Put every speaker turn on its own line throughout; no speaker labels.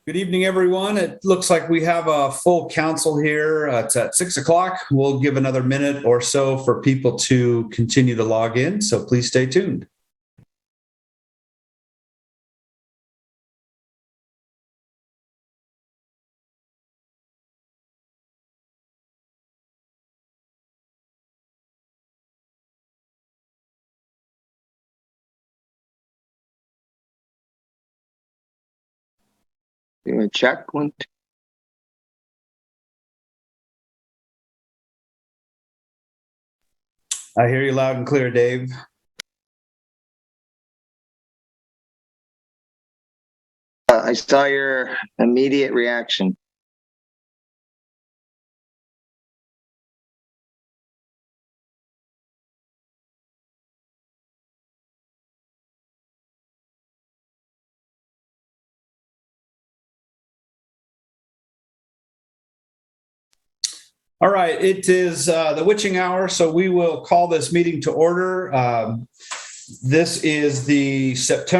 Good evening, everyone. It looks like we have a full council here. It's at 6 o'clock. We'll give another minute or so for people to continue to log in, so please stay tuned.
You want to check one?
I hear you loud and clear, Dave.
I saw your immediate reaction.
All right, it is the witching hour, so we will call this meeting to order. This is the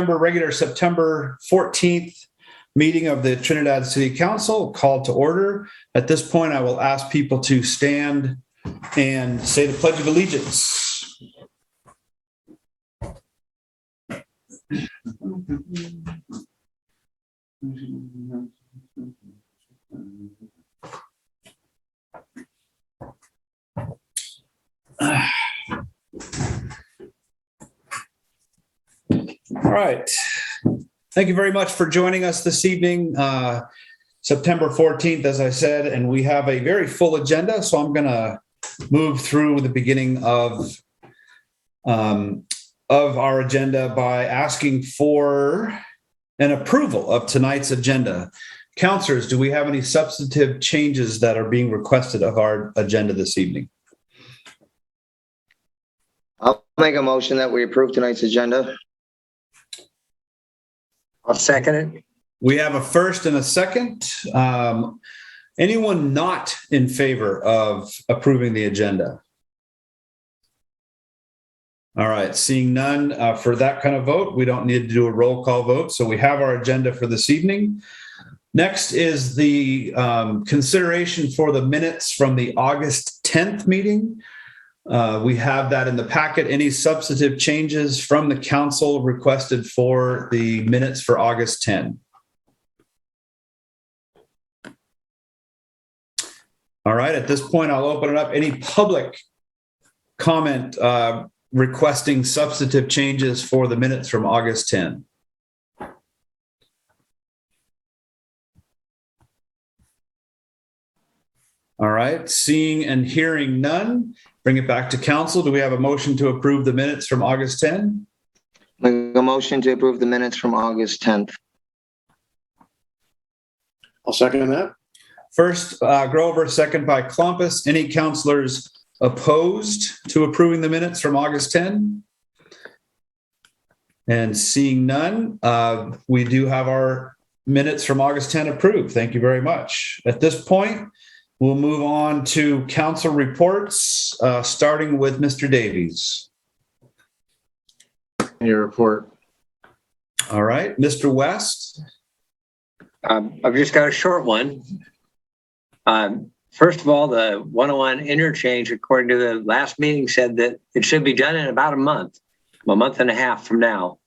regular September 14th meeting of the Trinidad City Council, called to order. At this point, I will ask people to stand and say the Pledge of Allegiance. All right. Thank you very much for joining us this evening, September 14th, as I said, and we have a very full agenda, so I'm going to move through the beginning of our agenda by asking for an approval of tonight's agenda. Councilors, do we have any substantive changes that are being requested of our agenda this evening?
I'll make a motion that we approve tonight's agenda. I'll second it.
We have a first and a second. Anyone not in favor of approving the agenda? All right, seeing none for that kind of vote, we don't need to do a roll call vote. So we have our agenda for this evening. Next is the consideration for the minutes from the August 10th meeting. We have that in the packet. Any substantive changes from the council requested for the minutes for August 10? All right, at this point, I'll open it up. Any public comment requesting substantive changes for the minutes from August 10? All right, seeing and hearing none, bring it back to council. Do we have a motion to approve the minutes from August 10?
Make a motion to approve the minutes from August 10th.
I'll second that.
First, Grover, second by Klumpus. Any councilors opposed to approving the minutes from August 10? And seeing none, we do have our minutes from August 10 approved. Thank you very much. At this point, we'll move on to council reports, starting with Mr. Davies.
Your report.
All right, Mr. West.
I've just got a short one. First of all, the 101 interchange, according to the last meeting, said that it should be done in about a month and a half from now.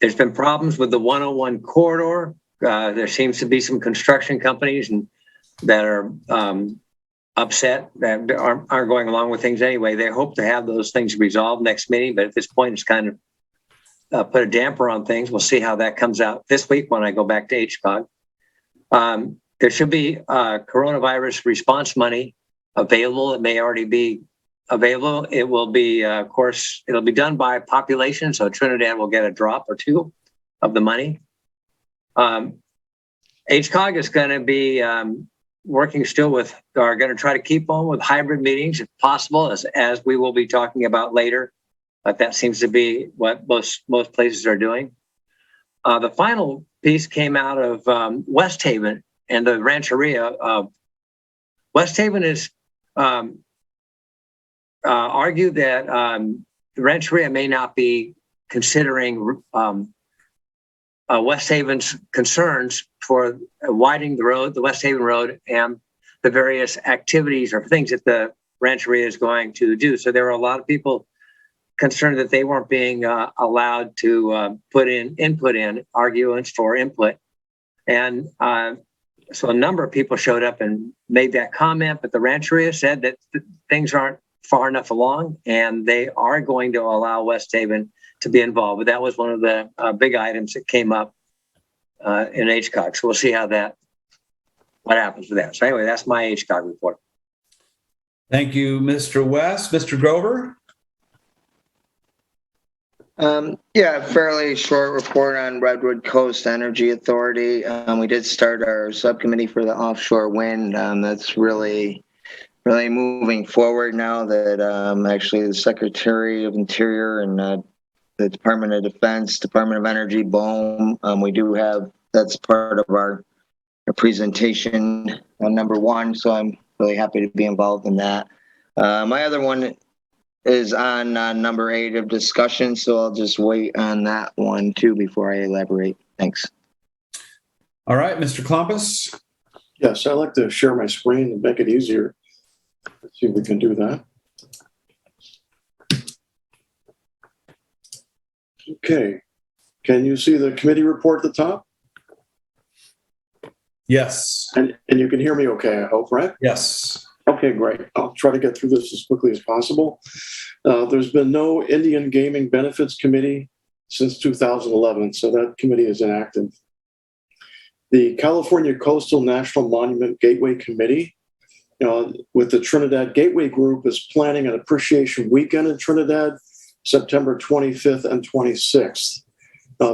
There's been problems with the 101 corridor. There seems to be some construction companies that are upset, that aren't going along with things anyway. They hope to have those things resolved next meeting, but at this point, it's kind of put a damper on things. We'll see how that comes out this week when I go back to HCOG. There should be coronavirus response money available. It may already be available. It will be, of course, it'll be done by population, so Trinidad will get a drop or two of the money. HCOG is going to be working still with, are going to try to keep on with hybrid meetings if possible, as we will be talking about later. But that seems to be what most places are doing. The final piece came out of West Haven and the Rancheria. West Haven is argued that the Rancheria may not be considering West Haven's concerns for widening the road, the West Haven Road, and the various activities or things that the Rancheria is going to do. So there were a lot of people concerned that they weren't being allowed to put in arguments for input. And so a number of people showed up and made that comment, but the Rancheria said that things aren't far enough along and they are going to allow West Haven to be involved. But that was one of the big items that came up in HCOG. So we'll see what happens with that. So anyway, that's my HCOG report.
Thank you, Mr. West. Mr. Grover?
Fairly short report on Redwood Coast Energy Authority. We did start our subcommittee for the offshore wind. That's really moving forward now that actually the Secretary of Interior and the Department of Defense, Department of Energy, BOEM, we do have, that's part of our presentation on number 1. So I'm really happy to be involved in that. My other one is on number 8 of discussion, so I'll just wait on that one too before I elaborate. Thanks.
All right, Mr. Klompus.
Yes, I like to share my screen and make it easier. Let's see if we can do that. Okay. Can you see the committee report at the top?
Yes.
And you can hear me okay, I hope, right?
Yes.
Okay, great. I'll try to get through this as quickly as possible. There's been no Indian Gaming Benefits Committee since 2011, so that committee is inactive. The California Coastal National Monument Gateway Committee, with the Trinidad Gateway Group, is planning an appreciation weekend in Trinidad, September 25th and 26th.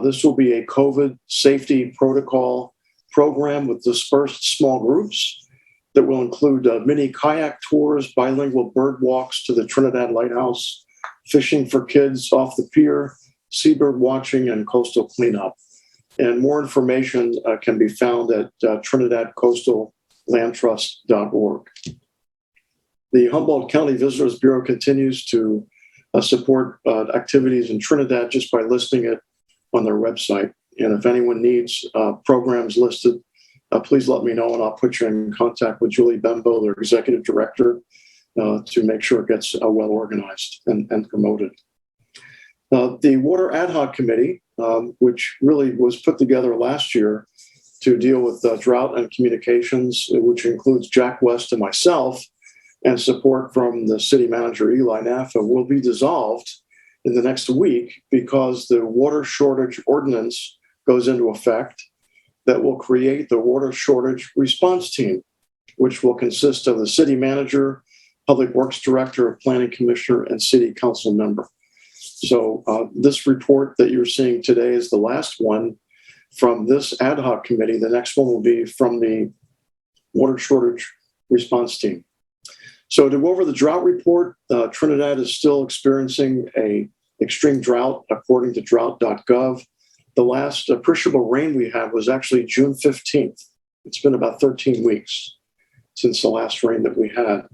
This will be a COVID safety protocol program with dispersed small groups that will include mini kayak tours, bilingual bird walks to the Trinidad Lighthouse, fishing for kids off the pier, seabird watching, and coastal cleanup. And more information can be found at trinidadcoastallandtrust.org. The Humboldt County Visitors Bureau continues to support activities in Trinidad just by listing it on their website. And if anyone needs programs listed, please let me know and I'll put you in contact with Julie Bembo, their executive director, to make sure it gets well organized and promoted. The Water Ad Hoc Committee, which really was put together last year to deal with drought and communications, which includes Jack West and myself, and support from the city manager, Eli Naffa, will be dissolved in the next week because the water shortage ordinance goes into effect that will create the water shortage response team, which will consist of the city manager, public works director, planning commissioner, and city council member. So this report that you're seeing today is the last one from this ad hoc committee. The next one will be from the water shortage response team. So to go over the drought report, Trinidad is still experiencing an extreme drought according to drought.gov. The last appreciable rain we had was actually June 15th. It's been about 13 weeks since the last rain that we had.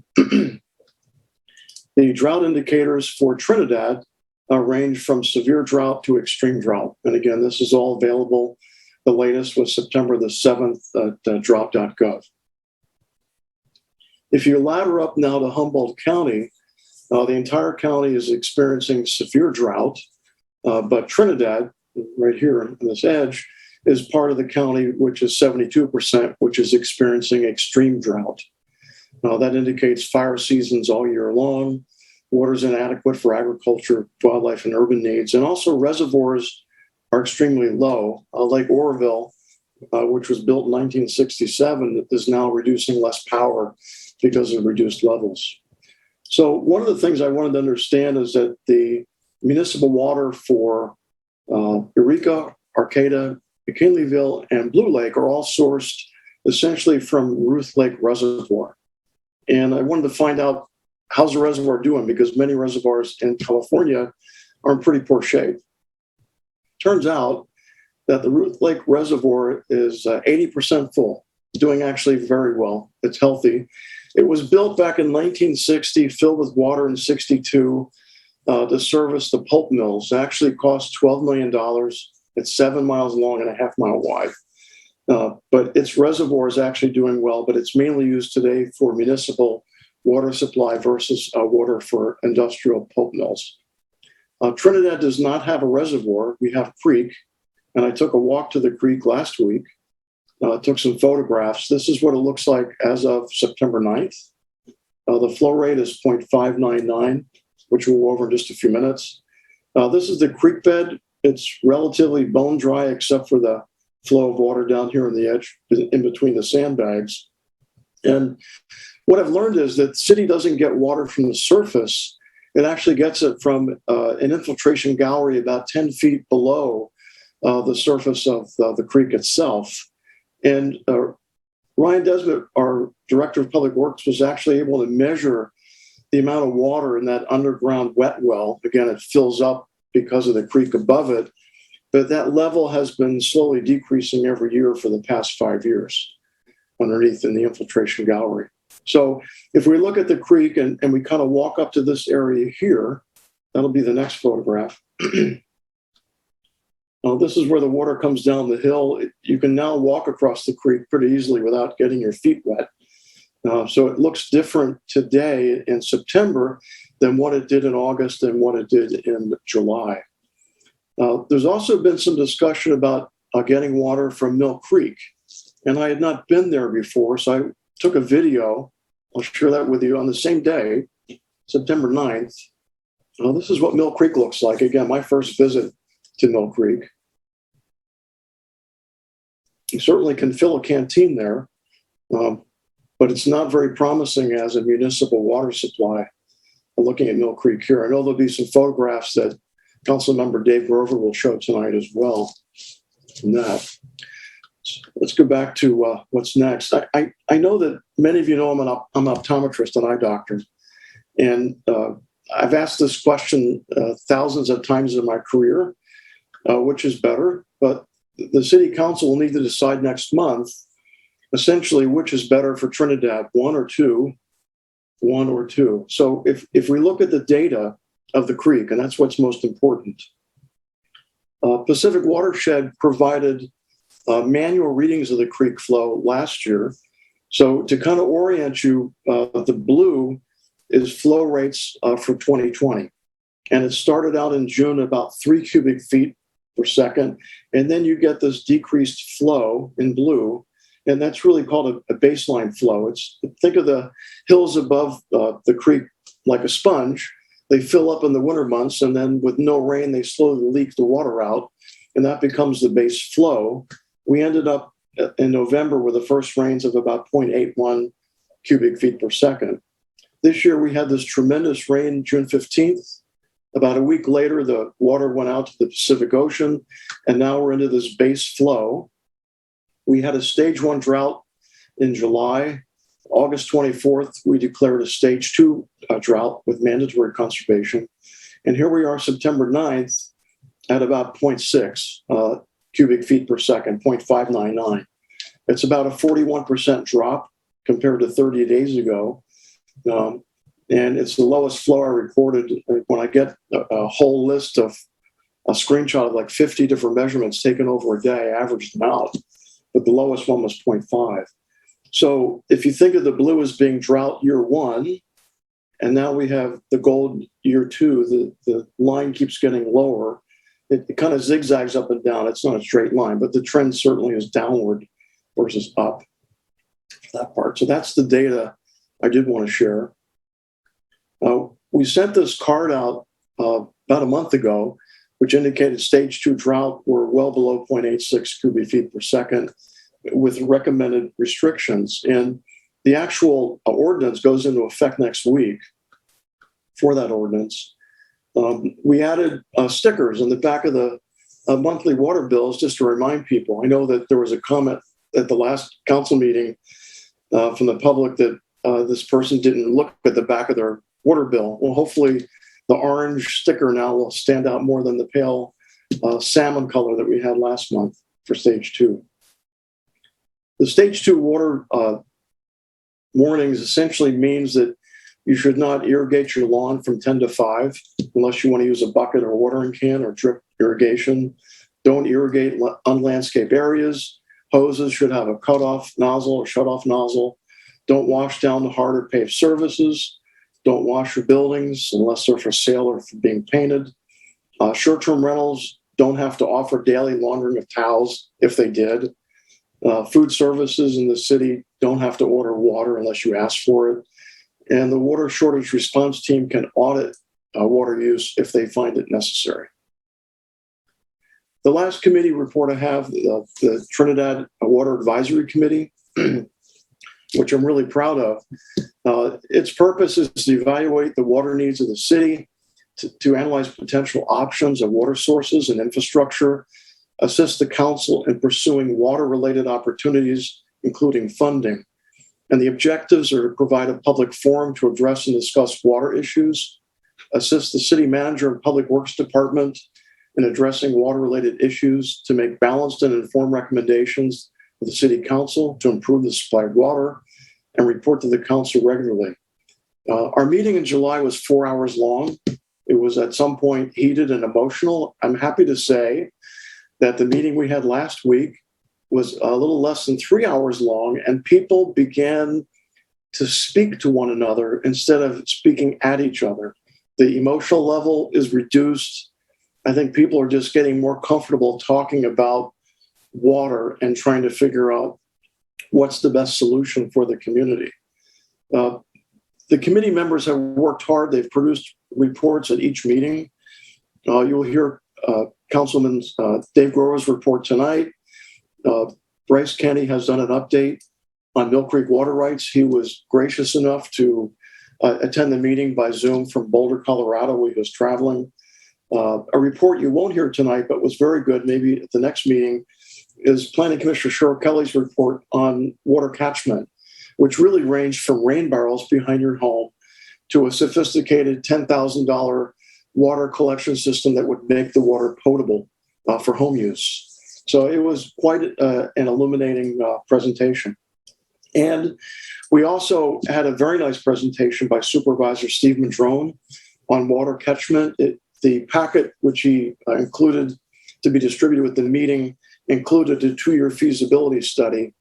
The drought indicators for Trinidad range from severe drought to extreme drought. And again, this is all available. The latest was September the 7th at drought.gov. If you ladder up now to Humboldt County, the entire county is experiencing severe drought, but Trinidad, right here on this edge, is part of the county, which is 72%, which is experiencing extreme drought. That indicates fire seasons all year long, water is inadequate for agriculture, wildlife, and urban needs, and also reservoirs are extremely low. Lake Oroville, which was built in 1967, is now reducing less power because of reduced levels. So one of the things I wanted to understand is that the municipal water for Eureka, Arcata, McKinleyville, and Blue Lake are all sourced essentially from Ruth Lake Reservoir. And I wanted to find out, how's the reservoir doing? Because many reservoirs in California are in pretty poor shape. Turns out that the Ruth Lake Reservoir is 80% full, doing actually very well. It's healthy. It was built back in 1960, filled with water in 62 to service the pulp mills. It actually cost $12 million. It's 7 miles long and a half-mile wide. But its reservoir is actually doing well, but it's mainly used today for municipal water supply versus water for industrial pulp mills. Trinidad does not have a reservoir. We have a creek, and I took a walk to the creek last week, took some photographs. This is what it looks like as of September 9th. The flow rate is 0.599, which we'll go over in just a few minutes. This is the creek bed. It's relatively bone dry except for the flow of water down here on the edge in between the sandbags. And what I've learned is that the city doesn't get water from the surface. It actually gets it from an infiltration gallery about 10 feet below the surface of the creek itself. And Ryan Desmond, our director of public works, was actually able to measure the amount of water in that underground wet well. Again, it fills up because of the creek above it, but that level has been slowly decreasing every year for the past 5 years underneath in the infiltration gallery. So if we look at the creek and we kind of walk up to this area here, that'll be the next photograph. This is where the water comes down the hill. You can now walk across the creek pretty easily without getting your feet wet. So it looks different today in September than what it did in August and what it did in July. There's also been some discussion about getting water from Mill Creek, and I had not been there before, so I took a video. I'll share that with you on the same day, September 9th. This is what Mill Creek looks like. Again, my first visit to Mill Creek. You certainly can fill a canteen there, but it's not very promising as a municipal water supply. Looking at Mill Creek here, I know there'll be some photographs that Councilmember Dave Grover will show tonight as well. From that, let's go back to what's next. I know that many of you know I'm an optometrist, an eye doctor, and I've asked this question thousands of times in my career, which is better, but the city council will need to decide next month, essentially, which is better for Trinidad, one or two. So if we look at the data of the creek, and that's what's most important, Pacific Watershed provided manual readings of the creek flow last year. So to kind of orient you, the blue is flow rates for 2020. And it started out in June about 3 cubic feet per second. And then you get this decreased flow in blue. And that's really called a baseline flow. Think of the hills above the creek like a sponge. They fill up in the winter months, and then with no rain, they slowly leak the water out, and that becomes the base flow. We ended up in November with the first rains of about 0.81 cubic feet per second. This year, we had this tremendous rain June 15th. About a week later, the water went out to the Pacific Ocean, and now we're into this base flow. We had a stage 1 drought in July. August 24th, we declared a stage 2 drought with mandatory conservation. And here we are September 9th at about 0.6 cubic feet per second, 0.599. It's about a 41% drop compared to 30 days ago. And it's the lowest flow I recorded. When I get a whole list of a screenshot of like 50 different measurements taken over a day, I averaged them out. But the lowest one was 0.5. So if you think of the blue as being drought year 1, and now we have the gold year 2, the line keeps getting lower. It kind of zigzags up and down. It's not a straight line, but the trend certainly is downward versus up for that part. So that's the data I did want to share. We sent this card out about a month ago, which indicated stage 2 drought were well below 0.86 cubic feet per second with recommended restrictions. And the actual ordinance goes into effect next week for that ordinance. We added stickers on the back of the monthly water bills just to remind people. I know that there was a comment at the last council meeting from the public that this person didn't look at the back of their water bill. Well, hopefully the orange sticker now will stand out more than the pale salmon color that we had last month for stage 2. The stage 2 water warnings essentially means that you should not irrigate your lawn from 10 to 5 unless you want to use a bucket or watering can or drip irrigation. Don't irrigate unlandscaped areas. Hoses should have a cutoff nozzle or shutoff nozzle. Don't wash down the harder paved surfaces. Don't wash your buildings unless they're for sale or for being painted. Short-term rentals don't have to offer daily laundering of towels if they did. Food services in the city don't have to order water unless you ask for it. And the water shortage response team can audit water use if they find it necessary. The last committee report I have, the Trinidad Water Advisory Committee, which I'm really proud of. Its purpose is to evaluate the water needs of the city, to analyze potential options of water sources and infrastructure, assist the council in pursuing water-related opportunities, including funding. And the objectives are to provide a public forum to address and discuss water issues, assist the city manager and public works department in addressing water-related issues, to make balanced and informed recommendations to the city council to improve the supply of water, and report to the council regularly. Our meeting in July was 4 hours long. It was at some point heated and emotional. I'm happy to say that the meeting we had last week was a little less than 3 hours long, and people began to speak to one another instead of speaking at each other. The emotional level is reduced. I think people are just getting more comfortable talking about water and trying to figure out what's the best solution for the community. The committee members have worked hard. They've produced reports at each meeting. You'll hear Councilman Dave Grover's report tonight. Bryce Kenny has done an update on Mill Creek water rights. He was gracious enough to attend the meeting by Zoom from Boulder, Colorado, where he was traveling. A report you won't hear tonight, but was very good, maybe at the next meeting, is Planning Commissioner Cheryl Kelly's report on water catchment, which really ranged from rain barrels behind your home to a sophisticated $10,000 water collection system that would make the water potable for home use. So it was quite an illuminating presentation. And we also had a very nice presentation by Supervisor Steve Madrone on water catchment. The packet, which he included to be distributed with the meeting, included a 2-year feasibility study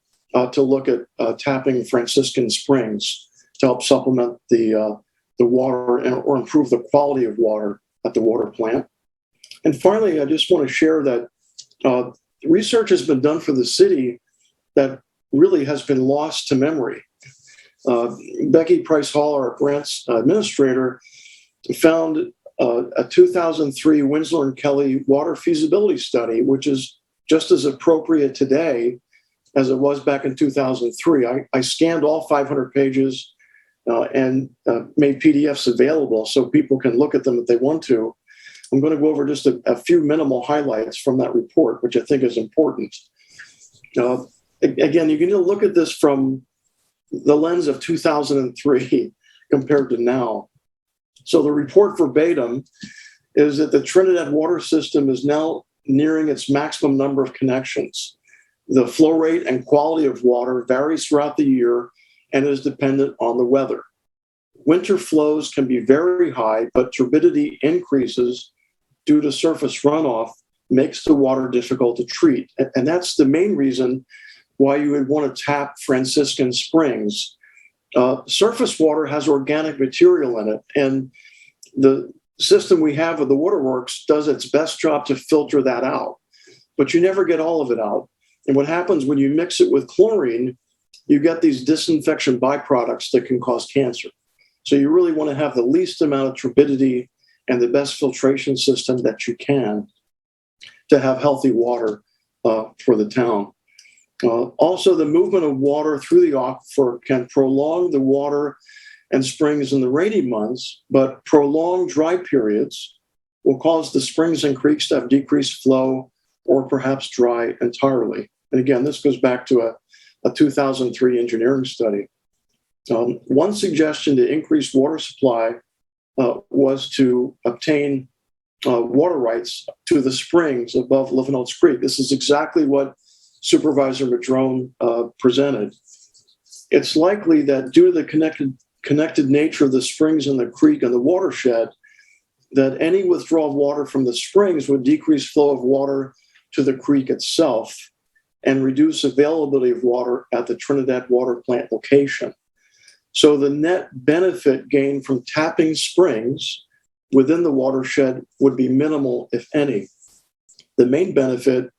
to look at tapping Franciscan Springs to help supplement the water or improve the quality of water at the water plant. And finally, I just want to share that research has been done for the city that really has been lost to memory. Becky Price Hall, our grants administrator, found a 2003 Winslow and Kelly water feasibility study, which is just as appropriate today as it was back in 2003. I scanned all 500 pages and made PDFs available so people can look at them if they want to. I'm going to go over just a few minimal highlights from that report, which I think is important. Again, you can look at this from the lens of 2003 compared to now. So the report verbatim is that the Trinidad water system is now nearing its maximum number of connections. The flow rate and quality of water varies throughout the year and is dependent on the weather. Winter flows can be very high, but turbidity increases due to surface runoff makes the water difficult to treat. And that's the main reason why you would want to tap Franciscan Springs. Surface water has organic material in it, and the system we have with the waterworks does its best job to filter that out, but you never get all of it out. And what happens when you mix it with chlorine, you get these disinfection byproducts that can cause cancer. So you really want to have the least amount of turbidity and the best filtration system that you can to have healthy water for the town. Also, the movement of water through the aquifer can prolong the water and springs in the rainy months, but prolonged dry periods will cause the springs and creeks to have decreased flow or perhaps dry entirely. And again, this goes back to a 2003 engineering study. One suggestion to increase water supply was to obtain water rights to the springs above Livinall's Creek. This is exactly what Supervisor Madrone presented. It's likely that due to the connected nature of the springs and the creek and the watershed, that any withdrawal of water from the springs would decrease flow of water to the creek itself and reduce availability of water at the Trinidad water plant location. So the net benefit gained from tapping springs within the watershed would be minimal, if any. The main benefit,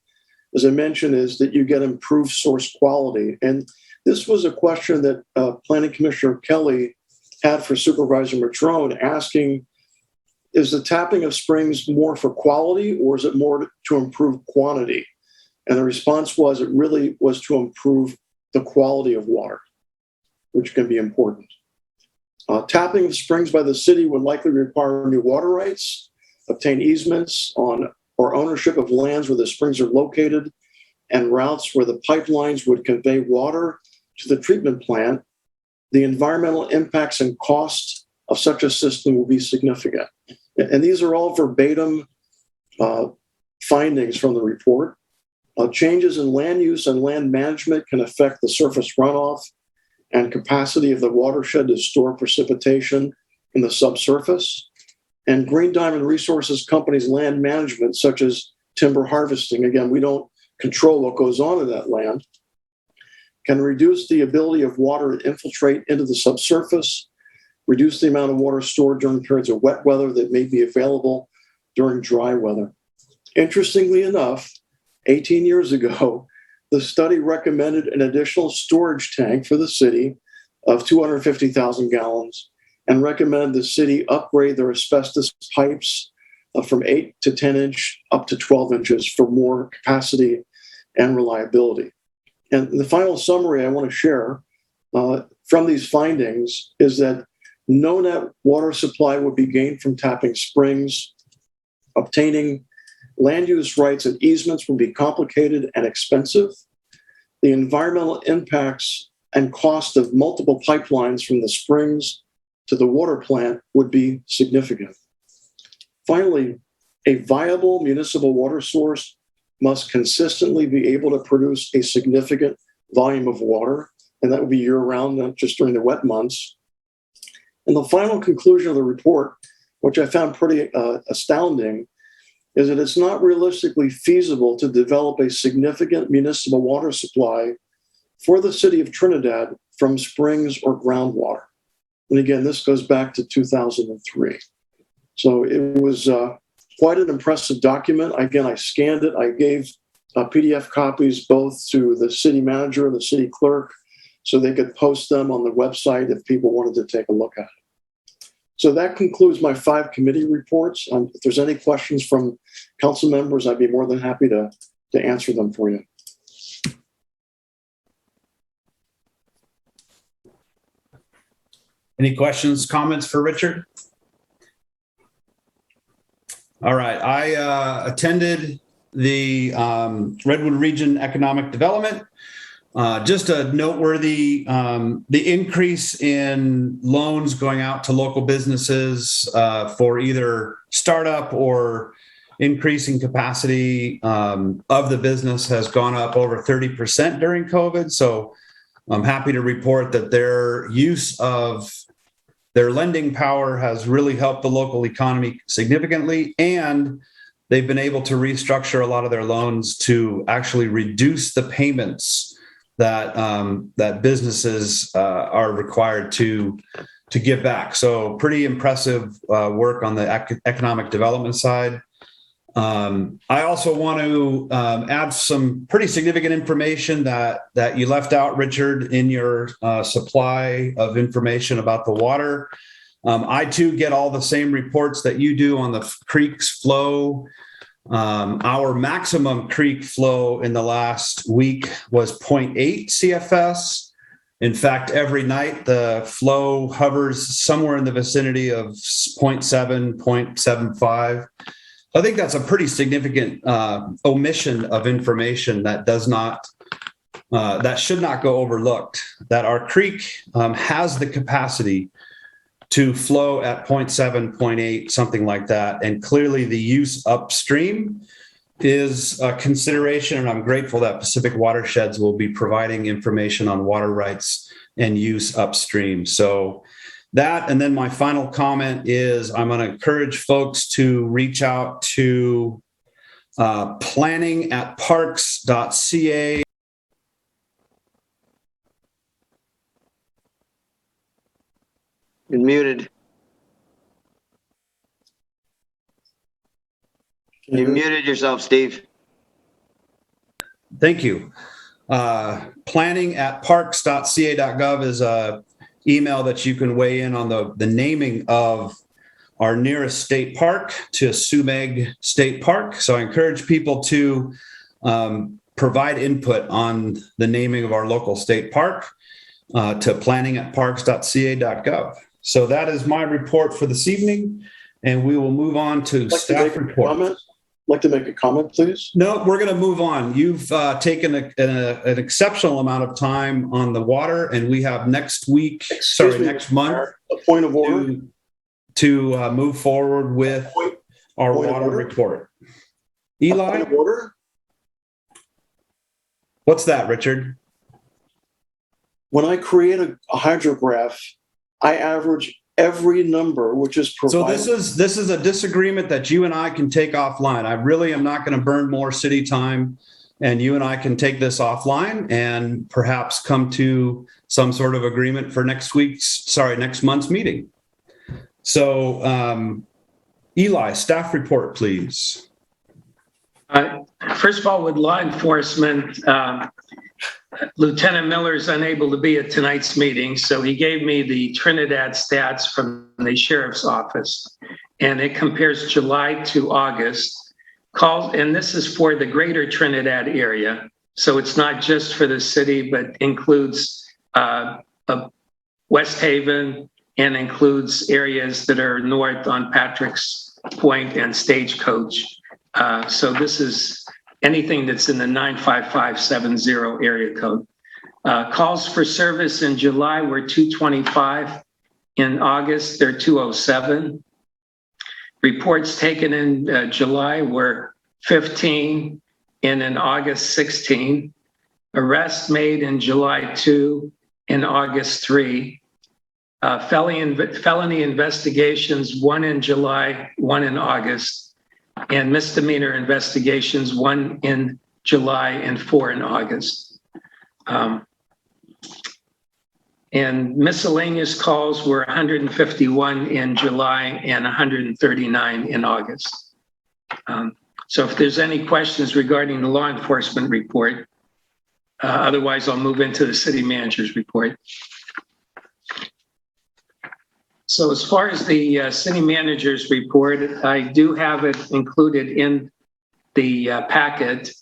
as I mentioned, is that you get improved source quality. And this was a question that Planning Commissioner Kelly had for Supervisor Matrone, asking, is the tapping of springs more for quality or is it more to improve quantity? And the response was it really was to improve the quality of water, which can be important. Tapping of springs by the city would likely require new water rights, obtain easements on or ownership of lands where the springs are located, and routes where the pipelines would convey water to the treatment plant. The environmental impacts and costs of such a system will be significant. And these are all verbatim findings from the report. Changes in land use and land management can affect the surface runoff and capacity of the watershed to store precipitation in the subsurface. And Green Diamond Resources Company's land management, such as timber harvesting, again, we don't control what goes on in that land, can reduce the ability of water to infiltrate into the subsurface, reduce the amount of water stored during periods of wet weather that may be available during dry weather. Interestingly enough, 18 years ago, the study recommended an additional storage tank for the city of 250,000 gallons and recommended the city upgrade their asbestos pipes from 8 to 10 inch up to 12 inches for more capacity and reliability. And the final summary I want to share from these findings is that no net water supply would be gained from tapping springs. Obtaining land use rights and easements would be complicated and expensive. The environmental impacts and cost of multiple pipelines from the springs to the water plant would be significant. Finally, a viable municipal water source must consistently be able to produce a significant volume of water, and that would be year-round, not just during the wet months. And the final conclusion of the report, which I found pretty astounding, is that it's not realistically feasible to develop a significant municipal water supply for the city of Trinidad from springs or groundwater. And again, this goes back to 2003. So it was quite an impressive document. Again, I scanned it. I gave PDF copies both to the city manager and the city clerk so they could post them on the website if people wanted to take a look at it. So that concludes my 5 committee reports. If there's any questions from council members, I'd be more than happy to answer them for you.
Any questions, comments for Richard? All right, I attended the Redwood Region Economic Development. Just a noteworthy, the increase in loans going out to local businesses for either startup or increasing capacity of the business has gone up over 30% during COVID. So I'm happy to report that their use of their lending power has really helped the local economy significantly, and they've been able to restructure a lot of their loans to actually reduce the payments that that businesses are required to give back. So pretty impressive work on the economic development side. I also want to add some pretty significant information that you left out, Richard, in your supply of information about the water. I too get all the same reports that you do on the creek's flow. Our maximum creek flow in the last week was 0.8 CFS. In fact, every night the flow hovers somewhere in the vicinity of 0.7, 0.75. I think that's a pretty significant omission of information that does not, that should not go overlooked. That our creek has the capacity to flow at 0.7, 0.8, something like that. And clearly the use upstream is a consideration, and I'm grateful that Pacific Watersheds will be providing information on water rights and use upstream. So that, and then my final comment is I'm going to encourage folks to reach out to planning@parks.ca.
You're muted. You muted yourself, Steve.
Thank you. Planning@parks.ca.gov is a email that you can weigh in on the naming of our nearest state park to Sumeg State Park. So I encourage people to provide input on the naming of our local state park to planning@parks.ca.gov. So that is my report for this evening, and we will move on to staff report.
Like to make a comment, please?
No, we're going to move on. You've taken an exceptional amount of time on the water, and we have next month,
A point of order.
to move forward with our water report. Eli,
Point of order.
what's that, Richard?
When I create a hydrograph, I average every number which is provided.
So this is a disagreement that you and I can take offline. I really am not going to burn more city time, and you and I can take this offline and perhaps come to some sort of agreement for next month's meeting. So, Eli, staff report, please.
First of all, with law enforcement, Lieutenant Miller is unable to be at tonight's meeting, so he gave me the Trinidad stats from the sheriff's office, and it compares July to August. And this is for the greater Trinidad area, so it's not just for the city, but includes West Haven and includes areas that are north on Patrick's Point and Stagecoach. So this is anything that's in the 95570 area code. Calls for service in July were 225. In August, they're 207. Reports taken in July were 15, and in August, 16. Arrests made in July, 2, in August, 3. Felony investigations, 1 in July, 1 in August. And misdemeanor investigations, 1 in July and 4 in August. And miscellaneous calls were 151 in July and 139 in August. So if there's any questions regarding the law enforcement report, otherwise I'll move into the city manager's report. So as far as the city manager's report, I do have it included in the packet.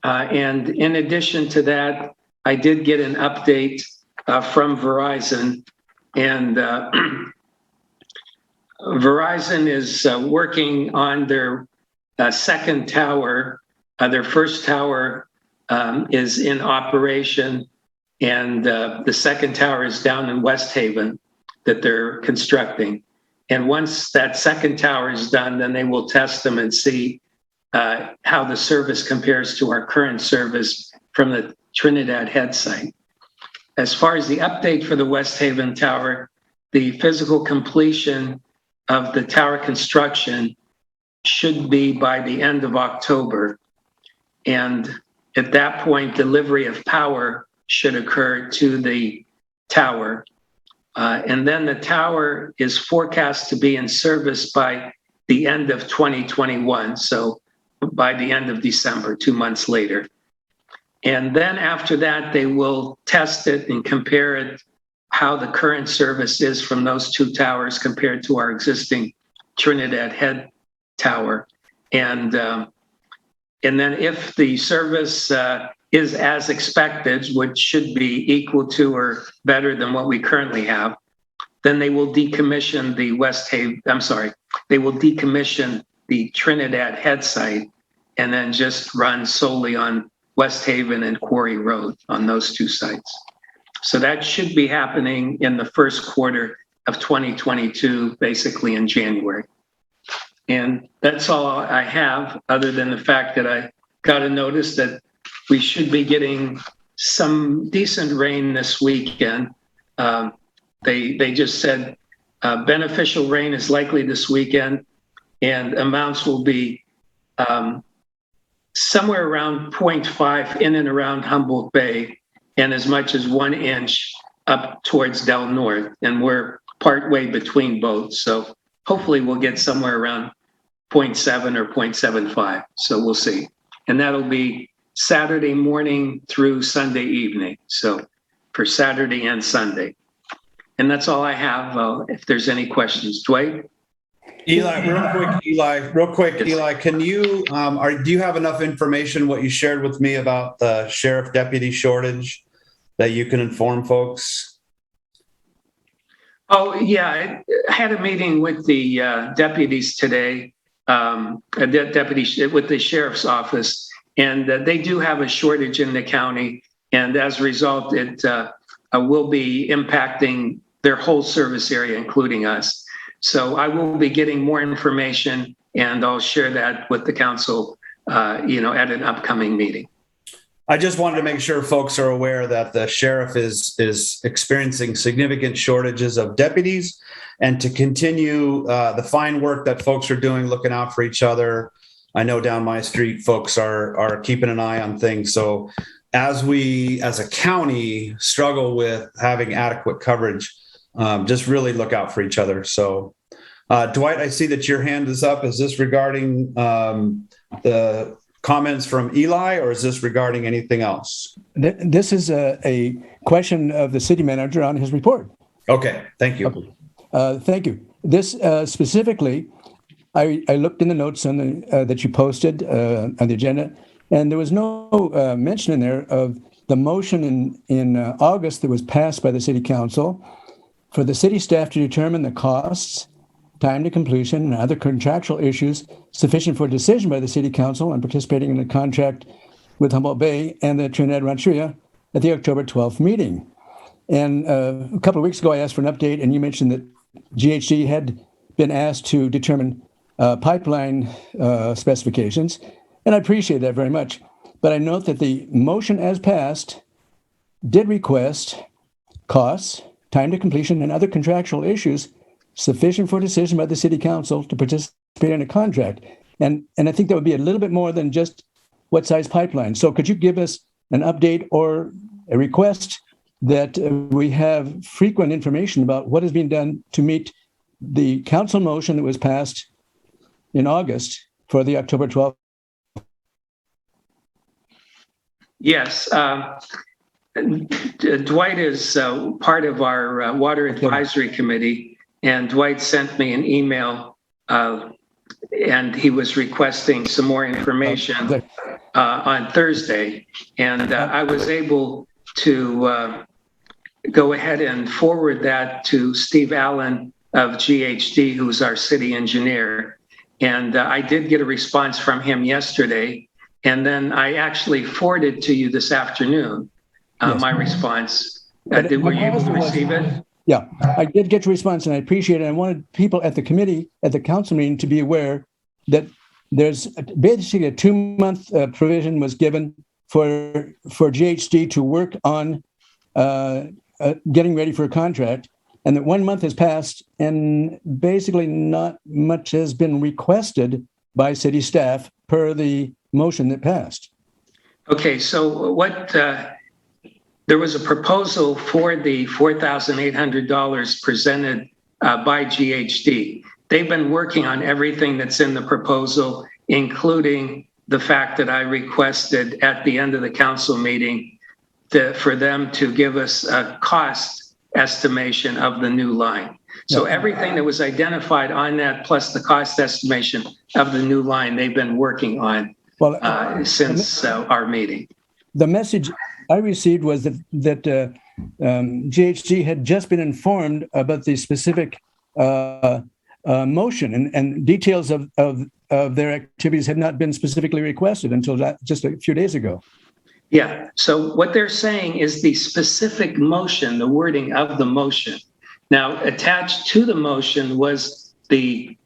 And in addition to that, I did get an update from Verizon. And Verizon is working on their second tower. Their first tower is in operation, and the second tower is down in West Haven that they're constructing. And once that second tower is done, then they will test them and see how the service compares to our current service from the Trinidad head site. As far as the update for the West Haven tower, the physical completion of the tower construction should be by the end of October. And at that point, delivery of power should occur to the tower. And then the tower is forecast to be in service by the end of 2021. So by the end of December, 2 months later. And then after that, they will test it and compare it, how the current service is from those 2 towers compared to our existing Trinidad head tower. And then if the service is as expected, which should be equal to or better than what we currently have, then they will decommission the Trinidad head site and then just run solely on West Haven and Quarry Road on those 2 sites. So that should be happening in the first quarter of 2022, basically in January. And that's all I have, other than the fact that I got a notice that we should be getting some decent rain this weekend. They just said beneficial rain is likely this weekend, and amounts will be somewhere around 0.5 in and around Humboldt Bay, and as much as 1 inch up towards Del Norte. And we're partway between both. So hopefully we'll get somewhere around 0.7 or 0.75. So we'll see. And that'll be Saturday morning through Sunday evening. So for Saturday and Sunday. And that's all I have. If there's any questions, Dwight?
Eli, real quick, Eli, can you, do you have enough information, what you shared with me about the sheriff deputy shortage, that you can inform folks?
Oh, yeah. I had a meeting with the deputies today, with the sheriff's office, and they do have a shortage in the county. And as a result, it will be impacting their whole service area, including us. So I will be getting more information, and I'll share that with the council, at an upcoming meeting.
I just wanted to make sure folks are aware that the sheriff is experiencing significant shortages of deputies, and to continue the fine work that folks are doing, looking out for each other. I know down my street, folks are keeping an eye on things. So as we, as a county, struggle with having adequate coverage, just really look out for each other. So, Dwight, I see that your hand is up. Is this regarding the comments from Eli, or is this regarding anything else?
This is a question of the city manager on his report.
Okay, thank you.
Okay. Thank you. This specifically, I looked in the notes on that you posted on the agenda, and there was no mention in there of the motion in August that was passed by the city council for the city staff to determine the costs, time to completion, and other contractual issues sufficient for decision by the city council on participating in the contract with Humboldt Bay and the Trinidad Rancheria at the October 12th meeting. And a couple of weeks ago, I asked for an update, and you mentioned that GHD had been asked to determine pipeline specifications, and I appreciate that very much. But I note that the motion as passed did request costs, time to completion, and other contractual issues sufficient for decision by the city council to participate in a contract. And I think that would be a little bit more than just what size pipeline. So could you give us an update or a request that we have frequent information about what is being done to meet the council motion that was passed in August for the October 12th?
Yes. Dwight is part of our Water Advisory Committee, and Dwight sent me an email, and he was requesting some more information on Thursday, and I was able to go ahead and forward that to Steve Allen of GHD, who's our city engineer, and I did get a response from him yesterday, and then I actually forwarded to you this afternoon.
Yes.
My response. Were you able to receive it?
Yeah, I did get your response, and I appreciate it. I wanted people at the committee, at the council meeting, to be aware that there's basically a 2-month provision was given for GHD to work on getting ready for a contract, and that 1 month has passed, and basically not much has been requested by city staff per the motion that passed.
Okay, so what? There was a proposal for the $4,800 presented by GHD. They've been working on everything that's in the proposal, including the fact that I requested at the end of the council meeting for them to give us a cost estimation of the new line. So everything that was identified on that, plus the cost estimation of the new line, they've been working on since our meeting.
The message I received was that GHG had just been informed about the specific motion, and details of their activities had not been specifically requested until just a few days ago.
Yeah. So what they're saying is the specific motion, the wording of the motion. Now, attached to the motion was the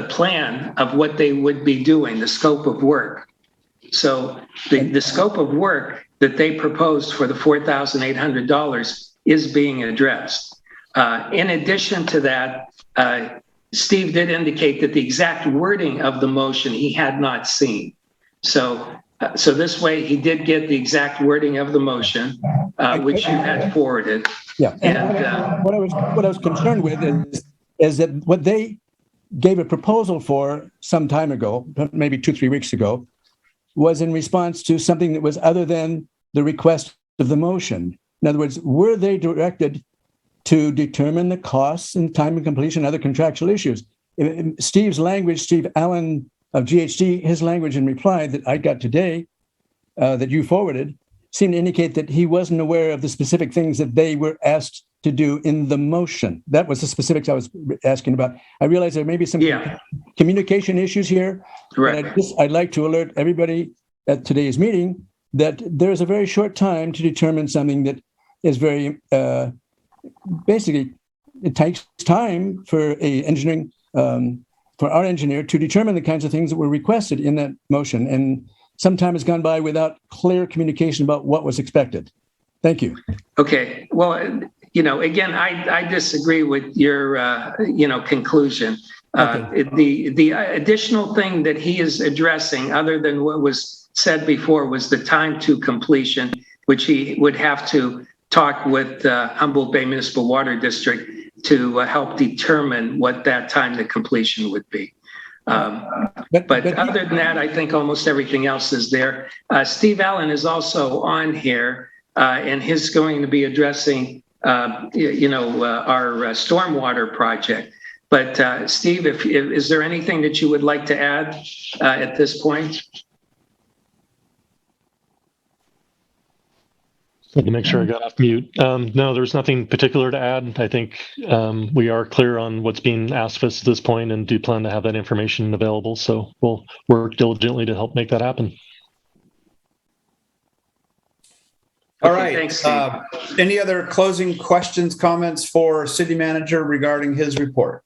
plan of what they would be doing, the scope of work. So the scope of work that they proposed for the $4,800 is being addressed. In addition to that, Steve did indicate that the exact wording of the motion he had not seen. So this way he did get the exact wording of the motion, which you had forwarded.
Yeah. And what I was concerned with is that what they gave a proposal for some time ago, maybe 2-3 weeks ago, was in response to something that was other than the request of the motion. In other words, were they directed to determine the costs and time of completion and other contractual issues? Steve's language, Steve Allen of GHD, his language in reply that I got today, that you forwarded, seemed to indicate that he wasn't aware of the specific things that they were asked to do in the motion. That was the specifics I was asking about. I realize there may be some communication issues here.
Right.
But I'd like to alert everybody at today's meeting that there's a very short time to determine something that is very, basically, it takes time for for our engineer to determine the kinds of things that were requested in that motion. And some time has gone by without clear communication about what was expected. Thank you.
Okay. Well, again, I disagree with your, conclusion.
Okay.
The additional thing that he is addressing, other than what was said before, was the time to completion, which he would have to talk with Humboldt Bay Municipal Water District to help determine what that time to completion would be. But other than that, I think almost everything else is there. Steve Allen is also on here, and he's going to be addressing, our stormwater project. But Steve, is there anything that you would like to add at this point?
I had to make sure I got off mute. No, there's nothing particular to add. I think we are clear on what's being asked of us at this point and do plan to have that information available. So we'll work diligently to help make that happen.
All
Okay,
right.
thanks, Steve.
Any other closing questions, comments for City Manager regarding his report?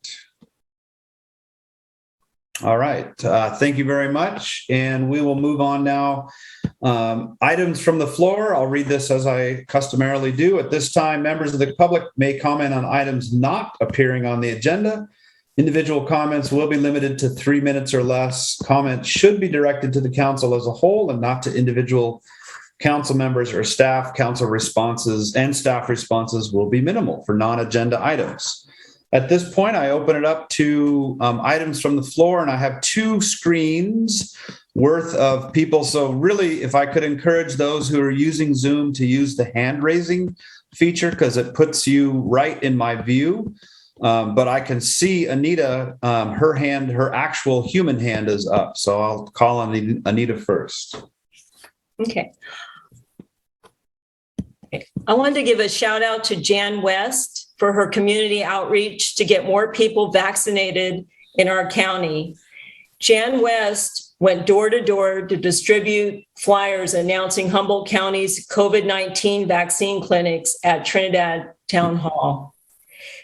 All right. Thank you very much. And we will move on now. Items from the floor. I'll read this as I customarily do. At this time, members of the public may comment on items not appearing on the agenda. Individual comments will be limited to 3 minutes or less. Comments should be directed to the council as a whole and not to individual council members or staff. Council responses and staff responses will be minimal for non-agenda items. At this point, I open it up to items from the floor, and I have 2 screens worth of people. So really, if I could encourage those who are using Zoom to use the hand raising feature, because it puts you right in my view. But I can see Anita, her actual human hand is up. So I'll call on Anita first.
Okay. I wanted to give a shout out to Jan West for her community outreach to get more people vaccinated in our county. Jan West went door to door to distribute flyers announcing Humboldt County's COVID-19 vaccine clinics at Trinidad Town Hall.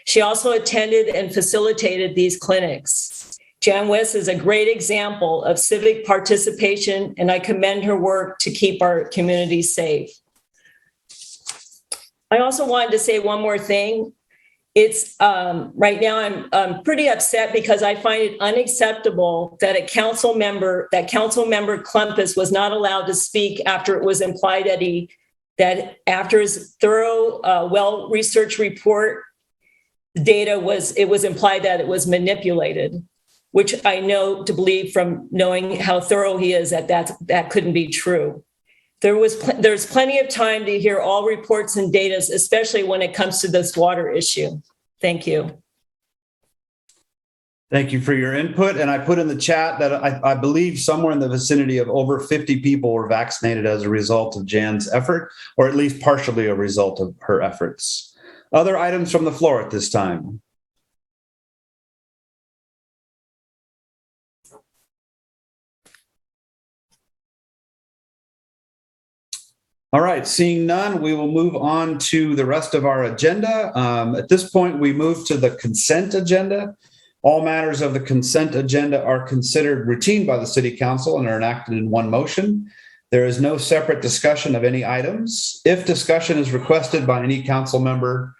She also attended and facilitated these clinics. Jan West is a great example of civic participation, and I commend her work to keep our community safe. I also wanted to say one more thing. It's right now I'm pretty upset because I find it unacceptable that council member Klumpus was not allowed to speak after it was implied that after his thorough, well-researched report, it was implied that it was manipulated, which I know to believe from knowing how thorough he is that couldn't be true. There's plenty of time to hear all reports and data, especially when it comes to this water issue. Thank you.
Thank you for your input. And I put in the chat that I believe somewhere in the vicinity of over 50 people were vaccinated as a result of Jan's effort, or at least partially a result of her efforts. Other items from the floor at this time. All right, seeing none, we will move on to the rest of our agenda. At this point, we move to the consent agenda. All matters of the consent agenda are considered routine by the City Council and are enacted in one motion. There is no separate discussion of any items. If discussion is requested by any council member,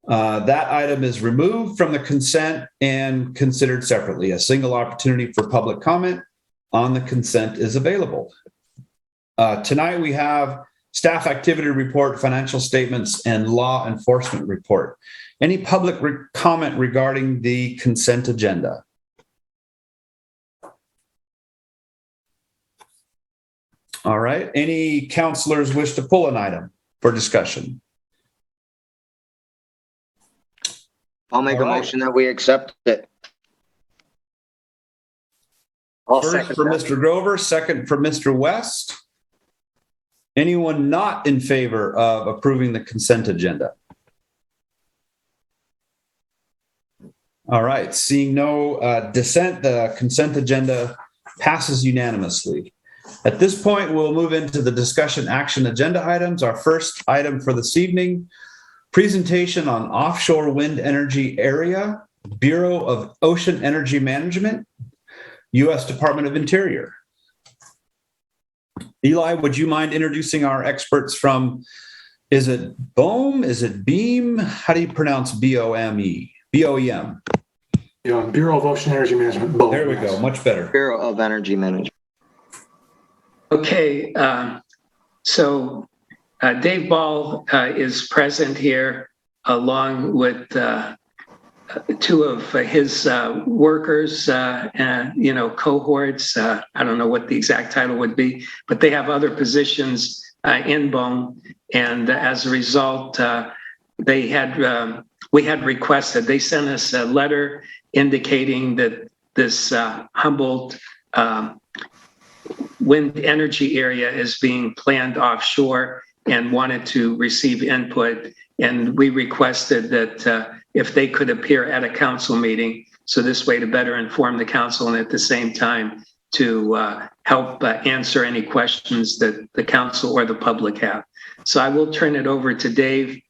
That item is removed from the consent and considered separately. A single opportunity for public comment on the consent is available. Tonight we have staff activity report, financial statements, and law enforcement report. Any public comment regarding the consent agenda? All right. Any counselors wish to pull an item for discussion?
I'll make a motion that we accept it.
First for Mr. Grover, second for Mr. West. Anyone not in favor of approving the consent agenda? All right, seeing no dissent, the consent agenda passes unanimously. At this point, we'll move into the discussion action agenda items. Our first item for this evening, presentation on offshore wind energy area, Bureau of Ocean Energy Management, U.S. Department of Interior. Eli, would you mind introducing our experts from, is it BOEM? Is it BEAM? How do you pronounce B-O-M-E? B-O-E-M.
Yeah, Bureau of Ocean Energy Management. BOEM,
there we go, much better.
Bureau of Energy Management.
Okay, so Dave Ball is present here along with two of his workers, cohorts. I don't know what the exact title would be, but they have other positions in BOEM. And as a result, we had requested, they sent us a letter indicating that this Humboldt wind energy area is being planned offshore and wanted to receive input. And we requested that if they could appear at a council meeting, so this way to better inform the council and at the same time to help answer any questions that the council or the public have. So I will turn it over to Dave.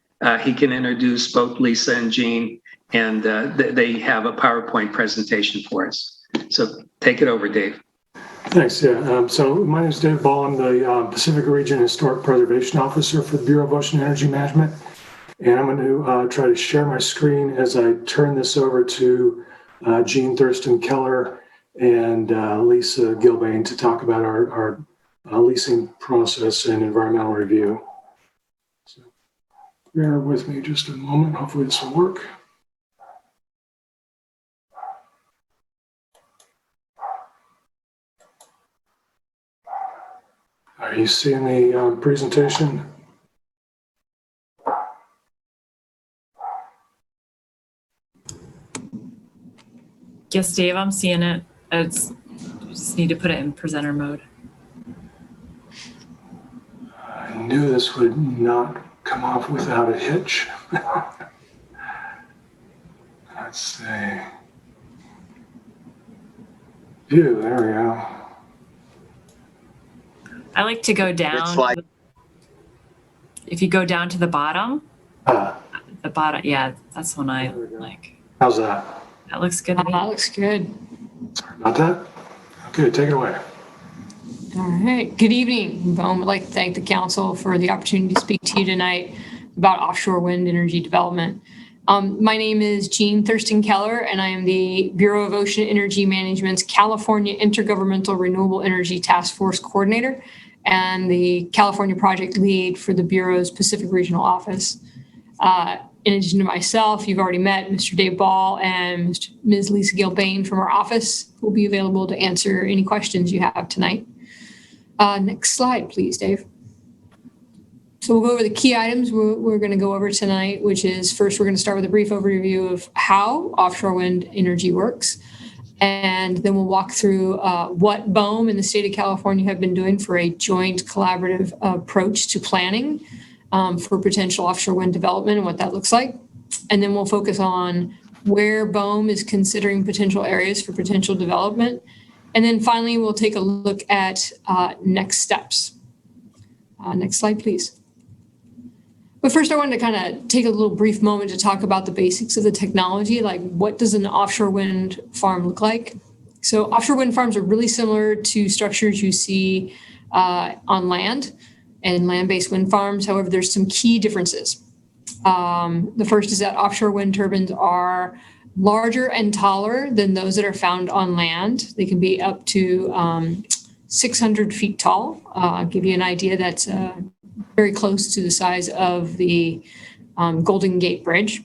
He can introduce both Lisa and Jean, and they have a PowerPoint presentation for us. So take it over, Dave.
Thanks. Yeah. So my name is Dave Ball. I'm the Pacific Region Historic Preservation Officer for the Bureau of Ocean Energy Management. And I'm going to try to share my screen as I turn this over to Jean Thurston Keller and Lisa Gilbane to talk about our leasing process and environmental review. So bear with me just a moment. Hopefully this will work. Are you seeing the presentation?
Yes, Dave, I'm seeing it. I just need to put it in presenter mode.
I knew this would not come off without a hitch. Let's see. View, there we go.
I like to go down. If you go down to the bottom, yeah, that's when I like.
How's that?
That looks good.
That looks good.
Sorry about that. Okay, take it away.
All right. Good evening, BOEM. I'd like to thank the council for the opportunity to speak to you tonight about offshore wind energy development. My name is Jean Thurston Keller, and I am the Bureau of Ocean Energy Management's California Intergovernmental Renewable Energy Task Force Coordinator and the California Project Lead for the Bureau's Pacific Regional Office. In addition to myself, you've already met Mr. Dave Ball and Ms. Lisa Gilbane from our office, who will be available to answer any questions you have tonight. Next slide, please, Dave. So we'll go over the key items we're going to go over tonight, which is first, we're going to start with a brief overview of how offshore wind energy works. And then we'll walk through what BOEM and the state of California have been doing for a joint collaborative approach to planning for potential offshore wind development and what that looks like. And then we'll focus on where BOEM is considering potential areas for potential development. And then finally, we'll take a look at next steps. Next slide, please. But first, I wanted to kind of take a little brief moment to talk about the basics of the technology, like what does an offshore wind farm look like? So offshore wind farms are really similar to structures you see on land and land-based wind farms. However, there's some key differences. The first is that offshore wind turbines are larger and taller than those that are found on land. They can be up to 600 feet tall. I'll give you an idea, that's very close to the size of the Golden Gate Bridge.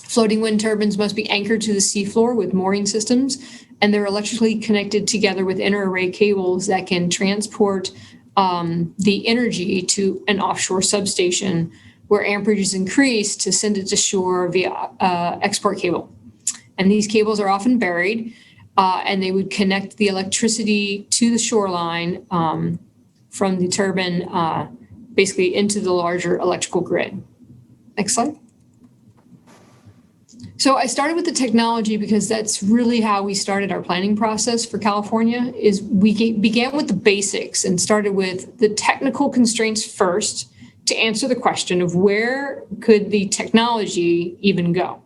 Floating wind turbines must be anchored to the seafloor with mooring systems, and they're electrically connected together with inter-array cables that can transport the energy to an offshore substation where amperage is increased to send it to shore via export cable. And these cables are often buried, and they would connect the electricity to the shoreline from the turbine basically into the larger electrical grid. Next slide. So I started with the technology because that's really how we started our planning process for California. Is we began with the basics and started with the technical constraints first to answer the question of where could the technology even go.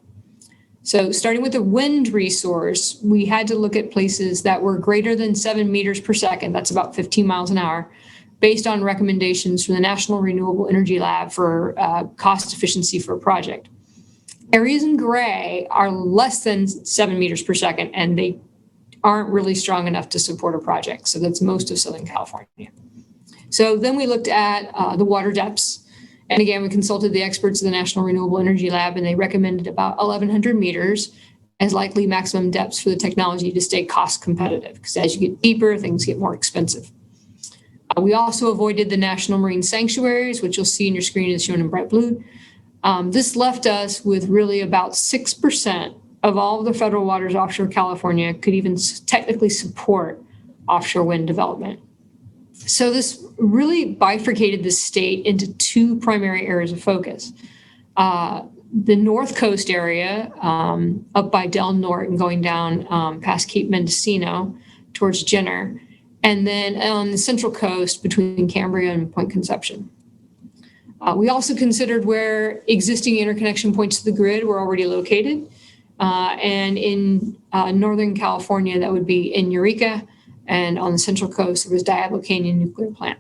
So starting with the wind resource, we had to look at places that were greater than 7 meters per second, that's about 15 miles an hour, based on recommendations from the National Renewable Energy Lab for cost efficiency for a project. Areas in gray are less than 7 meters per second, and they aren't really strong enough to support a project. So that's most of Southern California. So then we looked at the water depths. And again, we consulted the experts of the National Renewable Energy Lab, and they recommended about 1,100 meters as likely maximum depths for the technology to stay cost competitive, because as you get deeper, things get more expensive. We also avoided the national marine sanctuaries, which you'll see in your screen is shown in bright blue. This left us with really about 6% of all of the federal waters offshore California could even technically support offshore wind development. So this really bifurcated the state into two primary areas of focus. The North Coast area, up by Del Norte and going down past Cape Mendocino towards Jenner, and then on the Central Coast between Cambria and Point Conception. We also considered where existing interconnection points to the grid were already located. And in Northern California, that would be in Eureka, and on the Central Coast, there was Diablo Canyon Nuclear Plant.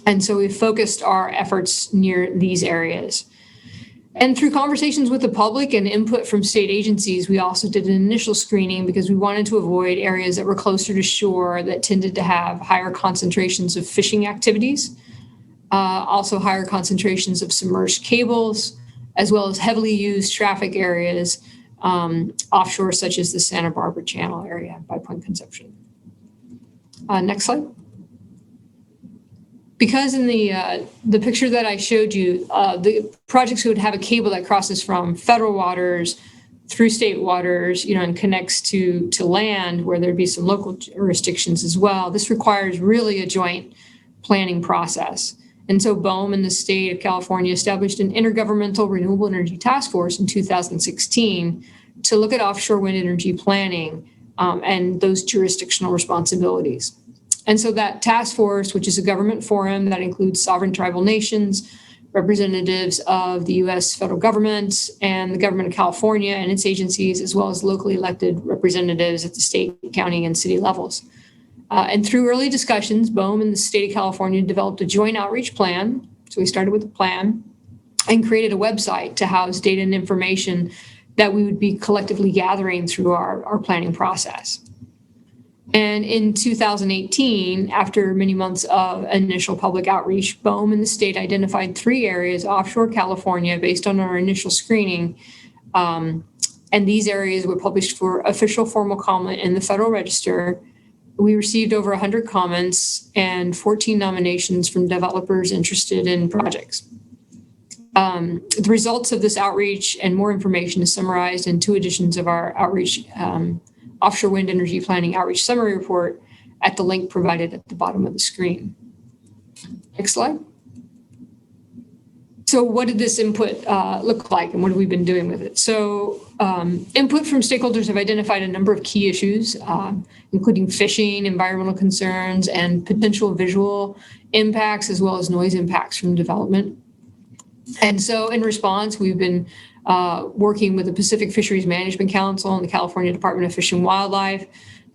And so we focused our efforts near these areas. And through conversations with the public and input from state agencies, we also did an initial screening because we wanted to avoid areas that were closer to shore that tended to have higher concentrations of fishing activities. Also higher concentrations of submerged cables, as well as heavily used traffic areas offshore, such as the Santa Barbara Channel area by Point Conception. Next slide. Because in the picture that I showed you, the projects would have a cable that crosses from federal waters through state waters, and connects to land where there'd be some local jurisdictions as well. This requires really a joint planning process. And so BOEM and the state of California established an intergovernmental renewable energy task force in 2016 to look at offshore wind energy planning and those jurisdictional responsibilities. And so that task force, which is a government forum that includes sovereign tribal nations, representatives of the U.S. federal government and the government of California and its agencies, as well as locally elected representatives at the state, county, and city levels. And through early discussions, BOEM and the state of California developed a joint outreach plan. So we started with a plan and created a website to house data and information that we would be collectively gathering through our planning process. And in 2018, after many months of initial public outreach, BOEM and the state identified 3 areas offshore California based on our initial screening. And these areas were published for official formal comment in the Federal Register. We received over 100 comments and 14 nominations from developers interested in projects. The results of this outreach and more information is summarized in 2 editions of our outreach offshore wind energy planning outreach summary report at the link provided at the bottom of the screen. Next slide. So what did this input look like, and what have we been doing with it? So input from stakeholders have identified a number of key issues, including fishing, environmental concerns, and potential visual impacts, as well as noise impacts from development. And so in response, we've been working with the Pacific Fisheries Management Council and the California Department of Fish and Wildlife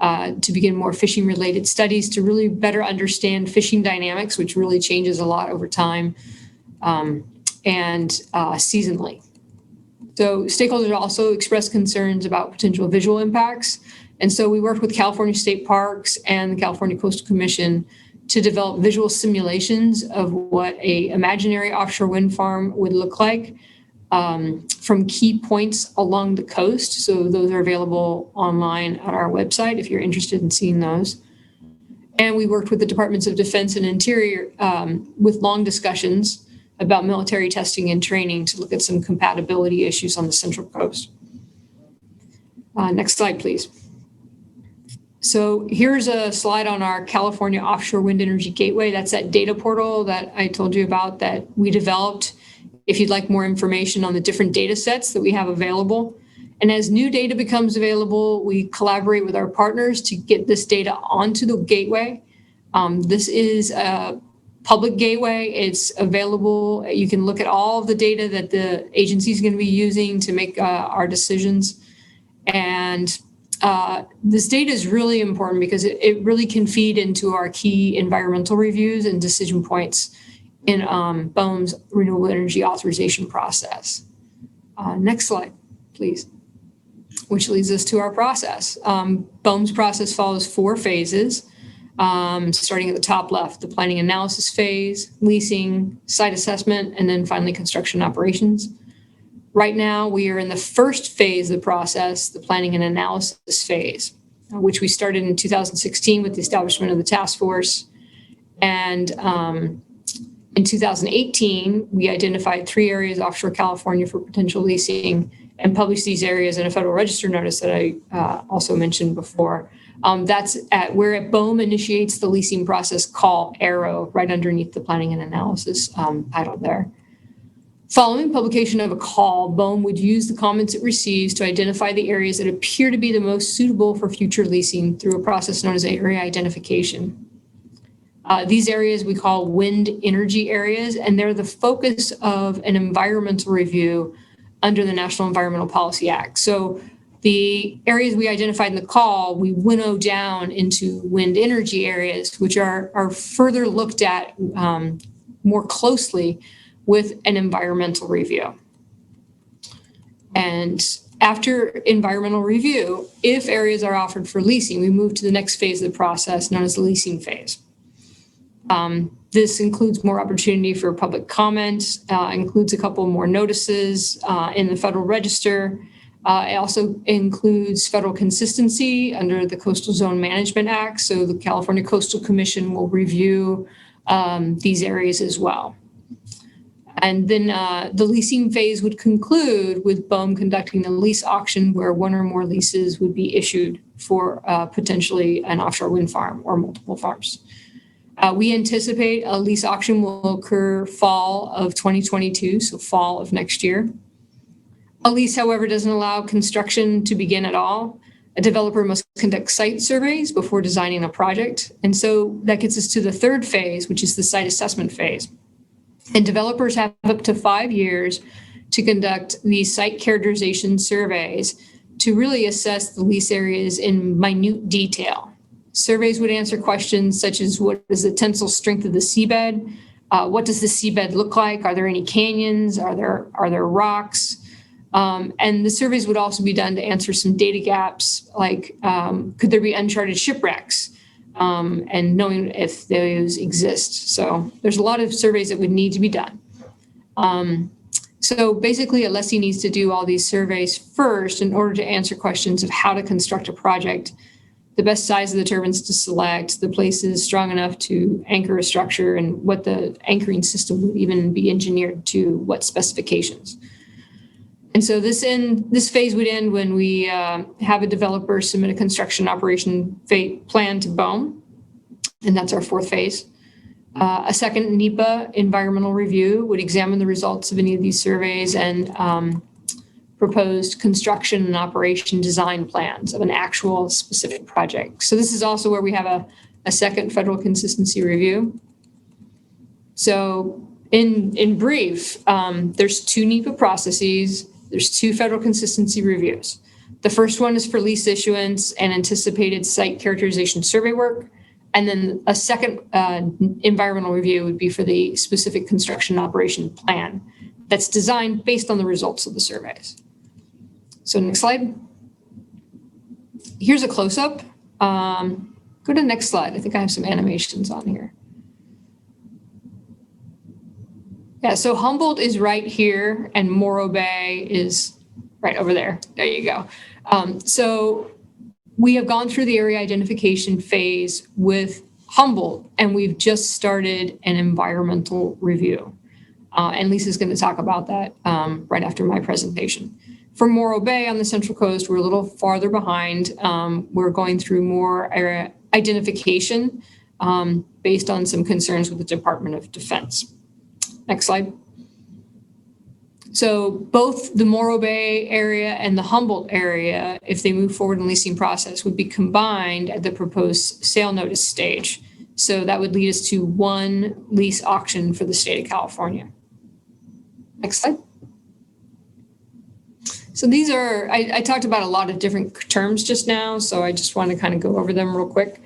to begin more fishing-related studies to really better understand fishing dynamics, which really changes a lot over time. and seasonally. So stakeholders also expressed concerns about potential visual impacts. And so we worked with California State Parks and the California Coastal Commission to develop visual simulations of what a imaginary offshore wind farm would look like from key points along the coast. So those are available online on our website if you're interested in seeing those. And we worked with the Departments of Defense and Interior with long discussions about military testing and training to look at some compatibility issues on the Central Coast. Next slide, please. So here's a slide on our California Offshore Wind Energy Gateway. That's that data portal that I told you about that we developed. If you'd like more information on the different data sets that we have available. And as new data becomes available, we collaborate with our partners to get this data onto the gateway. This is a public gateway. It's available. You can look at all of the data that the agency is going to be using to make our decisions. And this data is really important because it really can feed into our key environmental reviews and decision points in BOEM's renewable energy authorization process. Next slide, please, which leads us to our process. BOEM's process follows 4 phases, starting at the top left, the planning analysis phase, leasing, site assessment, and then finally construction operations. Right now, we are in the first phase of the process, the planning and analysis phase, which we started in 2016 with the establishment of the task force. And in 2018, we identified 3 areas offshore California for potential leasing and published these areas in a Federal Register notice that I also mentioned before. That's where BOEM initiates the leasing process call arrow right underneath the planning and analysis title there. Following publication of a call, BOEM would use the comments it receives to identify the areas that appear to be the most suitable for future leasing through a process known as area identification. These areas we call wind energy areas, and they're the focus of an environmental review under the National Environmental Policy Act. So the areas we identified in the call, we winnow down into wind energy areas, which are further looked at more closely with an environmental review. And after environmental review, if areas are offered for leasing, we move to the next phase of the process known as the leasing phase. This includes more opportunity for public comment, includes a couple more notices in the Federal Register. It also includes federal consistency under the Coastal Zone Management Act. So the California Coastal Commission will review these areas as well. And then the leasing phase would conclude with BOEM conducting a lease auction where 1 or more leases would be issued for potentially an offshore wind farm or multiple farms. We anticipate a lease auction will occur fall of 2022, so fall of next year. A lease, however, doesn't allow construction to begin at all. A developer must conduct site surveys before designing a project. And so that gets us to the 3rd phase, which is the site assessment phase. And developers have up to 5 years to conduct these site characterization surveys to really assess the lease areas in minute detail. Surveys would answer questions such as what is the tensile strength of the seabed? What does the seabed look like? Are there any canyons? Are there rocks? And the surveys would also be done to answer some data gaps, like could there be uncharted shipwrecks? And knowing if those exist. So there's a lot of surveys that would need to be done. So basically, a lessee needs to do all these surveys first in order to answer questions of how to construct a project, the best size of the turbines to select, the places strong enough to anchor a structure, and what the anchoring system would even be engineered to what specifications. And so this phase would end when we have a developer submit a construction operation plan to BOEM, and that's our 4th phase. A second NEPA environmental review would examine the results of any of these surveys and proposed construction and operation design plans of an actual specific project. So this is also where we have a second federal consistency review. So in brief, there's 2 NEPA processes. There's 2 federal consistency reviews. The first one is for lease issuance and anticipated site characterization survey work. And then a second environmental review would be for the specific construction operation plan. that's designed based on the results of the surveys. So next slide. Here's a close-up. Go to the next slide. I think I have some animations on here. Yeah, so Humboldt is right here and Morro Bay is right over there. There you go. So we have gone through the area identification phase with Humboldt, and we've just started an environmental review. And Lisa's going to talk about that right after my presentation. For Morro Bay on the Central Coast, we're a little farther behind. We're going through more area identification based on some concerns with the Department of Defense. Next slide. So both the Morro Bay area and the Humboldt area, if they move forward in the leasing process, would be combined at the proposed sale notice stage. So that would lead us to one lease auction for the state of California. Next slide. So these are, I talked about a lot of different terms just now, so I just want to kind of go over them real quick.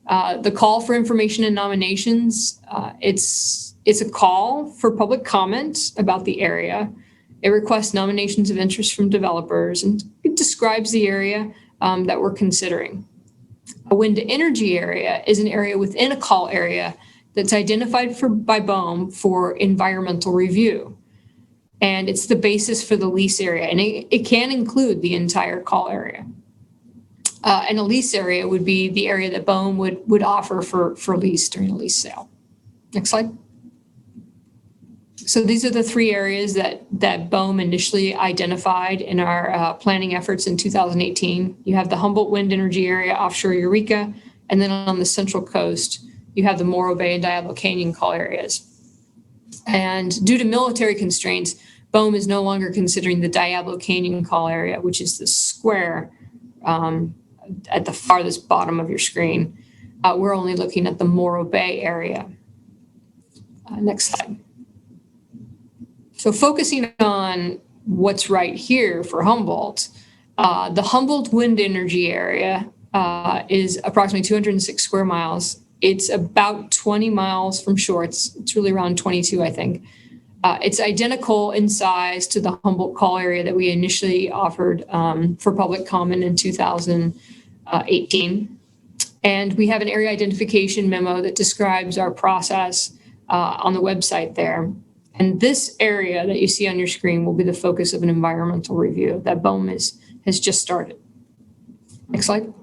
The call for information and nominations, it's a call for public comment about the area. It requests nominations of interest from developers, and it describes the area that we're considering. A wind energy area is an area within a call area that's identified by BOEM for environmental review. And it's the basis for the lease area, and it can include the entire call area. And a lease area would be the area that BOEM would offer for lease during a lease sale. Next slide. So these are the three areas that BOEM initially identified in our planning efforts in 2018. You have the Humboldt wind energy area, offshore Eureka, and then on the Central Coast, you have the Morro Bay and Diablo Canyon call areas. And due to military constraints, BOEM is no longer considering the Diablo Canyon call area, which is the square at the farthest bottom of your screen. We're only looking at the Morro Bay area. Next slide. So focusing on what's right here for Humboldt, the Humboldt wind energy area is approximately 206 square miles. It's about 20 miles from shore. It's really around 22, I think. It's identical in size to the Humboldt call area that we initially offered for public comment in 2018. And we have an area identification memo that describes our process on the website there. And this area that you see on your screen will be the focus of an environmental review that BOEM has just started. Next slide.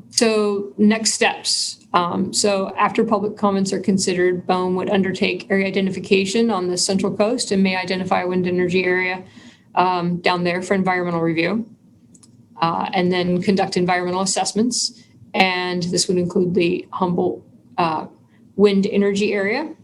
So next steps. So after public comments are considered, BOEM would undertake area identification on the Central Coast and may identify a wind energy area down there for environmental review, and then conduct environmental assessments. And this would include the Humboldt wind energy area,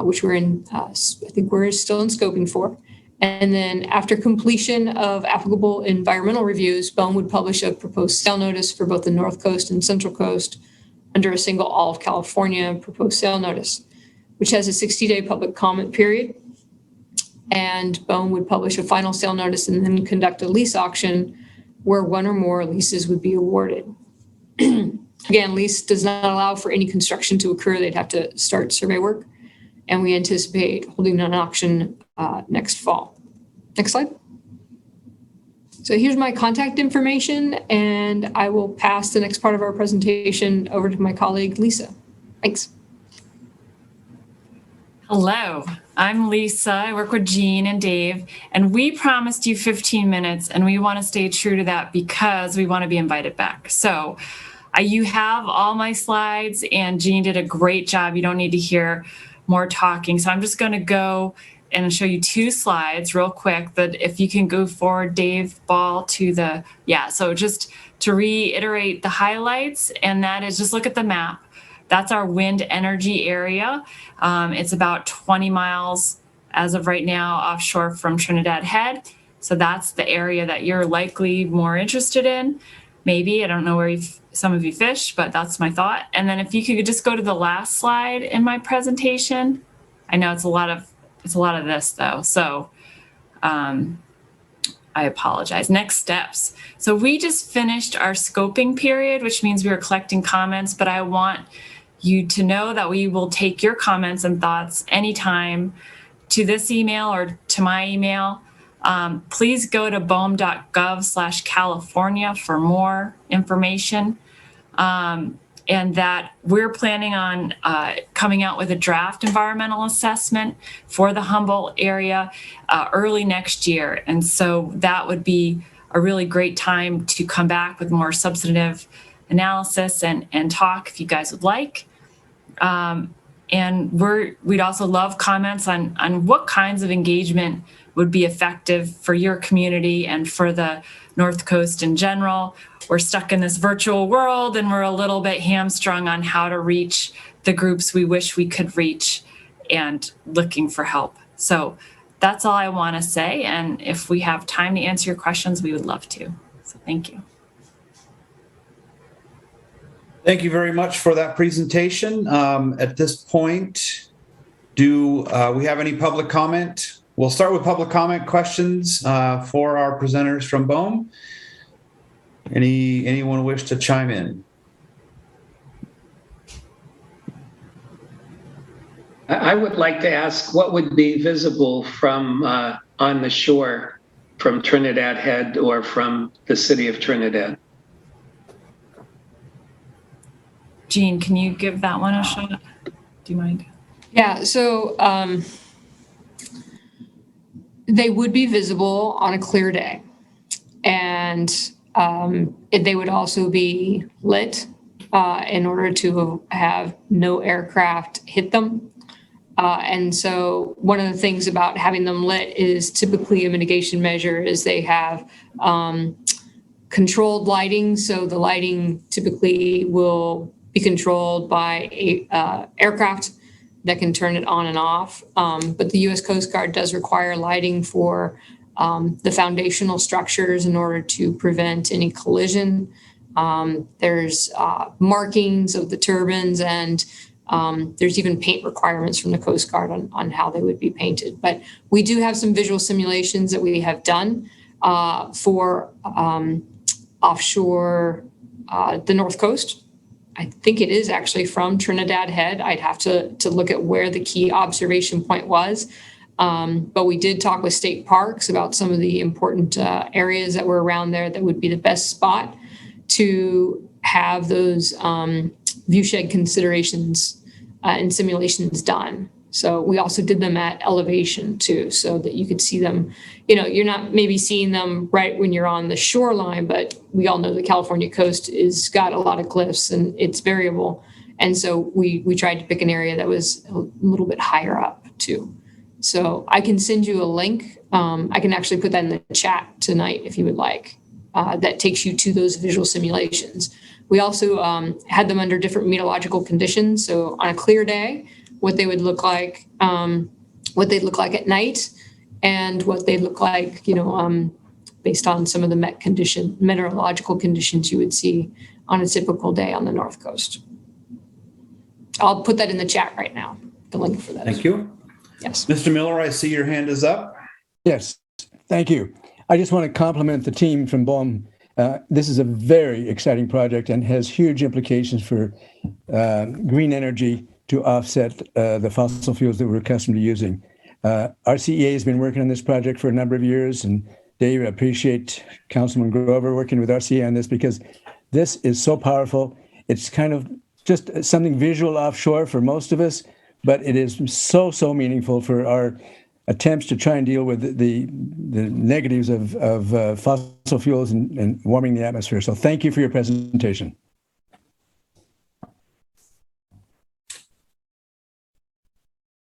which we're in, I think we're still in scoping for. And then after completion of applicable environmental reviews, BOEM would publish a proposed sale notice for both the North Coast and Central Coast under a single all of California proposed sale notice, which has a 60-day public comment period. And BOEM would publish a final sale notice and then conduct a lease auction where one or more leases would be awarded. Again, lease does not allow for any construction to occur. They'd have to start survey work. And we anticipate holding an auction next fall. Next slide. So here's my contact information, and I will pass the next part of our presentation over to my colleague, Lisa. Thanks.
Hello, I'm Lisa. I work with Jean and Dave, and we promised you 15 minutes, and we want to stay true to that because we want to be invited back. So you have all my slides, and Jean did a great job. You don't need to hear more talking. So I'm just going to go and show you two slides real quick, but if you can go forward, Dave Ball, to the, so just to reiterate the highlights, and that is just look at the map. That's our wind energy area. It's about 20 miles as of right now offshore from Trinidad Head. So that's the area that you're likely more interested in. Maybe, I don't know where some of you fish, but that's my thought. And then if you could just go to the last slide in my presentation. I know it's a lot of this though. So I apologize. Next steps. So we just finished our scoping period, which means we were collecting comments, but I want you to know that we will take your comments and thoughts anytime to this email or to my email, please go to bohm.gov/California for more information. And that we're planning on coming out with a draft environmental assessment for the Humboldt area early next year. And so that would be a really great time to come back with more substantive analysis and talk if you guys would like. And we'd also love comments on what kinds of engagement would be effective for your community and for the North Coast in general. We're stuck in this virtual world and we're a little bit hamstrung on how to reach the groups we wish we could reach and looking for help. So that's all I want to say. And if we have time to answer your questions, we would love to. So thank you.
Thank you very much for that presentation. At this point, do we have any public comment? We'll start with public comment questions for our presenters from BOEM. Anyone wish to chime in?
I would like to ask what would be visible from on the shore from Trinidad Head or from the city of Trinidad?
Jean, can you give that one a shot? Do you mind?
Yeah, so they would be visible on a clear day. And they would also be lit in order to have no aircraft hit them. And so one of the things about having them lit is typically a mitigation measure is they have controlled lighting. So the lighting typically will be controlled by a aircraft that can turn it on and off. But the U.S. Coast Guard does require lighting for the foundational structures in order to prevent any collision. There's markings of the turbines and there's even paint requirements from the Coast Guard on how they would be painted. But we do have some visual simulations that we have done for offshore the North Coast. I think it is actually from Trinidad Head. I'd have to look at where the key observation point was. But we did talk with state parks about some of the important areas that were around there that would be the best spot to have those viewshed considerations and simulations done. So we also did them at elevation too, so that you could see them. You know, you're not maybe seeing them right when you're on the shoreline, but we all know the California coast is got a lot of cliffs and it's variable. And so we tried to pick an area that was a little bit higher up too. So I can send you a link. I can actually put that in the chat tonight if you would like. That takes you to those visual simulations. We also had them under different meteorological conditions. So on a clear day, what they would look like, what they'd look like at night, and what they'd look like, based on some of the meteorological conditions you would see on a typical day on the North Coast. I'll put that in the chat right now, the link for that.
Thank you.
Yes.
Mr. Miller, I see your hand is up.
Yes, thank you. I just want to compliment the team from BOEM. This is a very exciting project and has huge implications for green energy to offset the fossil fuels that we're accustomed to using. RCEA has been working on this project for a number of years, and Dave, I appreciate Councilman Grover working with RCEA on this because this is so powerful. It's kind of just something visual offshore for most of us, but it is so meaningful for our attempts to try and deal with the negatives of fossil fuels and warming the atmosphere. So thank you for your presentation.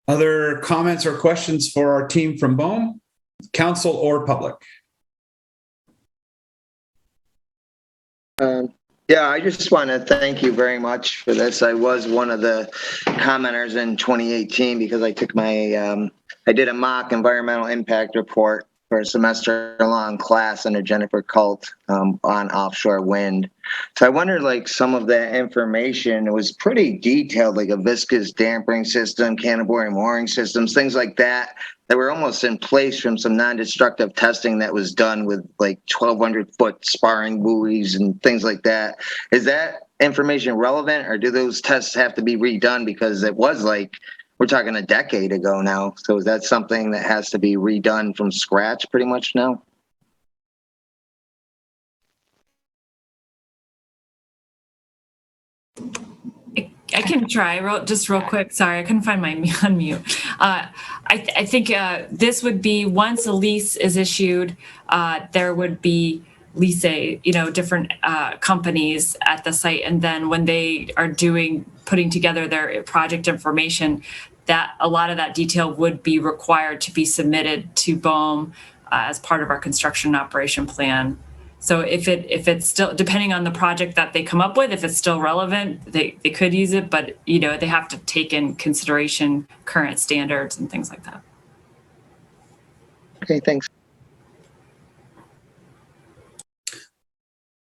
Other comments or questions for our team from BOEM, council or public?
Yeah, I just want to thank you very much for this. I was one of the commenters in 2018 because I took my, I did a mock environmental impact report for a semester-long class under Jennifer Cult on offshore wind. So I wondered, like, some of that information, it was pretty detailed, like a viscous damping system, cannonboring mooring systems, things like that, that were almost in place from some non-destructive testing that was done with like 1,200-foot sparring buoys and things like that. Is that information relevant, or do those tests have to be redone because it was like we're talking a decade ago now. So is that something that has to be redone from scratch pretty much now?
I can try just real quick. Sorry, I couldn't find my unmute. I think this would be once a lease is issued, there would be different companies at the site, and then when they are putting together their project information, that a lot of that detail would be required to be submitted to BOEM as part of our construction operation plan. So if it's still, depending on the project that they come up with, if it's still relevant, they could use it, but they have to take in consideration current standards and things like that.
Okay, thanks.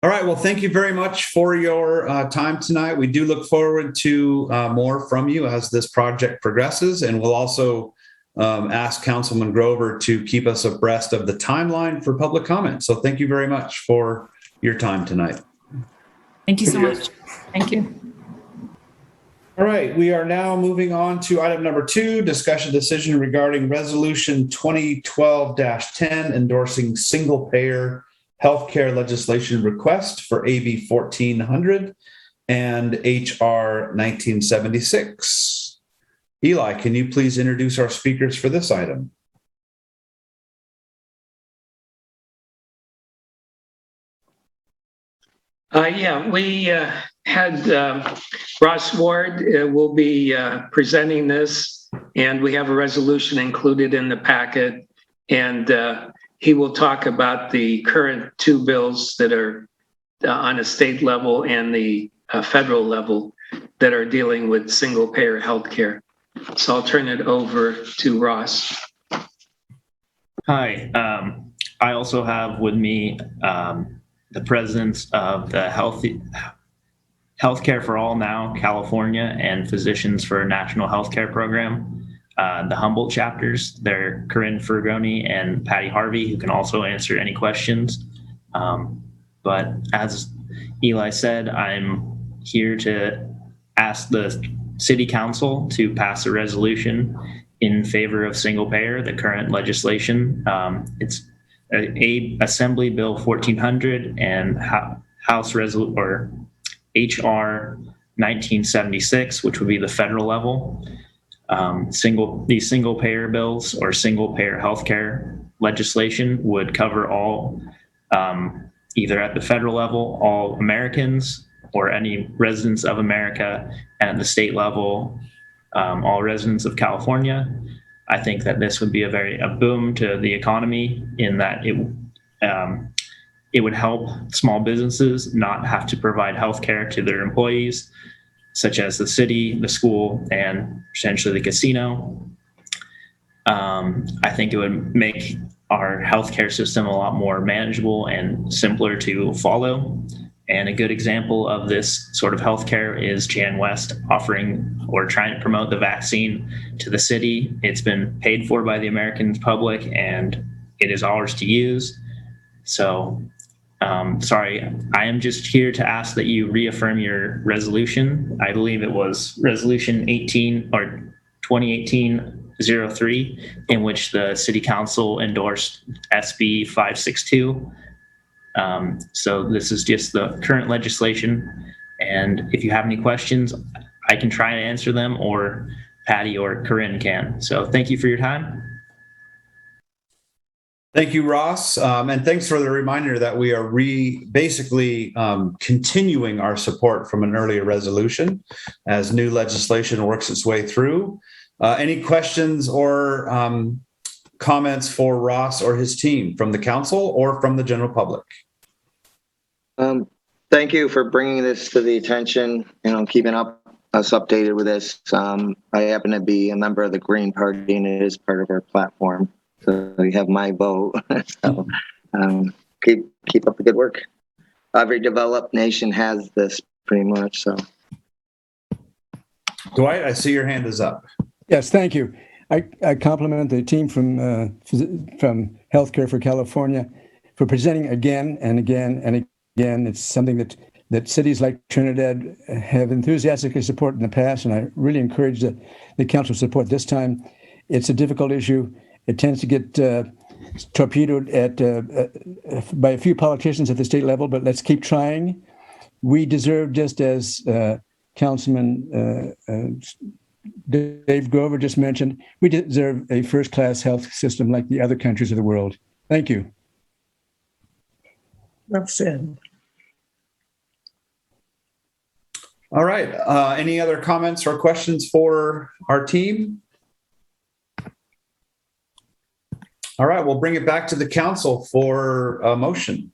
All right. Well, thank you very much for your time tonight. We do look forward to more from you as this project progresses, and we'll also ask Councilman Grover to keep us abreast of the timeline for public comment. So thank you very much for your time tonight.
Thank you so much. Thank you.
All right, we are now moving on to item number 2, discussion decision regarding resolution 2012-10 endorsing single payer healthcare legislation request for AB 1400 and HR 1976. Eli, can you please introduce our speakers for this item?
We had Ross Ward will be presenting this, and we have a resolution included in the packet, and he will talk about the current 2 bills that are on a state level and the federal level that are dealing with single payer healthcare. So I'll turn it over to Ross.
Hi, I also have with me the presidents of the Healthcare for All Now California and Physicians for National Healthcare Program, the Humboldt chapters. They're Corinne Fergoni and Patty Harvey, who can also answer any questions. But as Eli said, I'm here to ask the City Council to pass a resolution in favor of single payer, the current legislation. It's Assembly Bill 1400 and House or HR 1976, which would be the federal level. These single payer bills or single payer healthcare legislation would cover all, either at the federal level, all Americans or any residents of America, and at the state level, all residents of California. I think that this would be a boom to the economy in that it would help small businesses not have to provide healthcare to their employees, such as the city, the school, and potentially the casino. I think it would make our healthcare system a lot more manageable and simpler to follow. And a good example of this sort of healthcare is Jan West offering or trying to promote the vaccine to the city. It's been paid for by the American public and it is ours to use. So, sorry, I am just here to ask that you reaffirm your resolution. I believe it was resolution 2018-03, in which the City Council endorsed SB 562. So this is just the current legislation. And if you have any questions, I can try to answer them, or Patty or Corinne can. So thank you for your time.
Thank you, Ross. And thanks for the reminder that we are basically continuing our support from an earlier resolution as new legislation works its way through. Any questions or comments for Ross or his team from the council or from the general public?
Thank you for bringing this to the attention, keeping us updated with this. I happen to be a member of the Green Party, and it is part of our platform. So you have my vote. So keep up the good work. Every developed nation has this pretty much. So,
Dwight, I see your hand is up.
Yes, thank you. I compliment the team from Healthcare for California for presenting again and again and again. It's something that that cities like Trinidad have enthusiastically supported in the past, and I really encourage the council support this time. It's a difficult issue. It tends to get torpedoed by a few politicians at the state level, but let's keep trying. We deserve, just as Councilman Dave Grover just mentioned, we deserve a first-class health system like the other countries of the world. Thank you.
That's it.
All right. Any other comments or questions for our team? All right. We'll bring it back to the council for a motion.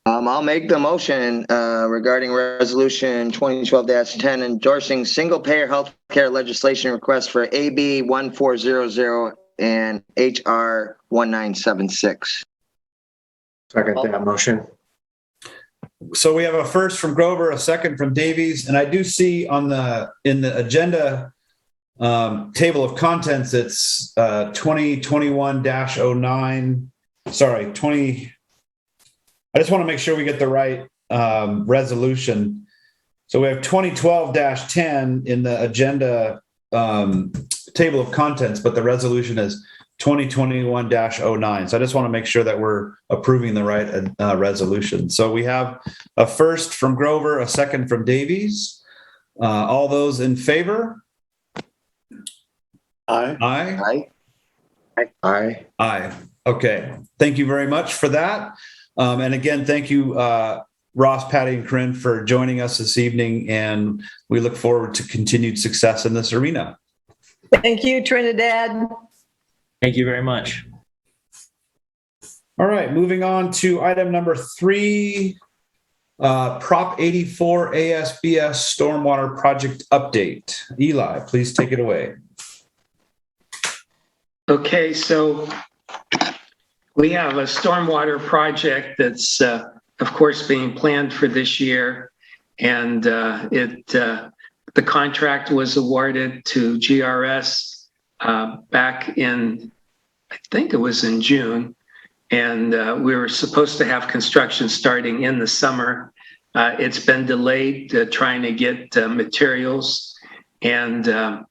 I'll make the motion regarding Resolution 2012-10 endorsing single-payer healthcare legislation request for AB 1400 and HR 1976.
Second that motion.
So we have a first from Grover, a second from Davies, and I do see in the agenda table of contents, it's 2021-09. Sorry, 20. I just want to make sure we get the right resolution. So we have 2012-10 in the agenda table of contents, but the resolution is 2021-09. So I just want to make sure that we're approving the right resolution. So we have a first from Grover, a second from Davies. All those in favor?
Aye.
Aye.
Aye.
Aye.
Aye. Okay. Thank you very much for that. And again, thank you, Ross, Patty, and Corinne for joining us this evening. And we look forward to continued success in this arena.
Thank you, Trinidad.
Thank you very much.
All right. Moving on to item number 3, Prop 84 ASBS Stormwater Project Update. Eli, please take it away.
Okay, so we have a stormwater project that's, of course, being planned for this year, and the contract was awarded to GRS back in, I think it was in June, and we were supposed to have construction starting in the summer. It's been delayed trying to get materials, and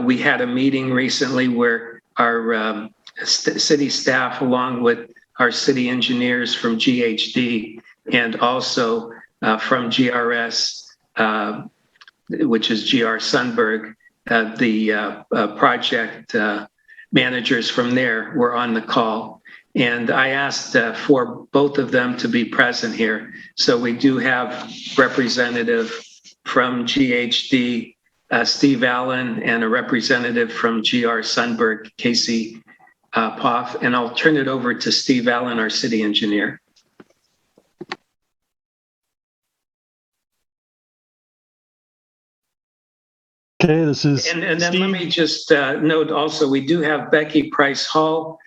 we had a meeting recently where our city staff, along with our city engineers from GHD and also from GRS, which is GR Sundberg, the project managers from there were on the call. And I asked for both of them to be present here. So we do have representative from GHD, Steve Allen, and a representative from GR Sundberg, Casey Poff, and I'll turn it over to Steve Allen, our city engineer.
Okay, this is
And then
Steve.
let me just note also, we do have Becky Price Hall,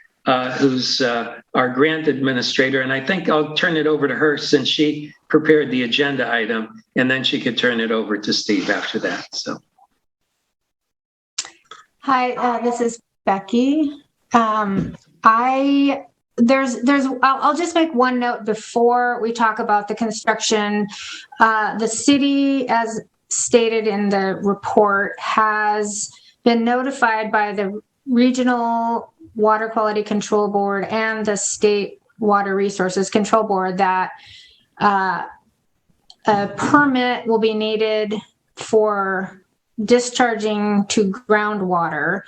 who's our grant administrator, and I think I'll turn it over to her since she prepared the agenda item, and then she could turn it over to Steve after that. So.
Hi, this is Becky. I'll just make one note before we talk about the construction. The city, as stated in the report, has been notified by the Regional Water Quality Control Board and the State Water Resources Control Board that a permit will be needed for discharging to groundwater,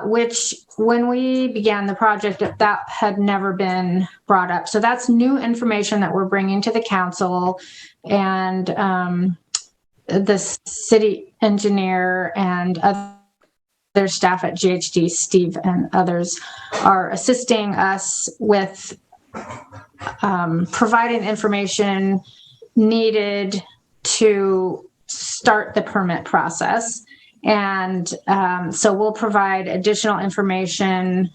which when we began the project, that had never been brought up. So that's new information that we're bringing to the council, and the city engineer and other staff at GHD, Steve and others, are assisting us with providing information needed to start the permit process. And so we'll provide additional information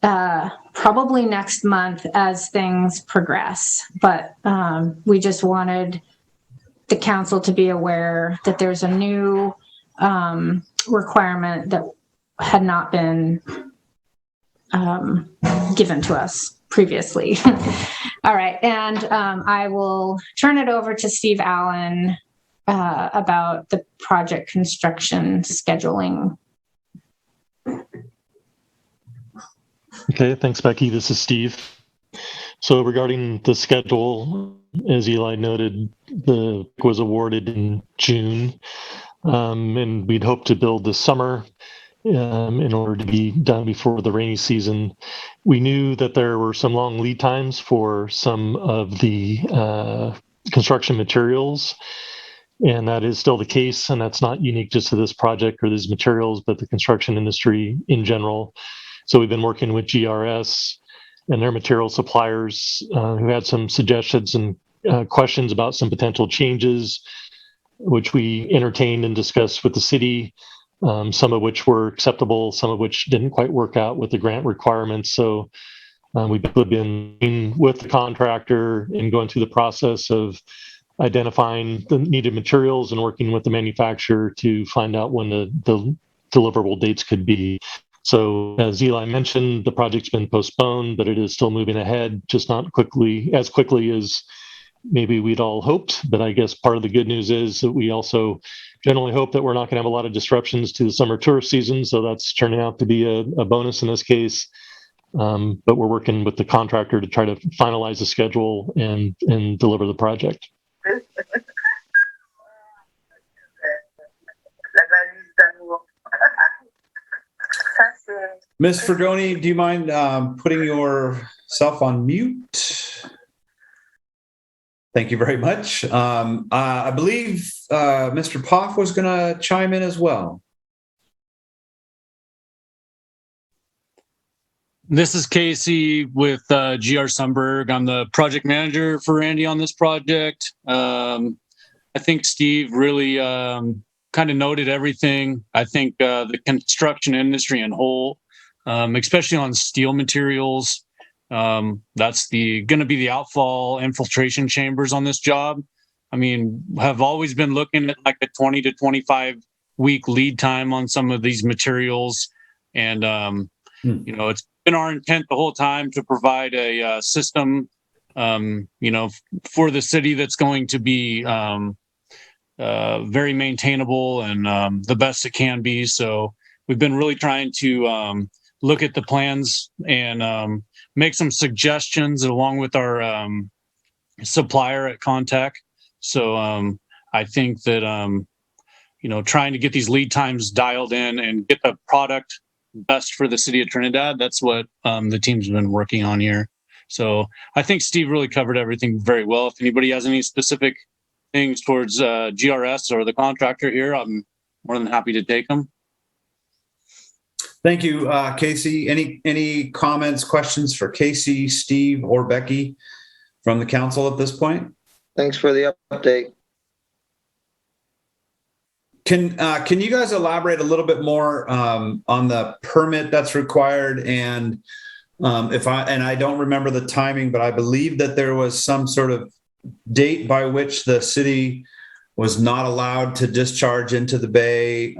probably next month as things progress. But we just wanted the council to be aware that there's a new requirement that had not been given to us. previously. All right, and I will turn it over to Steve Allen about the project construction scheduling.
Okay, thanks, Becky. This is Steve. So regarding the schedule, as Eli noted, the was awarded in June, and we'd hoped to build this summer in order to be done before the rainy season. We knew that there were some long lead times for some of the construction materials, and that is still the case, and that's not unique just to this project or these materials, but the construction industry in general. So we've been working with GRS and their material suppliers who had some suggestions and questions about some potential changes, which we entertained and discussed with the city, some of which were acceptable, some of which didn't quite work out with the grant requirements. So we've been with the contractor and going through the process of identifying the needed materials and working with the manufacturer to find out when the deliverable dates could be. So as Eli mentioned, the project's been postponed, but it is still moving ahead, just not as quickly as maybe we'd all hoped. But I guess part of the good news is that we also generally hope that we're not going to have a lot of disruptions to the summer tourist season. So that's turning out to be a bonus in this case. But we're working with the contractor to try to finalize the schedule and deliver the project.
Ms. Fragoni, do you mind putting yourself on mute? Thank you very much. I believe Mr. Poff was going to chime in as well.
This is Casey with GR Sunberg. I'm the project manager for Randy on this project. I think Steve really kind of noted everything. I think the construction industry in whole, especially on steel materials, that's going to be the outfall infiltration chambers on this job. I mean, have always been looking at like a 20 to 25 week lead time on some of these materials. And, you know, it's been our intent the whole time to provide a system, you know, for the city that's going to be very maintainable and the best it can be. So we've been really trying to look at the plans and make some suggestions along with our supplier at Contact. So I think that, you know, trying to get these lead times dialed in and get the product best for the city of Trinidad, that's what the team's been working on here. So I think Steve really covered everything very well. If anybody has any specific things towards GRS or the contractor here, I'm more than happy to take them.
Thank you, Casey. Any comments, questions for Casey, Steve, or Becky from the council at this point?
Thanks for the update.
Can you guys elaborate a little bit more on the permit that's required? And I don't remember the timing, but I believe that there was some sort of date by which the city was not allowed to discharge into the bay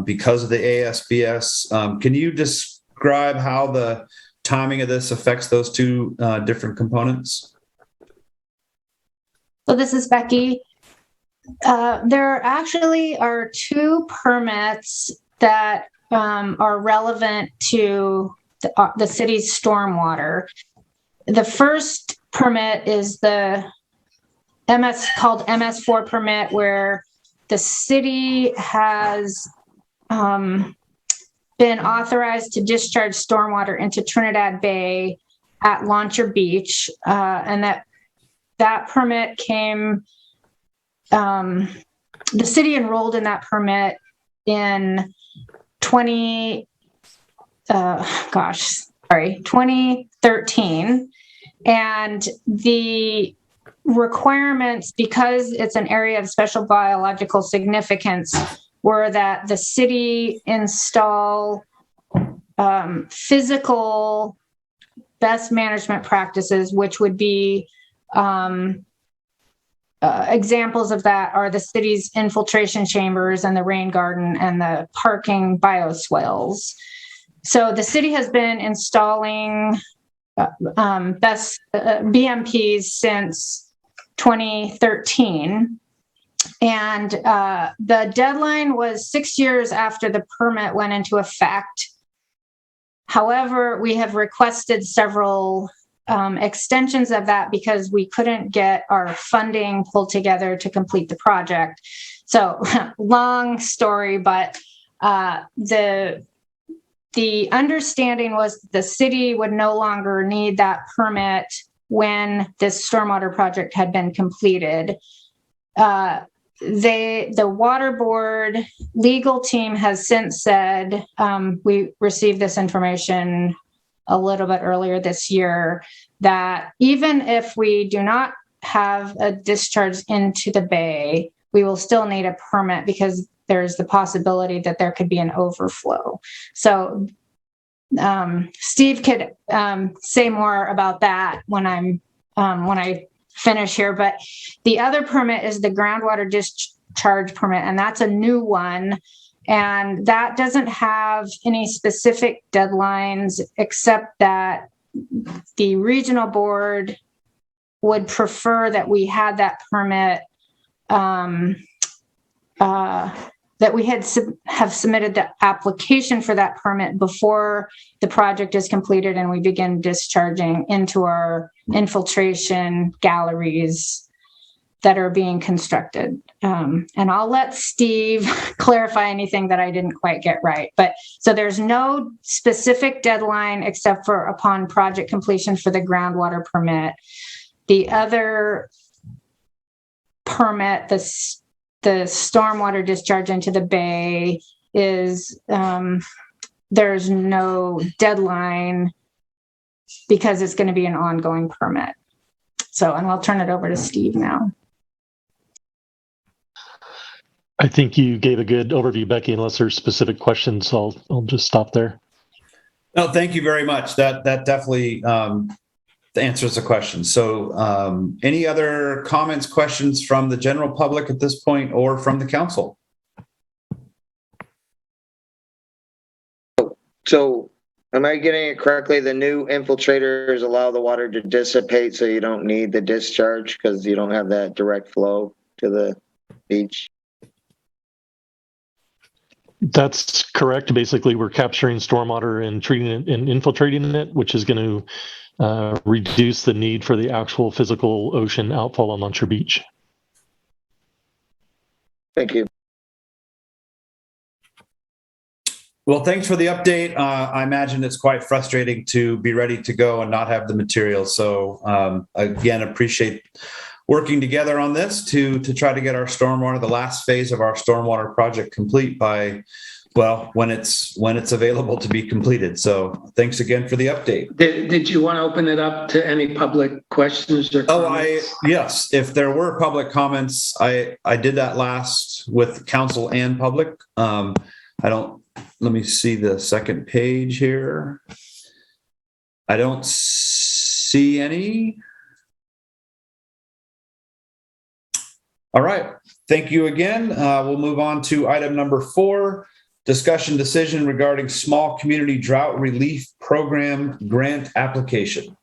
because of the ASBS. Can you describe how the timing of this affects those two different components?
So this is Becky. There actually are two permits that are relevant to the city's stormwater. The first permit is the called Ms4 Permit, where the city has been authorized to discharge stormwater into Trinidad Bay at Launcher Beach, and that permit came. The city enrolled in that permit in 2013, and the requirements, because it's an area of special biological significance, were that the city install physical best management practices, which would be examples of that are the city's infiltration chambers and the rain garden and the parking bioswales. So the city has been installing best BMPs since 2013. And the deadline was 6 years after the permit went into effect. However, we have requested several extensions of that because we couldn't get our funding pulled together to complete the project. So long story, but the understanding was the city would no longer need that permit when this stormwater project had been completed. The water board legal team has since said, we received this information a little bit earlier this year, that even if we do not have a discharge into the bay, we will still need a permit because there's the possibility that there could be an overflow. So Steve could say more about that when I finish here. But the other permit is the groundwater discharge permit, and that's a new one. And that doesn't have any specific deadlines, except that the regional board would prefer that we had that permit, that we have submitted the application for that permit before the project is completed and we begin discharging into our infiltration galleries that are being constructed. And I'll let Steve clarify anything that I didn't quite get right. But so there's no specific deadline except for upon project completion for the groundwater permit. The other permit, the stormwater discharge into the bay, is there's no deadline because it's going to be an ongoing permit. So, and I'll turn it over to Steve now.
I think you gave a good overview, Becky. Unless there's specific questions, I'll just stop there.
No, thank you very much. That definitely answers the question. So any other comments, questions from the general public at this point or from the council?
So am I getting it correctly? The new infiltrators allow the water to dissipate so you don't need the discharge because you don't have that direct flow to the beach?
That's correct. Basically, we're capturing stormwater and treating it and infiltrating it, which is going to reduce the need for the actual physical ocean outfall on Muncher Beach.
Thank you.
Well, thanks for the update. I imagine it's quite frustrating to be ready to go and not have the material. So again, appreciate working together on this to try to get our stormwater, the last phase of our stormwater project, complete by, well, when it's available to be completed. So thanks again for the update.
Did you want to open it up to any public questions or comments?
Yes, if there were public comments, I did that last with council and public. Let me see the second page here. I don't see any. All right. Thank you again. We'll move on to item number 4, discussion decision regarding small community drought relief program grant application.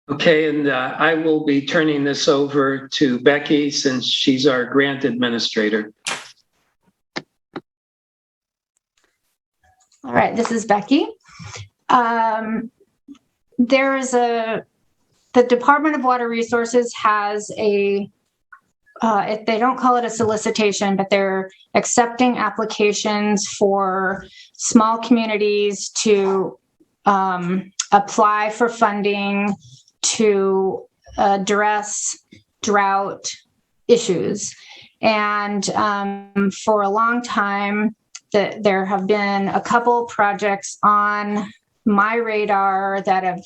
Okay, and I will be turning this over to Becky since she's our grant administrator.
All right, this is Becky. The Department of Water Resources has they don't call it a solicitation, but they're accepting applications for small communities to apply for funding to address drought issues. And for a long time, there have been a couple projects on my radar that have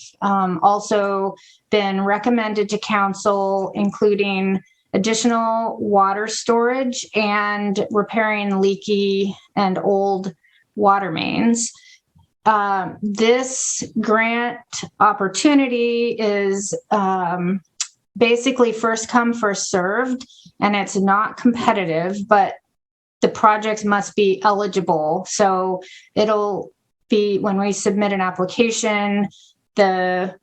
also been recommended to council, including additional water storage and repairing leaky and old water mains. This grant opportunity is basically first come, first served, and it's not competitive, but the projects must be eligible. So when we submit an application, the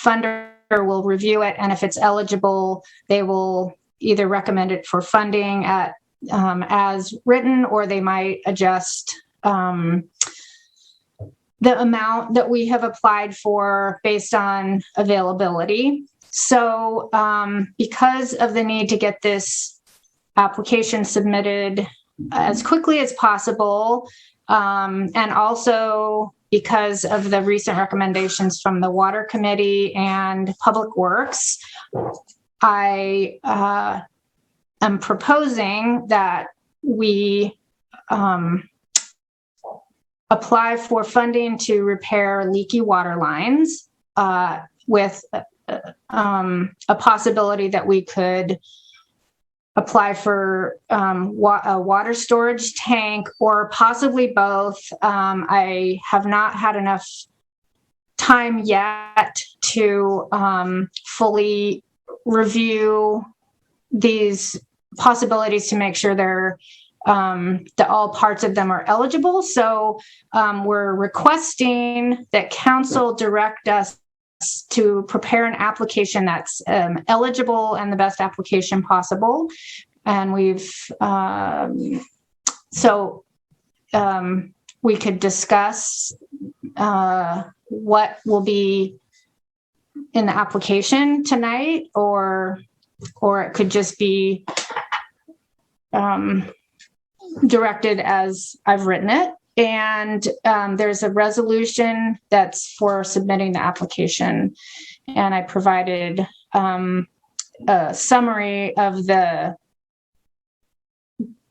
funder will review it, and if it's eligible, they will either recommend it for funding at as written, or they might adjust the amount that we have applied for based on availability. So because of the need to get this application submitted as quickly as possible, and also because of the recent recommendations from the Water Committee and Public Works, I am proposing that we apply for funding to repair leaky water lines with a possibility that we could apply for a water storage tank, or possibly both. I have not had enough time yet to fully review these possibilities to make sure that all parts of them are eligible. So we're requesting that council direct us to prepare an application that's eligible and the best application possible. And we could discuss what will be in the application tonight, or it could just be directed as I've written it. And there's a resolution that's for submitting the application. And I provided a summary of the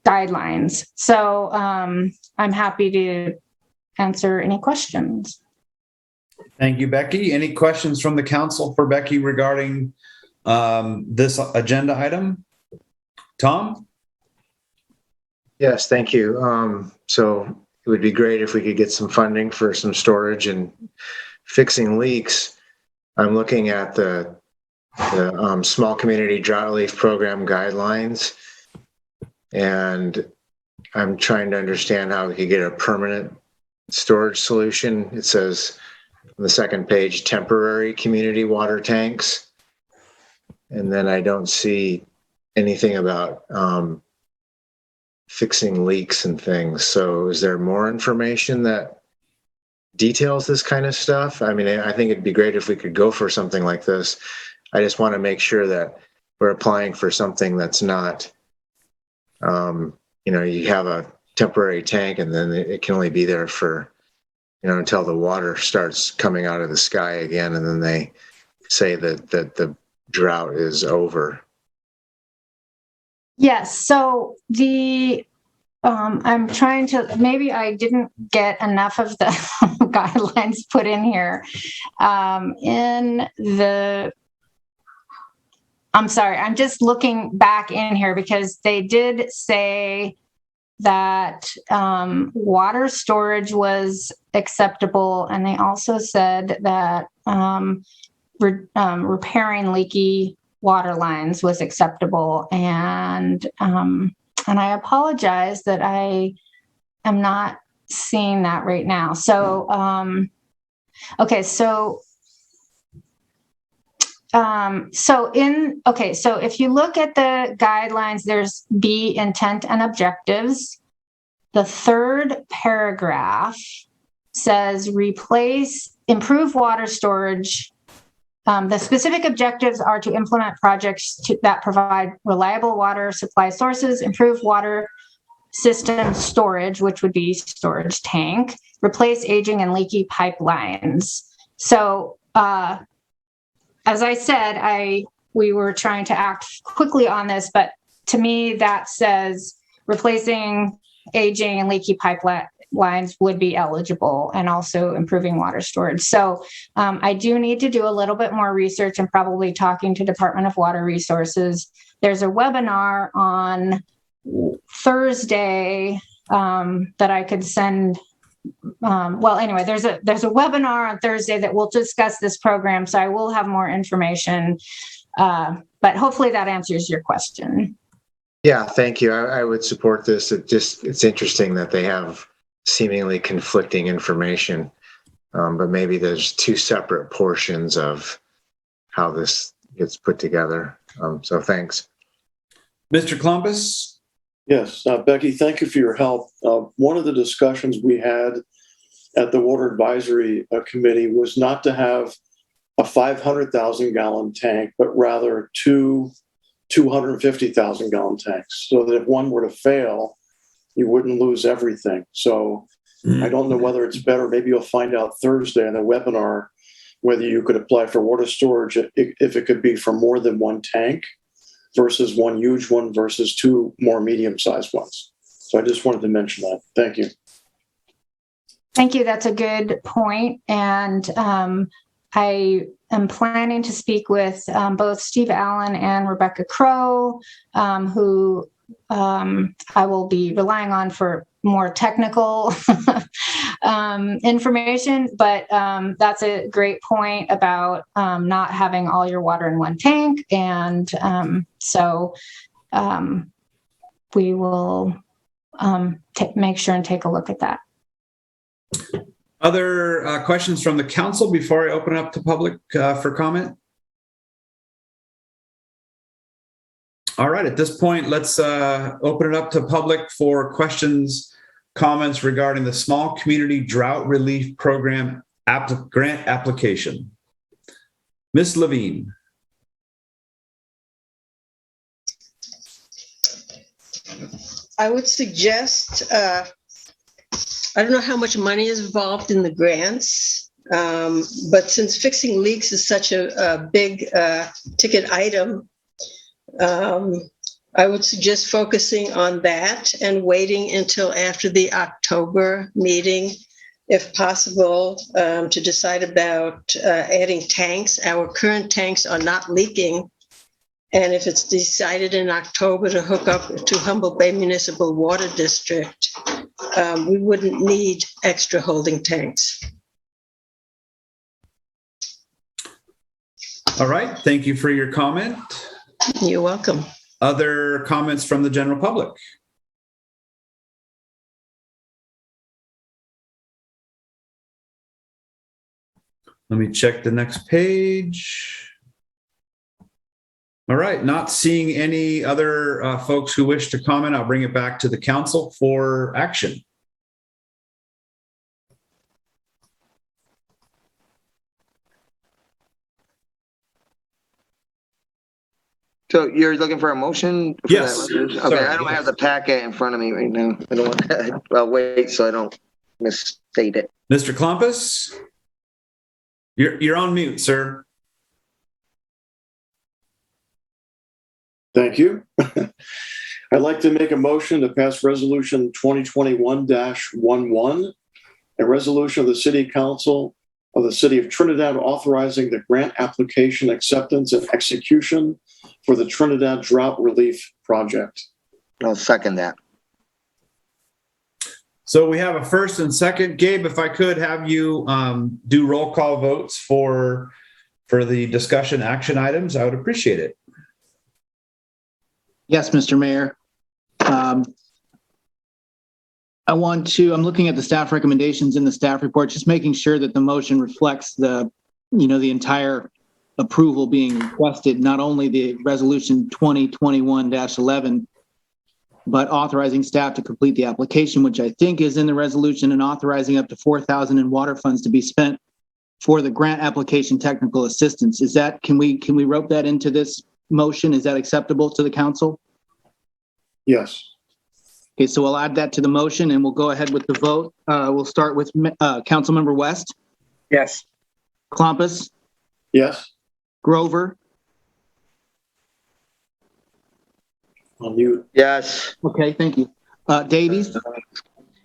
guidelines. So I'm happy to answer any questions.
Thank you, Becky. Any questions from the council for Becky regarding this agenda item? Tom?
Yes, thank you. So it would be great if we could get some funding for some storage and fixing leaks. I'm looking at the Small Community Drought Relief Program guidelines, and I'm trying to understand how we could get a permanent storage solution. It says on the second page, temporary community water tanks. And then I don't see anything about fixing leaks and things. So is there more information that details this kind of stuff? I mean, I think it'd be great if we could go for something like this. I just want to make sure that we're applying for something that's not, you have a temporary tank and then it can only be there for, until the water starts coming out of the sky again. And then they say that the drought is over.
Yes. So I'm trying to, maybe I didn't get enough of the guidelines put in here. I'm sorry, I'm just looking back in here because they did say that water storage was acceptable. And they also said that repairing leaky water lines was acceptable. And I apologize that I am not seeing that right now. So, okay. So if you look at the guidelines, there's B, intent and objectives. The third paragraph says improve water storage. The specific objectives are to implement projects that provide reliable water supply sources, improve water system storage, which would be storage tank, replace aging and leaky pipelines. So, as I said, we were trying to act quickly on this, but to me, that says replacing aging and leaky pipelines would be eligible, and also improving water storage. So I do need to do a little bit more research and probably talking to Department of Water Resources. There's a webinar on Thursday that I could send. There's a webinar on Thursday that will discuss this program, so I will have more information. But hopefully that answers your question.
Yeah, thank you. I would support this. It's interesting that they have seemingly conflicting information. But maybe there's two separate portions of how this gets put together. So thanks.
Mr. Columbus?
Yes, Becky, thank you for your help. One of the discussions we had at the Water Advisory Committee was not to have a 500,000 gallon tank, but rather two 250,000 gallon tanks, so that if one were to fail, you wouldn't lose everything. So I don't know whether it's better. Maybe you'll find out Thursday in the webinar whether you could apply for water storage if it could be for more than one tank versus one huge one versus two more medium-sized ones. So I just wanted to mention that. Thank you.
Thank you. That's a good point. And I am planning to speak with both Steve Allen and Rebecca Crow, who I will be relying on for more technical information. But that's a great point about not having all your water in one tank. And so we will make sure and take a look at that.
Other questions from the council before I open up to public for comment? All right, at this point, let's open it up to public for questions, comments regarding the Small Community Drought Relief Program grant application. Ms. Levine.
I would suggest, I don't know how much money is involved in the grants, but since fixing leaks is such a big ticket item, I would suggest focusing on that and waiting until after the October meeting, if possible, to decide about adding tanks. Our current tanks are not leaking. And if it's decided in October to hook up to Humboldt Bay Municipal Water District, we wouldn't need extra holding tanks.
All right, thank you for your comment.
You're welcome.
Other comments from the general public? Let me check the next page. All right, not seeing any other folks who wish to comment, I'll bring it back to the council for action.
So you're looking for a motion? For
Yes.
that? Okay,
Sorry,
I don't have the packet in front of me right now. I don't want that. I'll wait so I don't misstate it.
Mr. Klumpus, you're on mute, sir.
Thank you. I'd like to make a motion to pass resolution 2021-11, a resolution of the City Council of the City of Trinidad authorizing the grant application acceptance and execution for the Trinidad Drought Relief Project.
I'll second that.
So we have a first and second. Gabe, if I could have you do roll call votes for the discussion action items, I would appreciate it.
Yes, Mr. Mayor. I'm looking at the staff recommendations in the staff report, just making sure that the motion reflects the entire approval being requested, not only the resolution 2021-11, but authorizing staff to complete the application, which I think is in the resolution, and authorizing up to $4,000 in water funds to be spent for the grant application technical assistance. Can we rope that into this motion? Is that acceptable to the council?
Yes.
Okay, so we'll add that to the motion and we'll go ahead with the vote. We'll start with Councilmember West.
Yes.
Klompus.
Yes.
Grover.
On mute.
Yes.
Okay, thank you. Davies.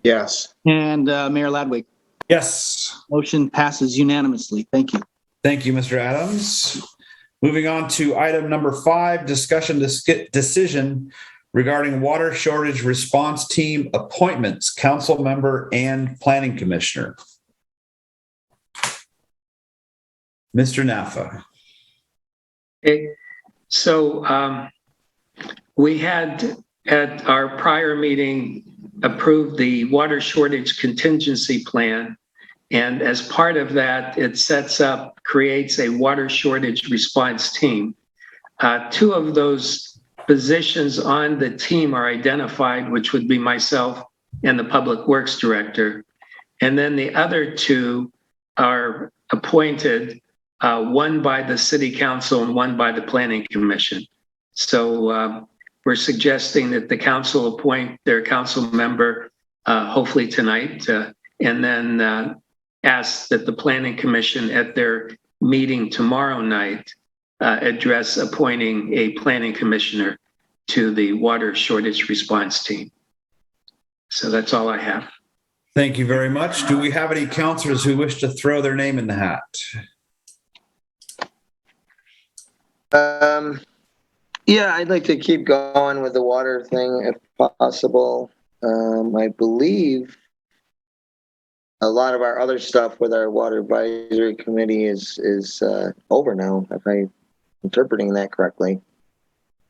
Yes.
And Mayor Ladwig.
Yes.
Motion passes unanimously. Thank you.
Thank you, Mr. Adams. Moving on to item number 5, discussion decision regarding water shortage response team appointments, council member and planning commissioner. Mr. Naffa.
Okay. So we had at our prior meeting approved the water shortage contingency plan. And as part of that, it creates a water shortage response team. Two of those positions on the team are identified, which would be myself and the Public Works Director. And then the other two are appointed, one by the City Council and one by the Planning Commission. So we're suggesting that the council appoint their council member, hopefully tonight, and then ask that the Planning Commission at their meeting tomorrow night address appointing a planning commissioner to the water shortage response team. So that's all I have.
Thank you very much. Do we have any councilors who wish to throw their name in the hat?
Yeah, I'd like to keep going with the water thing if possible. I believe a lot of our other stuff with our water advisory committee is over now, if I'm interpreting that correctly.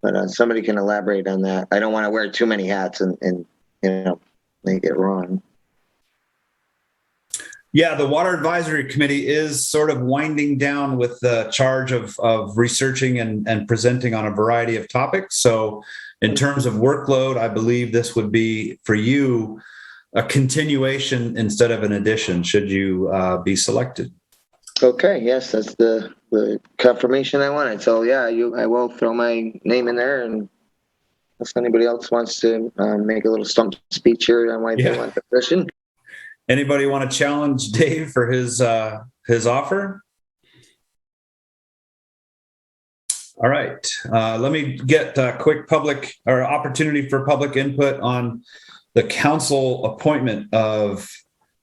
But somebody can elaborate on that. I don't want to wear too many hats and make it wrong.
Yeah, the Water Advisory Committee is sort of winding down with the charge of researching and presenting on a variety of topics. So in terms of workload, I believe this would be, for you, a continuation instead of an addition, should you be selected.
Okay, yes, that's the confirmation I wanted. So yeah, I will throw my name in there, and if anybody else wants to make a little stump speech here on why they want the position.
Anybody want to challenge Dave for his offer? All right, let me get a quick opportunity for public input on the council appointment of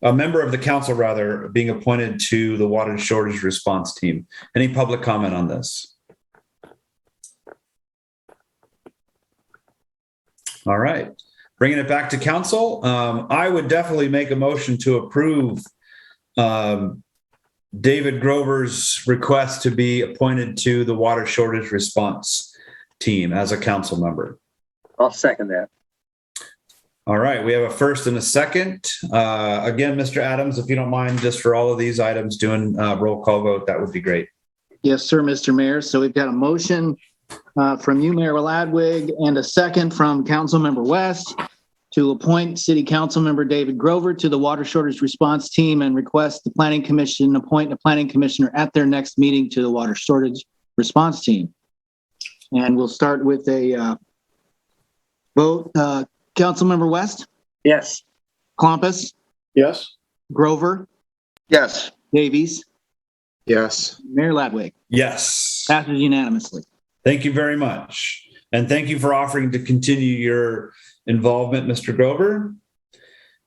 a member of the council, rather, being appointed to the water shortage response team. Any public comment on this? All right. Bringing it back to council, I would definitely make a motion to approve David Grover's request to be appointed to the water shortage response team as a council member.
I'll second that.
All right, we have a first and a second. Again, Mr. Adams, if you don't mind, just for all of these items, doing a roll call vote, that would be great.
Yes, sir, Mr. Mayor. So we've got a motion from you, Mayor Ladwig, and a second from Councilmember West to appoint City Council Member David Grover to the Water Shortage Response Team and request the Planning Commission appoint a planning commissioner at their next meeting to the Water Shortage Response Team. And we'll start with a vote. Councilmember West?
Yes.
Klompus?
Yes.
Grover?
Yes.
Davies?
Yes.
Mayor Ladwig?
Yes.
Passes unanimously.
Thank you very much. And thank you for offering to continue your involvement, Mr. Grover.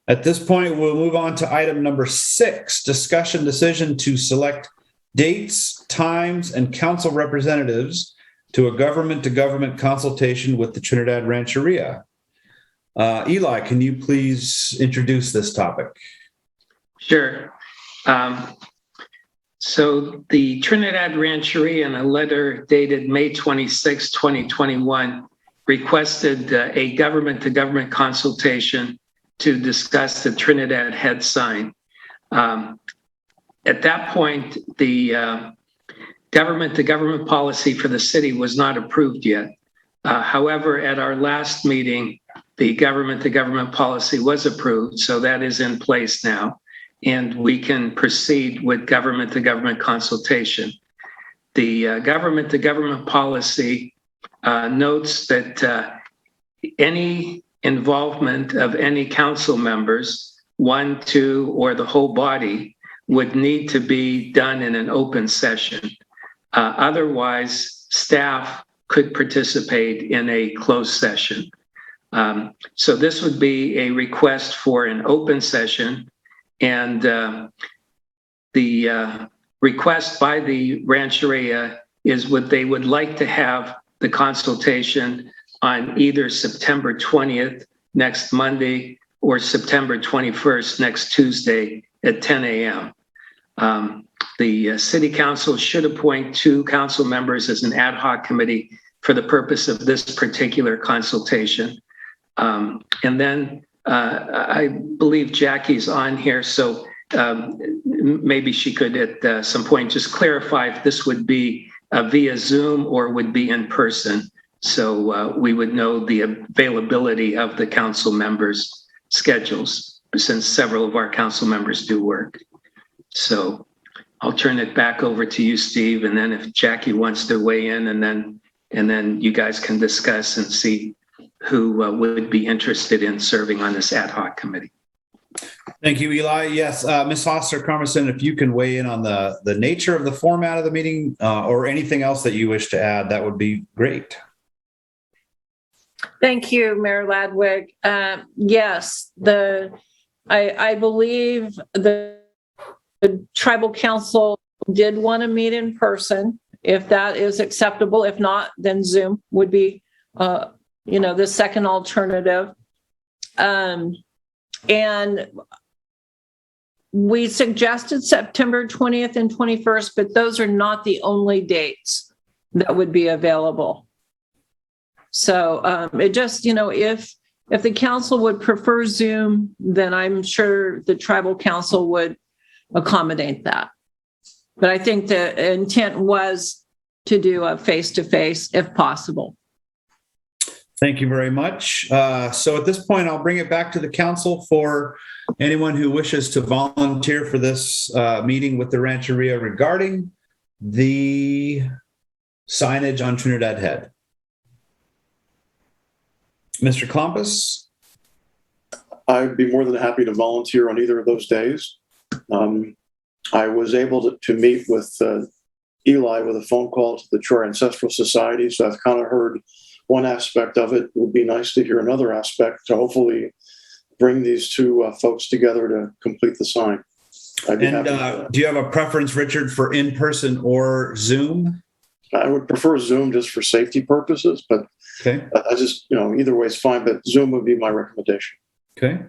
At this point, we'll move on to item number 6, discussion decision to select dates, times, and council representatives to a government-to-government consultation with the Trinidad Rancheria. Eli, can you please introduce this topic?
Sure. So the Trinidad Rancheria, in a letter dated May 26, 2021, requested a government-to-government consultation to discuss the Trinidad head sign. At that point, the government-to-government policy for the city was not approved yet. However, at our last meeting, the government-to-government policy was approved, so that is in place now, and we can proceed with government-to-government consultation. The government-to-government policy notes that any involvement of any council members, 1, 2, or the whole body, would need to be done in an open session. Otherwise, staff could participate in a closed session. So this would be a request for an open session, and the request by the Rancheria is what they would like to have the consultation on either September 20th, next Monday, or September 21st, next Tuesday at 10 a.m. The City Council should appoint 2 council members as an ad hoc committee for the purpose of this particular consultation. And then I believe Jackie's on here, so maybe she could at some point just clarify if this would be via Zoom or would be in person. So we would know the availability of the council members' schedules, since several of our council members do work. So I'll turn it back over to you, Steve, and then if Jackie wants to weigh in, and then you guys can discuss and see who would be interested in serving on this ad hoc committee.
Thank you, Eli. Yes, Ms. Foster-Carmison, if you can weigh in on the nature of the format of the meeting or anything else that you wish to add, that would be great.
Thank you, Mayor Ladwig. Yes, I believe the tribal council did want to meet in person. If that is acceptable, if not, then Zoom would be, the second alternative. And we suggested September 20th and 21st, but those are not the only dates that would be available. So it just, if the council would prefer Zoom, then I'm sure the tribal council would accommodate that. But I think the intent was to do a face-to-face if possible.
Thank you very much. So at this point, I'll bring it back to the council for anyone who wishes to volunteer for this meeting with the Rancheria regarding the signage on Trinidad Head. Mr. Klompus?
I'd be more than happy to volunteer on either of those days. I was able to meet with Eli with a phone call to the Troy Ancestral Society, so I've kind of heard one aspect of it. It would be nice to hear another aspect to hopefully bring these two folks together to complete the sign. I'd be happy to
do you have a preference, Richard, for in-person or Zoom?
I would prefer Zoom just for safety purposes, but
okay.
I just, either way is fine, but Zoom would be my recommendation.
Okay.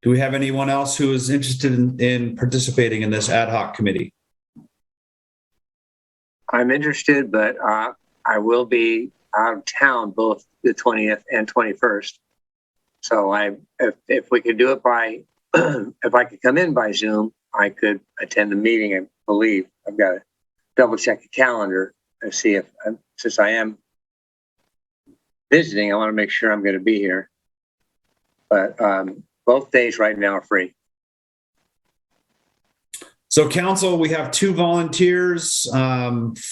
Do we have anyone else who is interested in participating in this ad hoc committee?
I'm interested, but I will be out of town both the 20th and 21st. So if we could do it by, if I could come in by Zoom, I could attend the meeting. I believe I've got to double check the calendar and see if, since I am visiting, I want to make sure I'm going to be here. But both days right now are free.
So council, we have two volunteers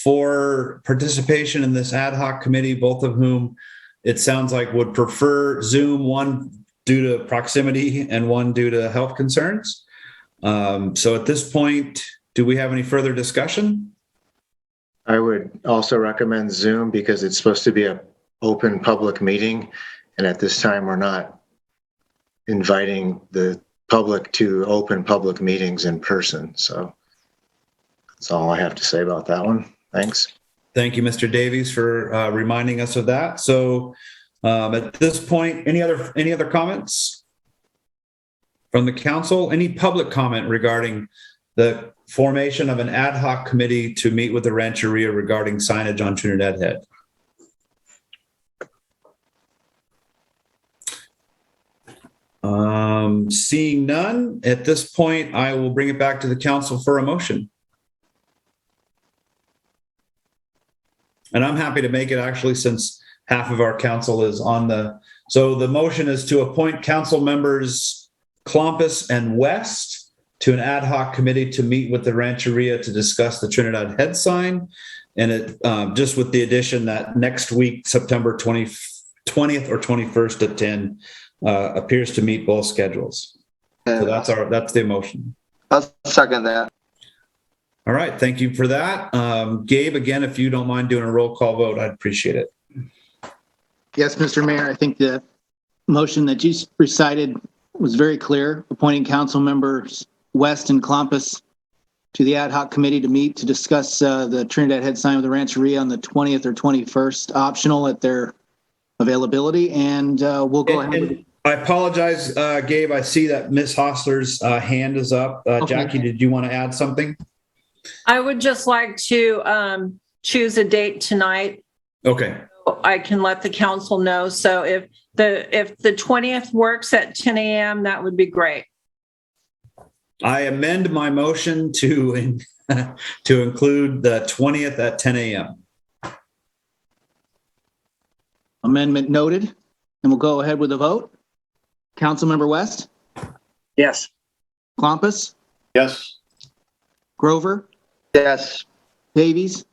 for participation in this ad hoc committee, both of whom it sounds like would prefer Zoom, one due to proximity and one due to health concerns. So at this point, do we have any further discussion?
I would also recommend Zoom because it's supposed to be an open public meeting. And at this time, we're not inviting the public to open public meetings in person. So that's all I have to say about that one. Thanks.
Thank you, Mr. Davies, for reminding us of that. So at this point, any other comments from the council? Any public comment regarding the formation of an ad hoc committee to meet with the Rancheria regarding signage on Trinidad Head? Seeing none, at this point, I will bring it back to the council for a motion. And I'm happy to make it actually, since half of our council is on so the motion is to appoint council members Klompus and West to an ad hoc committee to meet with the Rancheria to discuss the Trinidad Head sign. And it just with the addition that next week, September 20th or 21st at 10 appears to meet both schedules. So that's the motion.
I'll second that.
All right, thank you for that. Gabe, again, if you don't mind doing a roll call vote, I'd appreciate it.
Yes, Mr. Mayor, I think the motion that you recited was very clear, appointing council members West and Klompus to the ad hoc committee to meet to discuss the Trinidad Head sign with the Rancheria on the 20th or 21st, optional at their availability, and we'll go ahead with it.
I apologize, Gabe. I see that Ms. Hostler's hand is up.
Okay.
Jackie, did you want to add something?
I would just like to choose a date tonight.
Okay.
I can let the council know. So if the 20th works at 10 a.m., that would be great.
I amend my motion to include the 20th at 10 a.m.
Amendment noted. And we'll go ahead with the vote. Councilmember West,
Yes.
Klompus,
Yes.
Grover,
Yes.
Davies,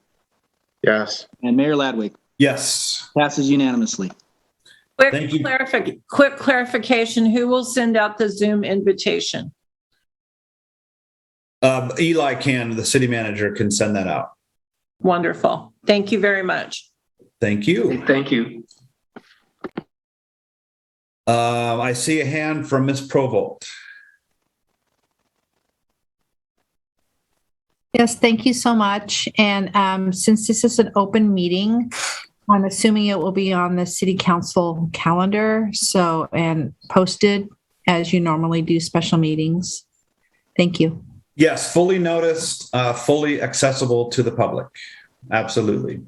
Yes.
and Mayor Ladwig.
Yes.
Passes unanimously.
Thank you.
Quick clarification. Who will send out the Zoom invitation?
Eli can, the city manager can send that out.
Wonderful. Thank you very much.
Thank you.
Thank you.
I see a hand from Ms. Provolt.
Yes, thank you so much. And since this is an open meeting, I'm assuming it will be on the city council calendar, and posted as you normally do special meetings. Thank you.
Yes, fully noticed, fully accessible to the public. Absolutely.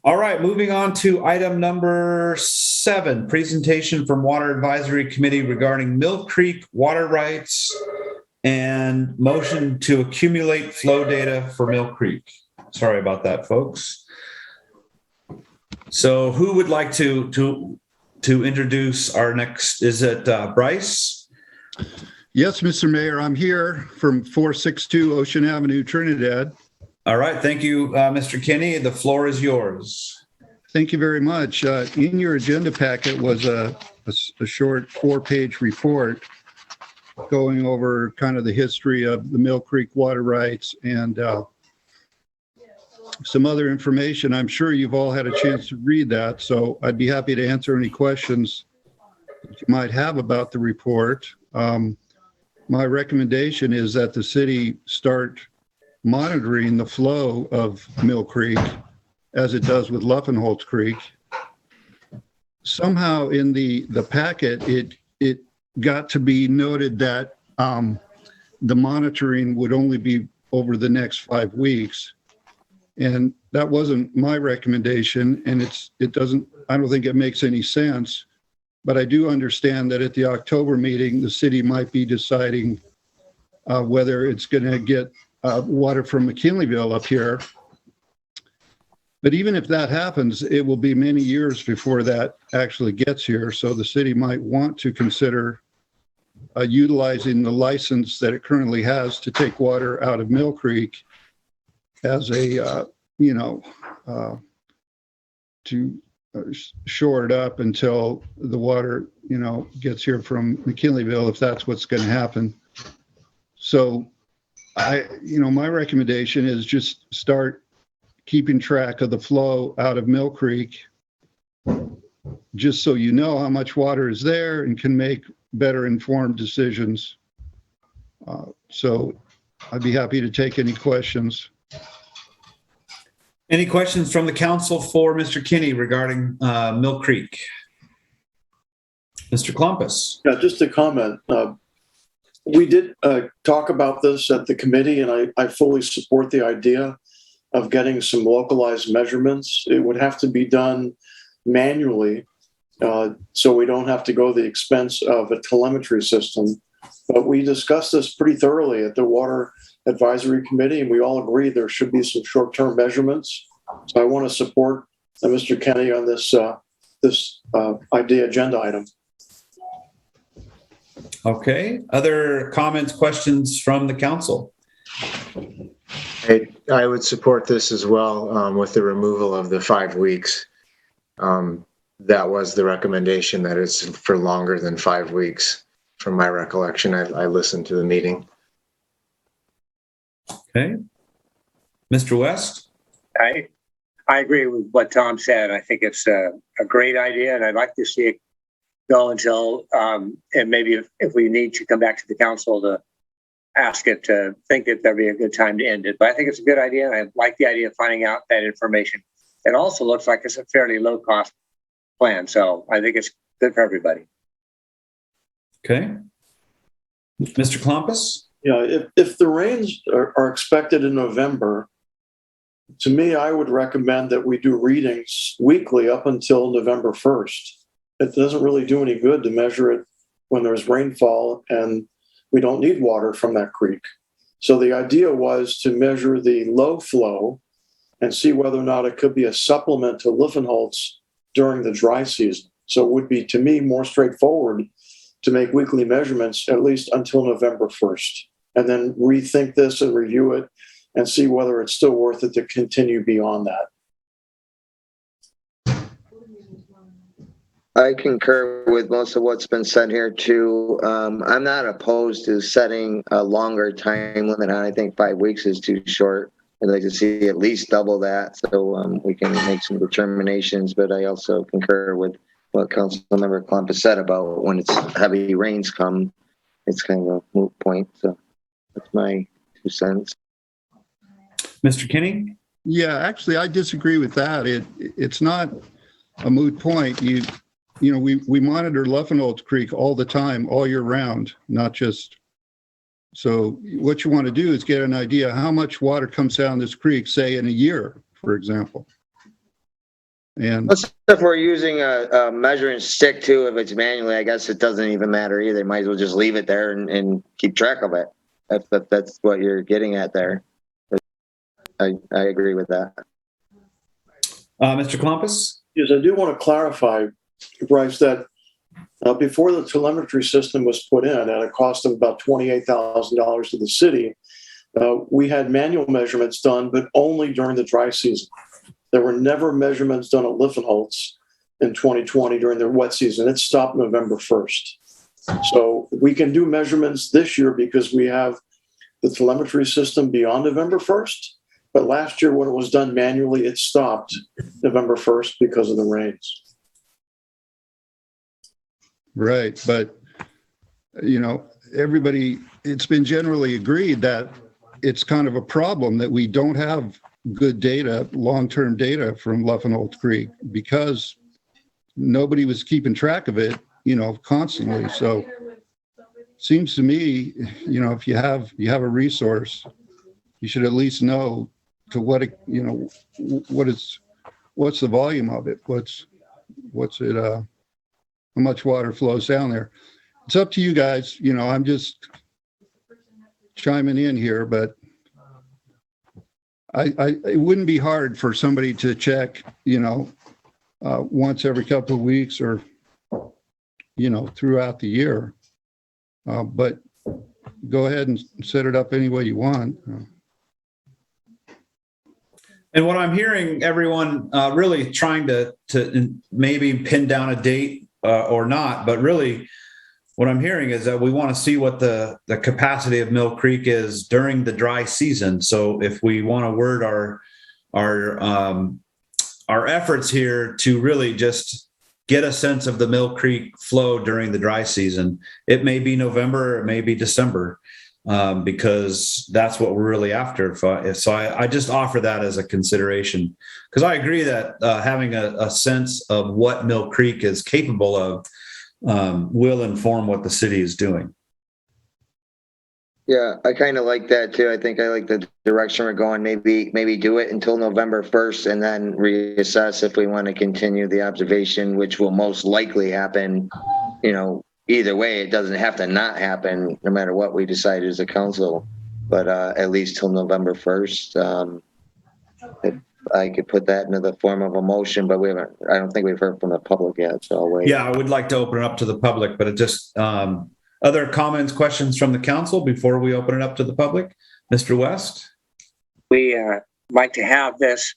All right, moving on to item number 7, presentation from Water Advisory Committee regarding Mill Creek water rights and motion to accumulate flow data for Mill Creek. Sorry about that, folks. So who would like to introduce our next? Is it Bryce?
Yes, Mr. Mayor, I'm here from 462 Ocean Avenue, Trinidad.
All right, thank you, Mr. Kinney. The floor is yours.
Thank you very much. In your agenda packet was a short 4-page report going over kind of the history of the Mill Creek water rights and some other information. I'm sure you've all had a chance to read that, so I'd be happy to answer any questions that you might have about the report. My recommendation is that the city start monitoring the flow of Mill Creek as it does with Luffenholtz Creek. Somehow in the packet, it got to be noted that the monitoring would only be over the next 5 weeks. And that wasn't my recommendation, and I don't think it makes any sense. But I do understand that at the October meeting, the city might be deciding whether it's going to get water from McKinleyville up here. But even if that happens, it will be many years before that actually gets here. So the city might want to consider utilizing the license that it currently has to take water out of Mill Creek as a, to shore it up until the water, gets here from McKinleyville, if that's what's going to happen. So my recommendation is just start keeping track of the flow out of Mill Creek, just so you know how much water is there and can make better informed decisions. So I'd be happy to take any questions.
Any questions from the council for Mr. Kinney regarding Mill Creek? Mr. Klompus.
Yeah, just a comment. We did talk about this at the committee, and I fully support the idea of getting some localized measurements. It would have to be done manually, so we don't have to go the expense of a telemetry system. But we discussed this pretty thoroughly at the Water Advisory Committee, and we all agree there should be some short-term measurements. So I want to support Mr. Kenny on this agenda item.
Okay. Other comments, questions from the council?
I would support this as well with the removal of the 5 weeks. That was the recommendation, that it's for longer than 5 weeks. From my recollection, I listened to the meeting.
Okay. Mr. West?
I agree with what Tom said. I think it's a great idea, and I'd like to see it go until, and maybe if we need to come back to the council to ask it to think that there'd be a good time to end it. But I think it's a good idea, and I like the idea of finding out that information. It also looks like it's a fairly low-cost plan, so I think it's good for everybody.
Okay. Mr. Klompus?
Yeah, if the rains are expected in November, To me, I would recommend that we do readings weekly up until November 1st. It doesn't really do any good to measure it when there's rainfall and we don't need water from that creek. So the idea was to measure the low flow and see whether or not it could be a supplement to Liffenholtz during the dry season. So it would be, to me, more straightforward to make weekly measurements at least until November 1st, and then rethink this and review it and see whether it's still worth it to continue beyond that.
I concur with most of what's been said here too. I'm not opposed to setting a longer time limit on. I think 5 weeks is too short. I'd like to see at least double that so we can make some determinations. But I also concur with what Councilmember Klump has said about when it's heavy rains come, it's kind of a moot point. So that's my 2 cents.
Mr. Kinney?
Yeah, actually, I disagree with that. It's not a moot point. We monitor Liffenholtz Creek all the time, all year round, not just. So what you want to do is get an idea how much water comes down this creek, say in a year, for example. And
if we're using a measuring stick too, if it's manually, I guess it doesn't even matter either. Might as well just leave it there and keep track of it. If that's what you're getting at there. I agree with that.
Mr. Columbus?
Yes, I do want to clarify, Bryce, that before the telemetry system was put in at a cost of about $28,000 to the city, we had manual measurements done, but only during the dry season. There were never measurements done at Liffenholtz in 2020 during the wet season. It stopped November 1st. So we can do measurements this year because we have the telemetry system beyond November 1st. But last year, when it was done manually, it stopped November 1st because of the rains.
right, but everybody, it's been generally agreed that it's kind of a problem that we don't have good data, long-term data from Liffenholtz Creek because nobody was keeping track of it, constantly. So seems to me, if you have a resource, you should at least know to what, what's the volume of it? What's it, how much water flows down there? It's up to you guys. I'm just chiming in here, but it wouldn't be hard for somebody to check, once every couple of weeks or, throughout the year. But go ahead and set it up any way you want.
And what I'm hearing everyone really trying to maybe pin down a date or not, but really what I'm hearing is that we want to see what the capacity of Mill Creek is during the dry season. So if we want to word our efforts here to really just get a sense of the Mill Creek flow during the dry season, it may be November, it may be December. Because that's what we're really after. So I just offer that as a consideration, because I agree that having a sense of what Mill Creek is capable of will inform what the city is doing.
Yeah, I kind of like that too. I think I like the direction we're going. Maybe do it until November 1st and then reassess if we want to continue the observation, which will most likely happen, either way. It doesn't have to not happen no matter what we decide as a council, but at least till November 1st. If I could put that into the form of a motion, but I don't think we've heard from the public yet, so I'll wait.
Yeah, I would like to open it up to the public, but it just, other comments, questions from the council before we open it up to the public? Mr. West?
We like to have this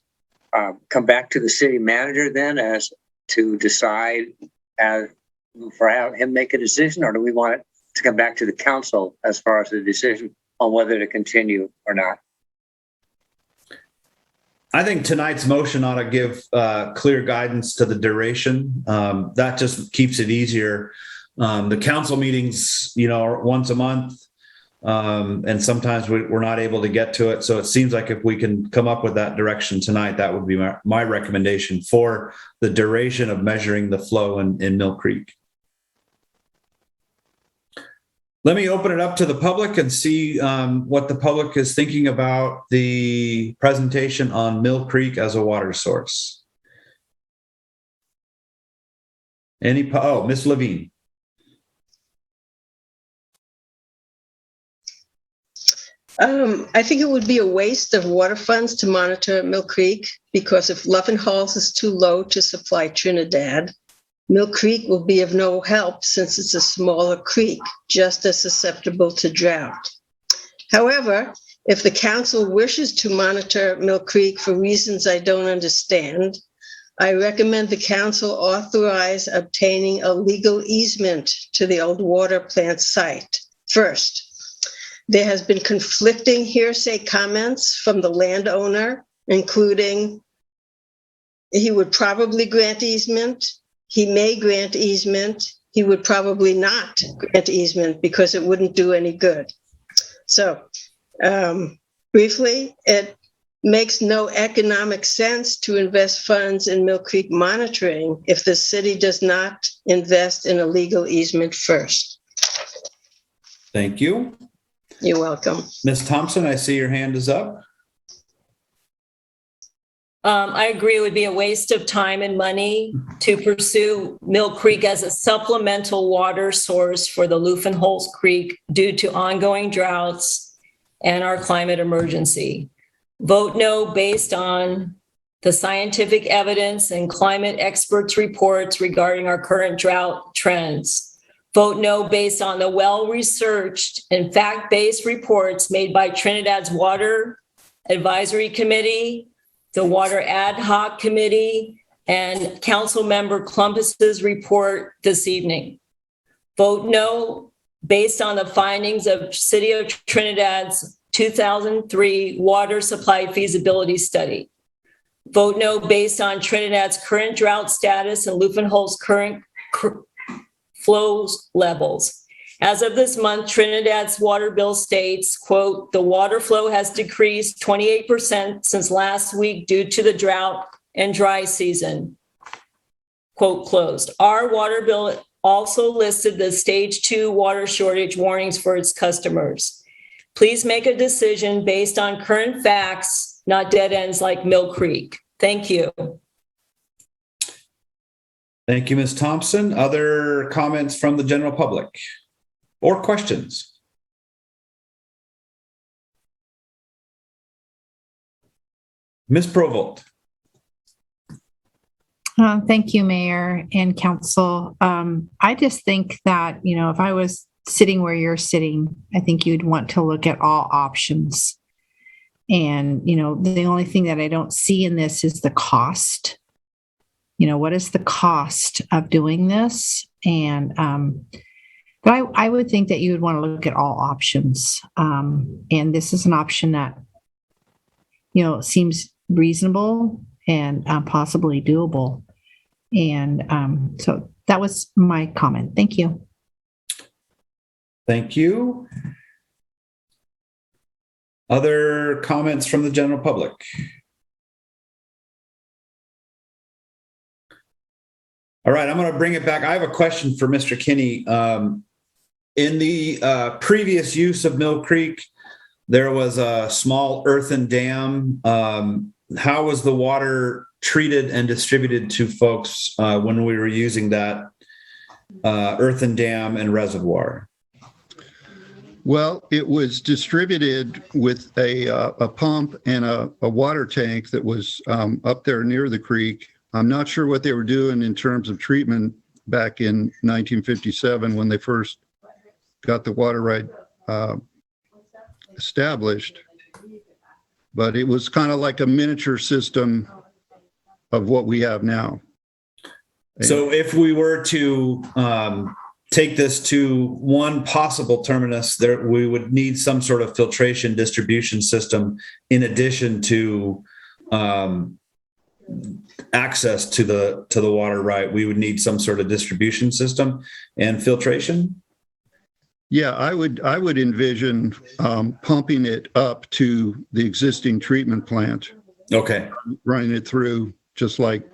come back to the city manager then as to decide for him make a decision, or do we want it to come back to the council as far as the decision on whether to continue or not?
I think tonight's motion ought to give clear guidance to the duration. That just keeps it easier. The council meetings, are once a month, and sometimes we're not able to get to it. So it seems like if we can come up with that direction tonight, that would be my recommendation for the duration of measuring the flow in Mill Creek. Let me open it up to the public and see what the public is thinking about the presentation on Mill Creek as a water source. Ms. Levine.
I think it would be a waste of water funds to monitor Mill Creek because if Lough Halls is too low to supply Trinidad, Mill Creek will be of no help since it's a smaller creek, just as susceptible to drought. However, if the council wishes to monitor Mill Creek for reasons I don't understand, I recommend the council authorize obtaining a legal easement to the old water plant site. First, there has been conflicting hearsay comments from the landowner, including he would probably grant easement, he may grant easement, he would probably not grant easement because it wouldn't do any good. So briefly, it makes no economic sense to invest funds in Mill Creek monitoring if the city does not invest in a legal easement first.
Thank you.
You're welcome.
Ms. Thompson, I see your hand is up.
I agree it would be a waste of time and money to pursue Mill Creek as a supplemental water source for the Lough Creek due to ongoing droughts and our climate emergency. Vote no based on the scientific evidence and climate experts' reports regarding our current drought trends. Vote no based on the well-researched and fact-based reports made by Trinidad's Water Advisory Committee, the Water Ad Hoc Committee, and Council Member Clumpus's report this evening. Vote no based on the findings of City of Trinidad's 2003 water supply feasibility study. Vote no based on Trinidad's current drought status and Lough current flows levels. As of this month, Trinidad's water bill states, quote, the water flow has decreased 28% since last week due to the drought and dry season, quote, closed. Our water bill also listed the stage 2 water shortage warnings for its customers. Please make a decision based on current facts, not dead ends like Mill Creek. Thank you.
Thank you, Ms. Thompson. Other comments from the general public or questions? Ms. Provost.
Thank you, Mayor and Council. I just think that, if I was sitting where you're sitting, I think you'd want to look at all options. And, the only thing that I don't see in this is the cost. What is the cost of doing this? And, but I would think that you would want to look at all options. And this is an option that, seems reasonable and possibly doable. And so that was my comment. Thank you.
Thank you. Other comments from the general public? All right, I'm going to bring it back. I have a question for Mr. Kinney. In the previous use of Mill Creek, there was a small earthen dam. How was the water treated and distributed to folks when we were using that earthen dam and reservoir?
Well, it was distributed with a pump and a water tank that was up there near the creek. I'm not sure what they were doing in terms of treatment back in 1957 when they first got the water right established, but it was kind of like a miniature system of what we have now.
So if we were to take this to one possible terminus, we would need some sort of filtration distribution system in addition to access to the water right. We would need some sort of distribution system and filtration.
Yeah, I would envision pumping it up to the existing treatment plant.
Okay.
Running it through just like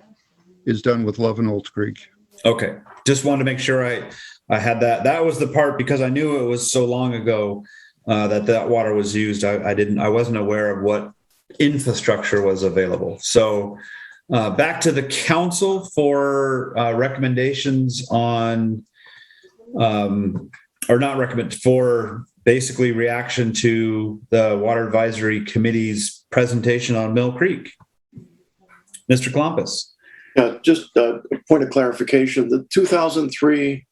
is done with Lough Creek.
Okay. Just wanted to make sure I had that. That was the part, because I knew it was so long ago that water was used. I wasn't aware of what infrastructure was available. So back to the council for recommendations on, or not recommend, for basically reaction to the Water Advisory Committee's presentation on Mill Creek. Mr. Klompus.
Yeah, just a point of clarification. The 2003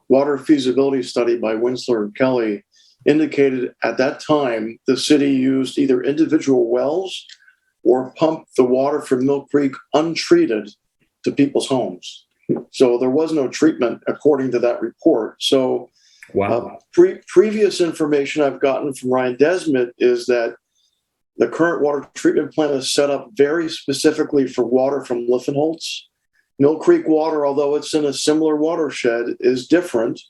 water feasibility study by Winsler and Kelly indicated at that time the city used either individual wells or pumped the water from Mill Creek untreated to people's homes. So there was no treatment according to that report. So
wow.
Previous information I've gotten from Ryan Desmond is that the current water treatment plant is set up very specifically for water from Liffenholtz. Mill Creek water, although it's in a similar watershed, is different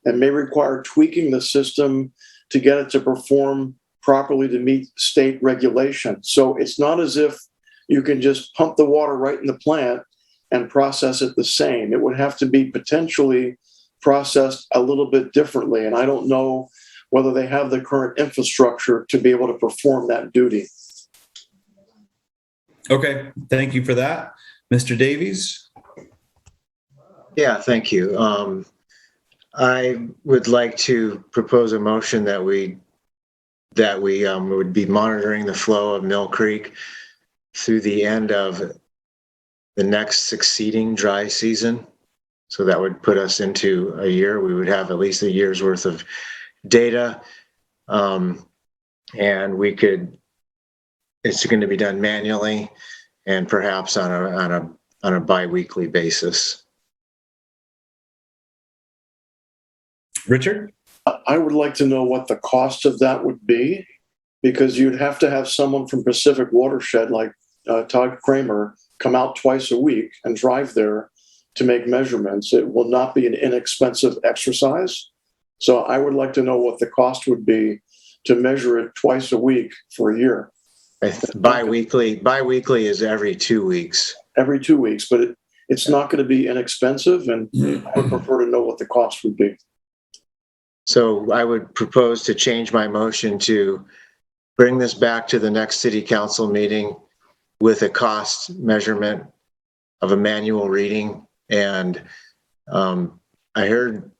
and may require tweaking the system to get it to perform properly to meet state regulation. So it's not as if you can just pump the water right in the plant and process it the same. It would have to be potentially processed a little bit differently. And I don't know whether they have the current infrastructure to be able to perform that duty.
Okay, thank you for that. Mr. Davies?
Yeah, thank you. I would like to propose a motion that we would be monitoring the flow of Mill Creek through the end of the next succeeding dry season. So that would put us into a year. We would have at least a year's worth of data. And it's going to be done manually and perhaps on a bi-weekly basis.
Richard?
I would like to know what the cost of that would be, because you'd have to have someone from Pacific Watershed like Todd Kramer come out twice a week and drive there to make measurements. It will not be an inexpensive exercise. So I would like to know what the cost would be to measure it twice a week for a year.
Bi-weekly is every 2 weeks.
Every 2 weeks, but it's not going to be inexpensive, and I would prefer to know what the cost would be.
So I would propose to change my motion to bring this back to the next city council meeting with a cost measurement of a manual reading. And I heard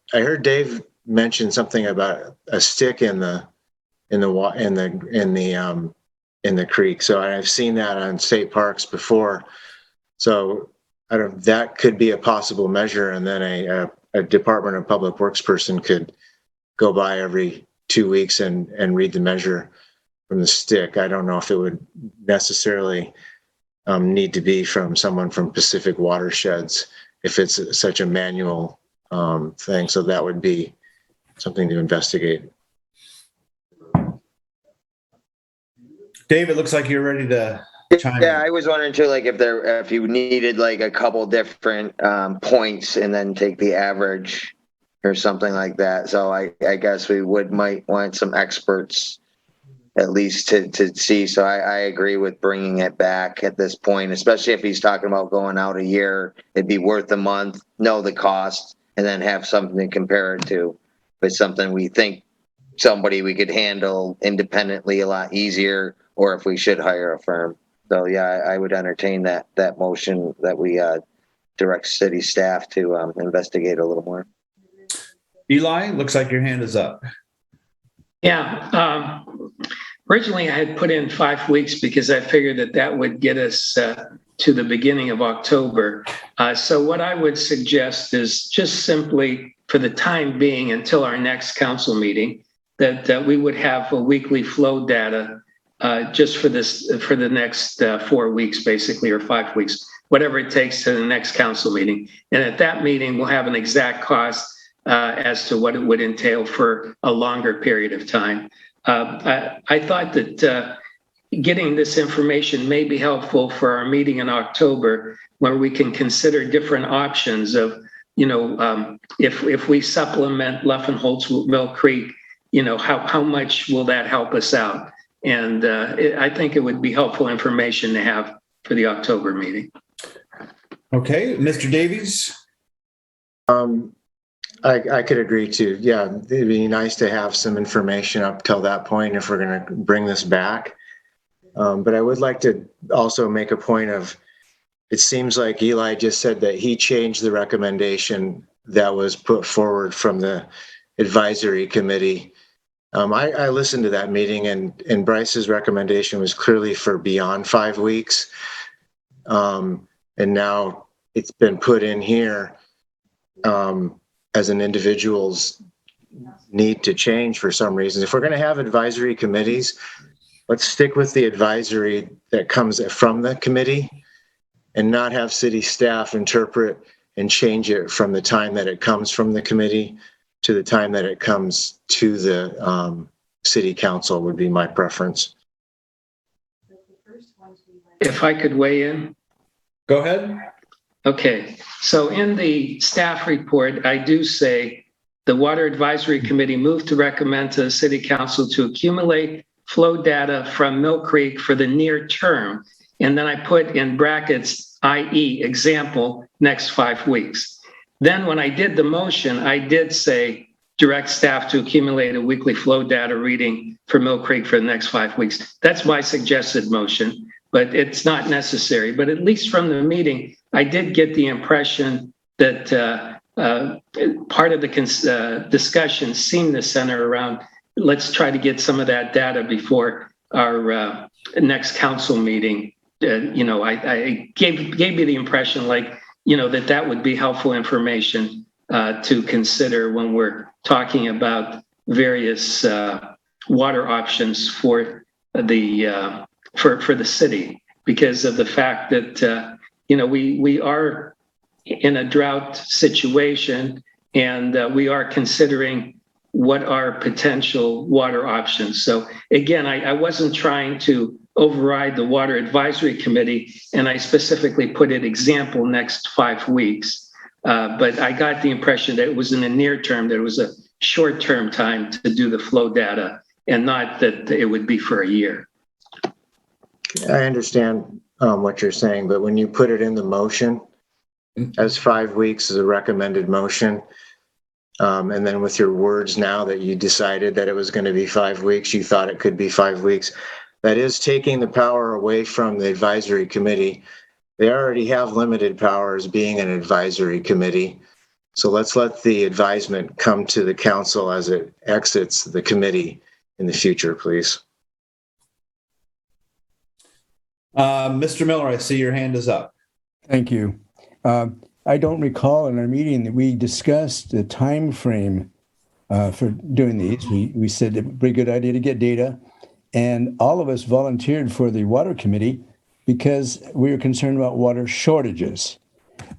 Dave mention something about a stick in the creek. So I've seen that on state parks before. So that could be a possible measure, and then a Department of Public Works person could go by every 2 weeks and read the measure from the stick. I don't know if it would necessarily need to be from someone from Pacific Watersheds if it's such a manual thing. So that would be something to investigate.
Dave, it looks like you're ready to chime in.
Yeah, I was wondering too, like if you needed like a couple different points and then take the average or something like that. So I guess we might want some experts at least to see. So I agree with bringing it back at this point, especially if he's talking about going out a year. It'd be worth a month, know the cost, and then have something to compare it to. But something we think somebody we could handle independently a lot easier, or if we should hire a firm. So yeah, I would entertain that motion that we direct city staff to investigate a little more.
Eli, looks like your hand is up.
Yeah. Originally, I had put in 5 weeks because I figured that would get us to the beginning of October. So what I would suggest is just simply for the time being until our next council meeting, that we would have a weekly flow data just for the next 4 weeks, basically, or 5 weeks, whatever it takes to the next council meeting. And at that meeting, we'll have an exact cost as to what it would entail for a longer period of time. I thought that getting this information may be helpful for our meeting in October, where we can consider different options of, if we supplement Liffenholtz with Mill Creek, how much will that help us out? And I think it would be helpful information to have for the October meeting.
Okay, Mr. Davies?
I could agree too. Yeah, it'd be nice to have some information up till that point if we're going to bring this back. But I would like to also make a point of, it seems like Eli just said that he changed the recommendation that was put forward from the advisory committee. I listened to that meeting, and Bryce's recommendation was clearly for beyond 5 weeks. And now it's been put in here as an individual's need to change for some reason. If we're going to have advisory committees, let's stick with the advisory that comes from the committee and not have city staff interpret and change it from the time that it comes from the committee to the time that it comes to the city council would be my preference.
If I could weigh in.
Go ahead.
Okay, so in the staff report, I do say the Water Advisory Committee moved to recommend to the City Council to accumulate flow data from Mill Creek for the near term. And then I put in brackets, i.e. example, next 5 weeks. Then when I did the motion, I did say direct staff to accumulate a weekly flow data reading for Mill Creek for the next 5 weeks. That's my suggested motion, but it's not necessary. But at least from the meeting, I did get the impression that part of the discussion seemed to center around, let's try to get some of that data before our next council meeting. I gave you the impression like, that would be helpful information to consider when we're talking about various water options for the city, because of the fact that we are in a drought situation, and we are considering what are potential water options. So again, I wasn't trying to override the Water Advisory Committee, and I specifically put it example next 5 weeks. But I got the impression that it was in the near term, that it was a short-term time to do the flow data, and not that it would be for a year.
I understand what you're saying, but when you put it in the motion as 5 weeks as a recommended motion, and then with your words now that you decided that it was going to be 5 weeks, you thought it could be 5 weeks, that is taking the power away from the advisory committee. They already have limited powers being an advisory committee. So let's let the advisement come to the council as it exits the committee in the future, please.
Mr. Miller, I see your hand is up.
Thank you. I don't recall in our meeting that we discussed the time frame for doing these. We said it would be a good idea to get data, and all of us volunteered for the water committee because we were concerned about water shortages.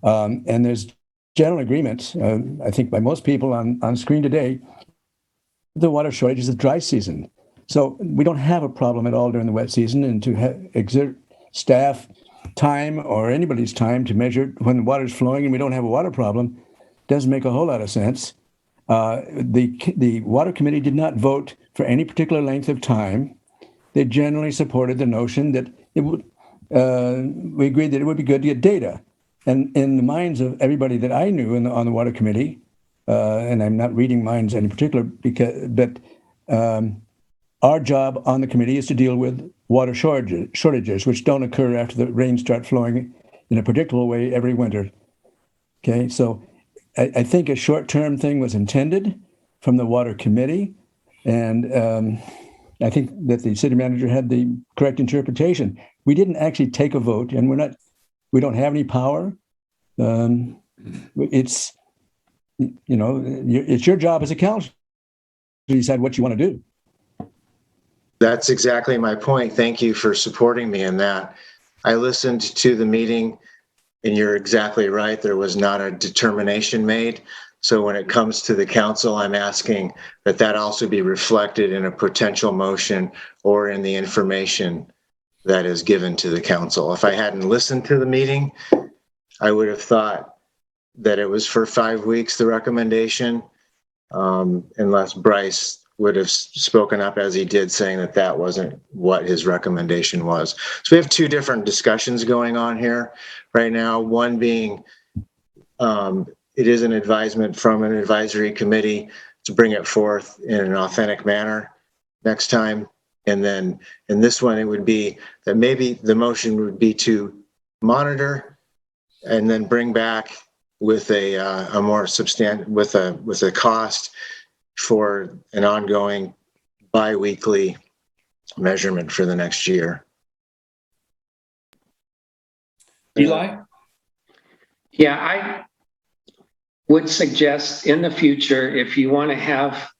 And there's general agreement, I think by most people on screen today, the water shortage is the dry season. So we don't have a problem at all during the wet season, and to exert staff time or anybody's time to measure when the water's flowing and we don't have a water problem doesn't make a whole lot of sense. The water committee did not vote for any particular length of time. They generally supported the notion that it would, we agreed that it would be good to get data. And in the minds of everybody that I knew on the water committee, and I'm not reading minds in particular, but our job on the committee is to deal with water shortages, which don't occur after the rains start flowing in a predictable way every winter. Okay, so I think a short-term thing was intended from the water committee, and I think that the city manager had the correct interpretation. We didn't actually take a vote, and we don't have any power. It's your job as a council to decide what you want to do.
That's exactly my point. Thank you for supporting me in that. I listened to the meeting, and you're exactly right. There was not a determination made. So when it comes to the council, I'm asking that also be reflected in a potential motion or in the information that is given to the council. If I hadn't listened to the meeting, I would have thought that it was for 5 weeks, the recommendation, unless Bryce would have spoken up as he did, saying that wasn't what his recommendation was. So we have two different discussions going on here right now. One being it is an advisement from an advisory committee to bring it forth in an authentic manner next time. And then in this one, it would be that maybe the motion would be to monitor and then bring back with a more substantial, with a cost for an ongoing bi-weekly measurement for the next year.
Eli?
Yeah, I would suggest in the future, if you want to have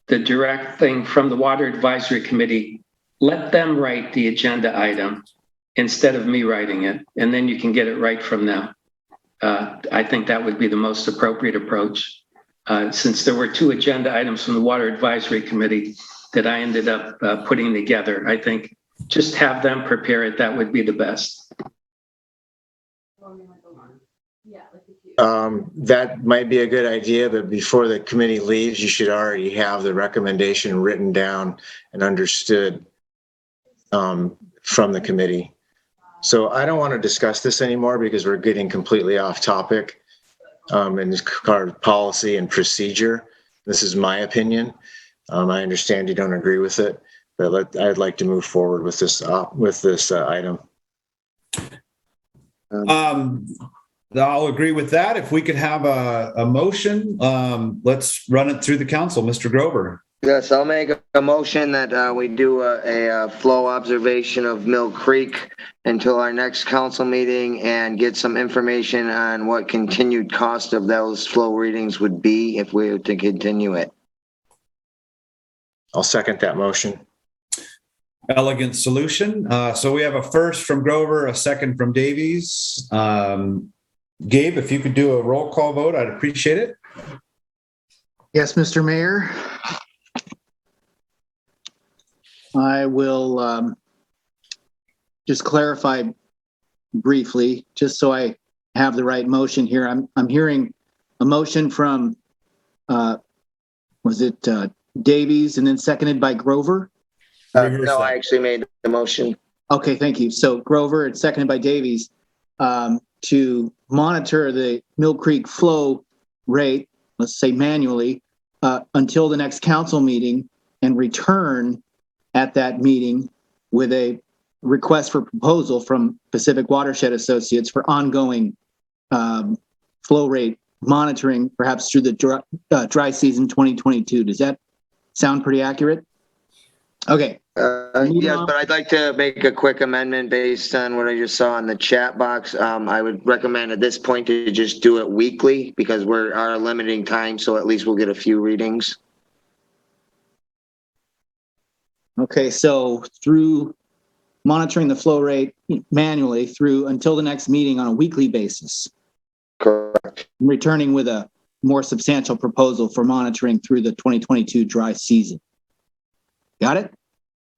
the direct thing from the Water Advisory Committee, let them write the agenda item instead of me writing it, and then you can get it right from them. I think that would be the most appropriate approach. Since there were 2 agenda items from the Water Advisory Committee that I ended up putting together, I think just have them prepare it. That would be the best.
That might be a good idea, but before the committee leaves, you should already have the recommendation written down and understood from the committee. So I don't want to discuss this anymore because we're getting completely off topic in this policy and procedure. This is my opinion. I understand you don't agree with it, but I'd like to move forward with this item.
I'll agree with that. If we could have a motion, let's run it through the council. Mr. Grover.
Yes, I'll make a motion that we do a flow observation of Mill Creek until our next council meeting and get some information on what continued cost of those flow readings would be if we were to continue it.
I'll second that motion.
Elegant solution. So we have a first from Grover, a second from Davies. Gabe, if you could do a roll call vote, I'd appreciate it.
Yes, Mr. Mayor. I will just clarify briefly, just so I have the right motion here. I'm hearing a motion from, was it Davies and then seconded by Grover?
No, I actually made the motion.
Okay, thank you. So Grover and seconded by Davies to monitor the Mill Creek flow rate, let's say manually, until the next council meeting and return at that meeting with a request for proposal from Pacific Watershed Associates for ongoing flow rate monitoring, perhaps through the dry season 2022. Does that sound pretty accurate? Okay.
Yes, but I'd like to make a quick amendment based on what I just saw in the chat box. I would recommend at this point to just do it weekly because we're our limiting time, so at least we'll get a few readings.
Okay, so through monitoring the flow rate manually through until the next meeting on a weekly basis.
Correct.
Returning with a more substantial proposal for monitoring through the 2022 dry season. Got it?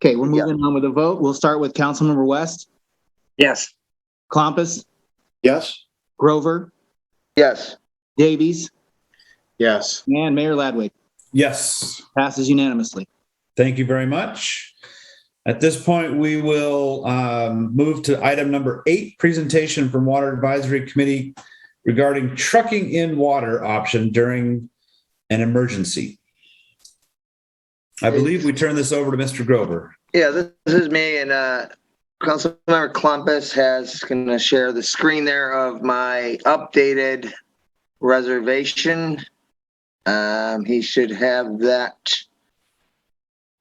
Okay, we're moving on with the vote. We'll start with Councilmember West.
Yes.
Klompus.
Yes.
Grover.
Yes.
Davies.
Yes.
And Mayor Ladwig.
Yes.
Passes unanimously.
Thank you very much. At this point, we will move to item number 8, presentation from Water Advisory Committee regarding trucking in water option during an emergency. I believe we turn this over to Mr. Grover.
Yeah, this is me, and Councilmember Klumpus is going to share the screen there of my updated reservation. He should have that.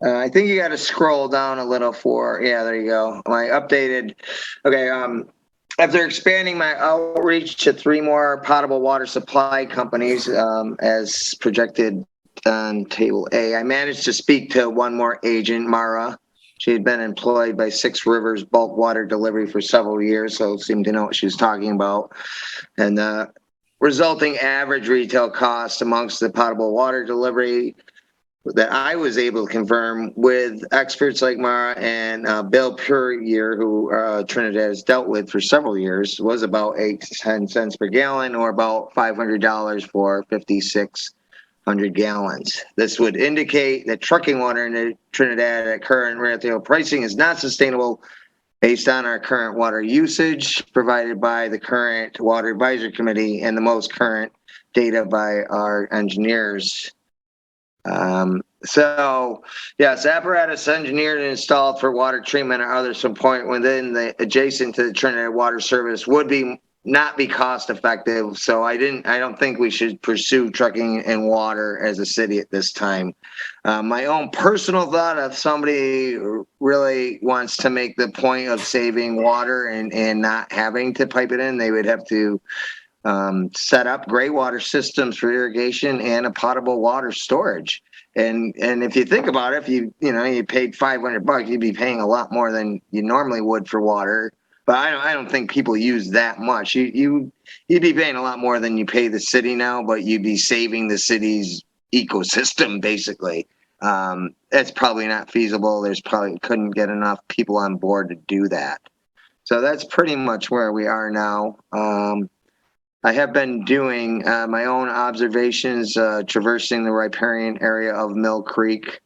I think you got to scroll down a little yeah, there you go. My updated, okay, after expanding my outreach to 3 more potable water supply companies, as projected on table A, I managed to speak to 1 more agent, Mara. She had been employed by 6 Rivers bulk water delivery for several years, so seemed to know what she was talking about. And the resulting average retail cost amongst the potable water delivery that I was able to confirm with experts like Mara and Bill Puryear, who Trinidad has dealt with for several years, was about 8 to 10 cents per gallon, or about $500 for 5,600 gallons. This would indicate that trucking water in Trinidad at current retail pricing is not sustainable based on our current water usage provided by the current Water Advisory Committee and the most current data by our engineers. So yes, apparatus engineered and installed for water treatment or other support within the adjacent to the Trinidad water service would not be cost effective. So I don't think we should pursue trucking and water as a city at this time. My own personal thought, if somebody really wants to make the point of saving water and not having to pipe it in, they would have to set up gray water systems for irrigation and a potable water storage. And if you think about it, if you paid $500, you'd be paying a lot more than you normally would for water. But I don't think people use that much. You'd be paying a lot more than you pay the city now, but you'd be saving the city's ecosystem basically. That's probably not feasible. There's probably couldn't get enough people on board to do that. So that's pretty much where we are now. I have been doing my own observations, traversing the riparian area of Mill Creek.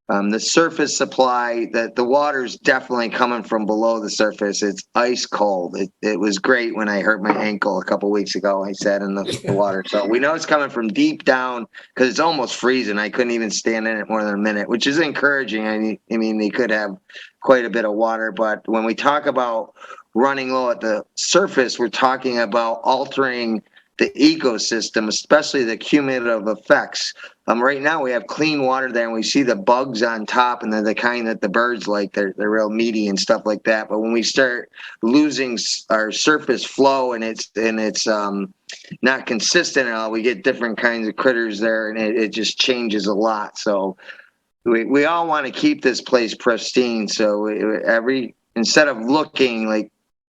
The surface supply, that the water is definitely coming from below the surface. It's ice cold. It was great when I hurt my ankle a couple weeks ago. I sat in the water. So we know it's coming from deep down because it's almost freezing. I couldn't even stand in it more than a minute, which is encouraging. I mean, they could have quite a bit of water, but when we talk about running low at the surface, we're talking about altering the ecosystem, especially the cumulative effects. Right now we have clean water there and we see the bugs on top, and they're the kind that the birds like. They're real meaty and stuff like that. But when we start losing our surface flow and it's not consistent at all, we get different kinds of critters there, and it just changes a lot. So we all want to keep this place pristine. So instead of looking like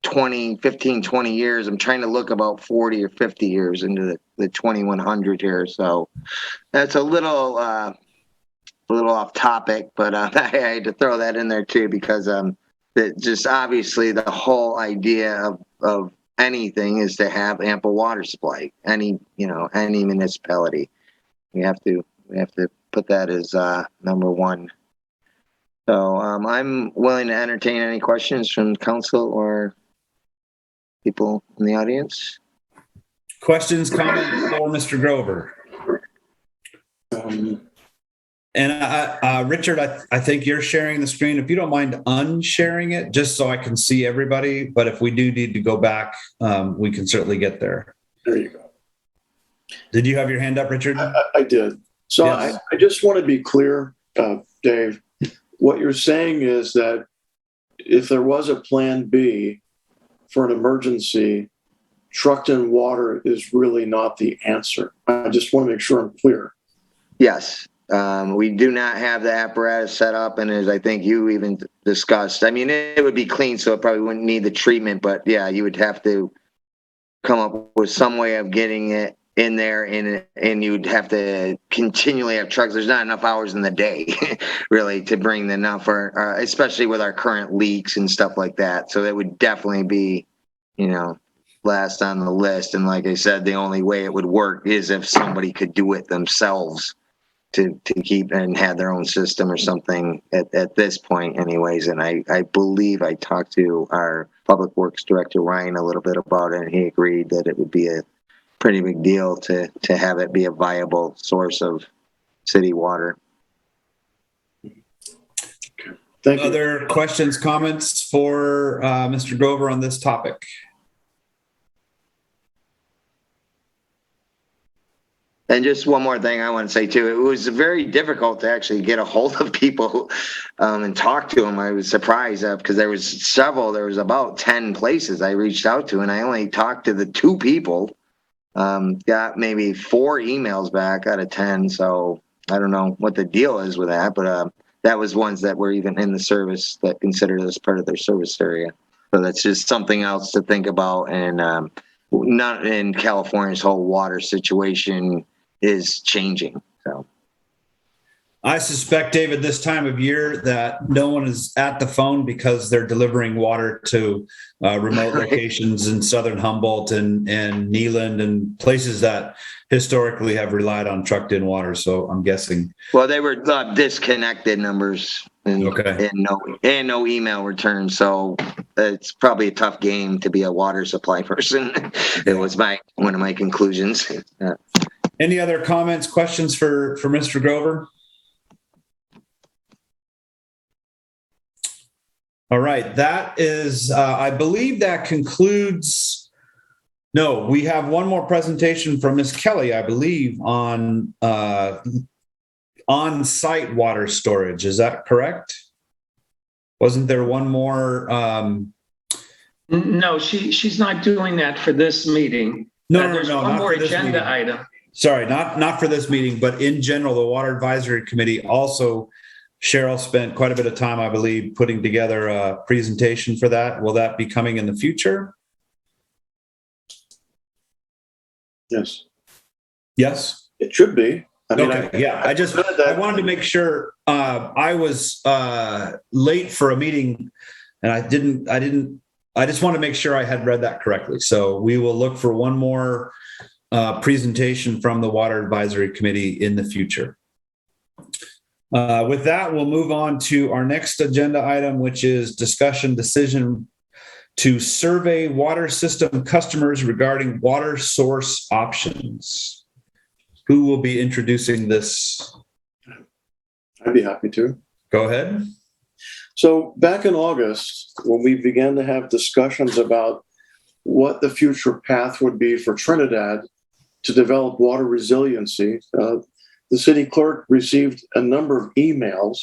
20 years, I'm trying to look about 40 or 50 years into the 2100 here. So that's a little off topic, but I had to throw that in there too, because just obviously the whole idea of anything is to have ample water supply. Any municipality, we have to put that as number one. So I'm willing to entertain any questions from council or people in the audience.
Questions, comments for Mr. Grover? And Richard, I think you're sharing the screen. If you don't mind unsharing it, just so I can see everybody. But if we do need to go back, we can certainly get there.
There you go.
Did you have your hand up, Richard?
I did. So yes. I just want to be clear, Dave. What you're saying is that if there was a plan B for an emergency, trucked in water is really not the answer. I just want to make sure I'm clear.
Yes. We do not have the apparatus set up, and as I think you even discussed, I mean, it would be clean, so it probably wouldn't need the treatment, but yeah, you would have to come up with some way of getting it in there, and you'd have to continually have trucks. There's not enough hours in the day really to bring enough, especially with our current leaks and stuff like that. So that would definitely be, last on the list. And like I said, the only way it would work is if somebody could do it themselves to keep and have their own system or something at this point anyways. And I believe I talked to our Public Works Director, Ryan, a little bit about it, and he agreed that it would be a pretty big deal to have it be a viable source of city water.
Thank you.
Other questions, comments for Mr. Grover on this topic?
And just one more thing I want to say too, it was very difficult to actually get a hold of people and talk to them. I was surprised because there was about 10 places I reached out to, and I only talked to the 2 people. Got maybe 4 emails back out of 10. So I don't know what the deal is with that, but that was ones that were even in the service that considered this part of their service area. So that's just something else to think about. And not in California's whole water situation is changing. So
I suspect, David, this time of year that no one is at the phone because they're delivering water to remote locations in southern Humboldt and Neeland and places that historically have relied on trucked in water. So I'm guessing.
Well, they were disconnected numbers and,
Okay.
and no email return. So it's probably a tough game to be a water supply person. It was one of my conclusions.
Any other comments, questions for Mr. Grover? All right, that is, I believe that concludes. No, we have one more presentation from Ms. Kelly, I believe, on on-site water storage. Is that correct? Wasn't there one more?
No, she's not doing that for this meeting.
No,
There's one
not
more
for this
agenda
meeting.
item.
Sorry, not for this meeting, but in general, the Water Advisory Committee also, Cheryl spent quite a bit of time, I believe, putting together a presentation for that. Will that be coming in the future?
Yes.
Yes?
It should be. I mean,
okay, yeah. I wanted to make sure. I was late for a meeting, and I just want to make sure I had read that correctly. So we will look for one more presentation from the Water Advisory Committee in the future. With that, we'll move on to our next agenda item, which is discussion decision to survey water system customers regarding water source options. Who will be introducing this?
I'd be happy to.
Go ahead.
So back in August, when we began to have discussions about what the future path would be for Trinidad to develop water resiliency, the city clerk received a number of emails,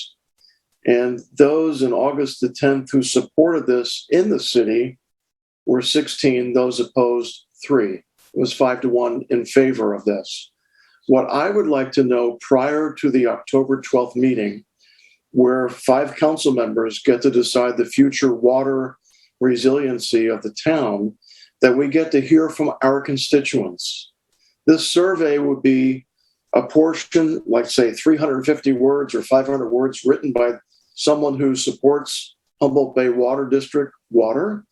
and those in August the 10th who supported this in the city were 16, those opposed 3. It was 5-1 in favor of this. What I would like to know prior to the October 12th meeting, where 5 council members get to decide the future water resiliency of the town, that we get to hear from our constituents. This survey would be a portion, like say 350 words or 500 words written by someone who supports Humboldt Bay Water District water.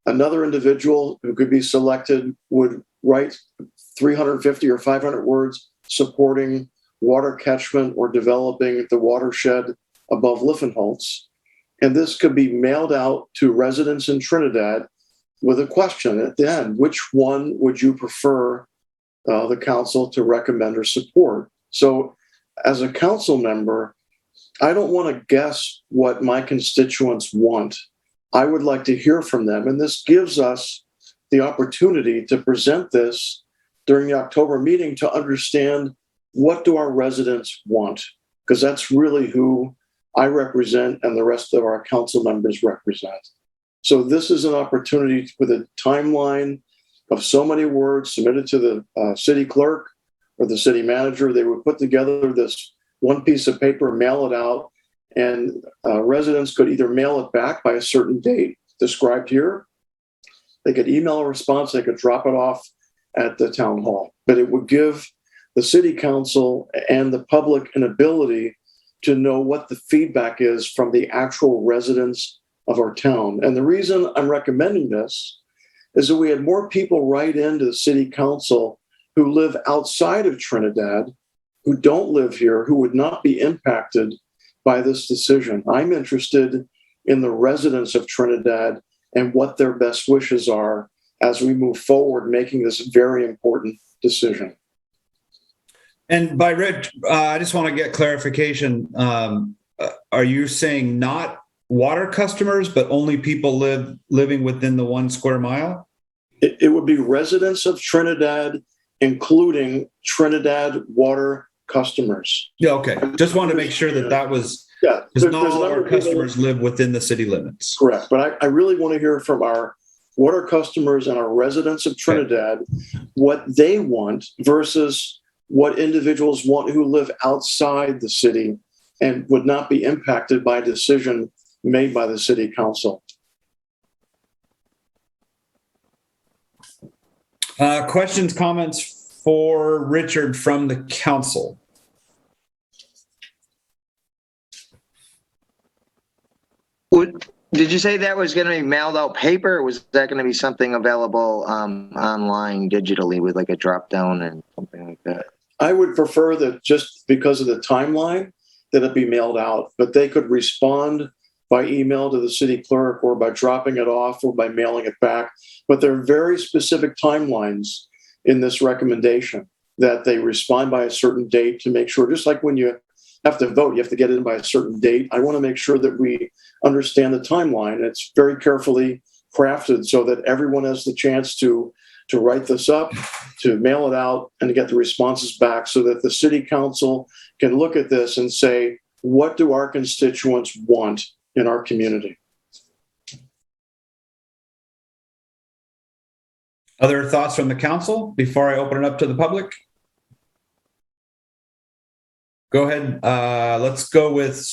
Another individual who could be selected would write 350 or 500 words supporting water catchment or developing the watershed above Liffenholtz. And this could be mailed out to residents in Trinidad with a question at the end: which one would you prefer the council to recommend or support? So as a council member, I don't want to guess what my constituents want. I would like to hear from them. And this gives us the opportunity to present this during the October meeting to understand what do our residents want, because that's really who I represent and the rest of our council members represent. So this is an opportunity with a timeline of so many words submitted to the city clerk or the city manager. They would put together this one piece of paper, mail it out, and residents could either mail it back by a certain date described here. They could email a response, they could drop it off at the town hall. But it would give the city council and the public an ability to know what the feedback is from the actual residents of our town. And the reason I'm recommending this is that we had more people write into the city council who live outside of Trinidad, who don't live here, who would not be impacted by this decision. I'm interested in the residents of Trinidad and what their best wishes are as we move forward, making this very important decision.
And by Rich, I just want to get clarification. Are you saying not water customers, but only people living within the 1 square mile?
It would be residents of Trinidad, including Trinidad water customers.
Yeah, okay. Just want to make sure that was, because not all our customers live within the city limits.
Correct. But I really want to hear from our water customers and our residents of Trinidad what they want versus what individuals want who live outside the city and would not be impacted by a decision made by the city council.
Questions, comments for Richard from the council?
Did you say that was going to be mailed out paper, or was that going to be something available online digitally with like a drop down and something like that?
I would prefer that, just because of the timeline, that it be mailed out, but they could respond by email to the city clerk or by dropping it off or by mailing it back. But there are very specific timelines in this recommendation that they respond by a certain date to make sure, just like when you have to vote, you have to get in by a certain date. I want to make sure that we understand the timeline. It's very carefully crafted so that everyone has the chance to write this up, to mail it out, and to get the responses back so that the city council can look at this and say, what do our constituents want in our community?
Other thoughts from the council before I open it up to the public? Go ahead. Let's go with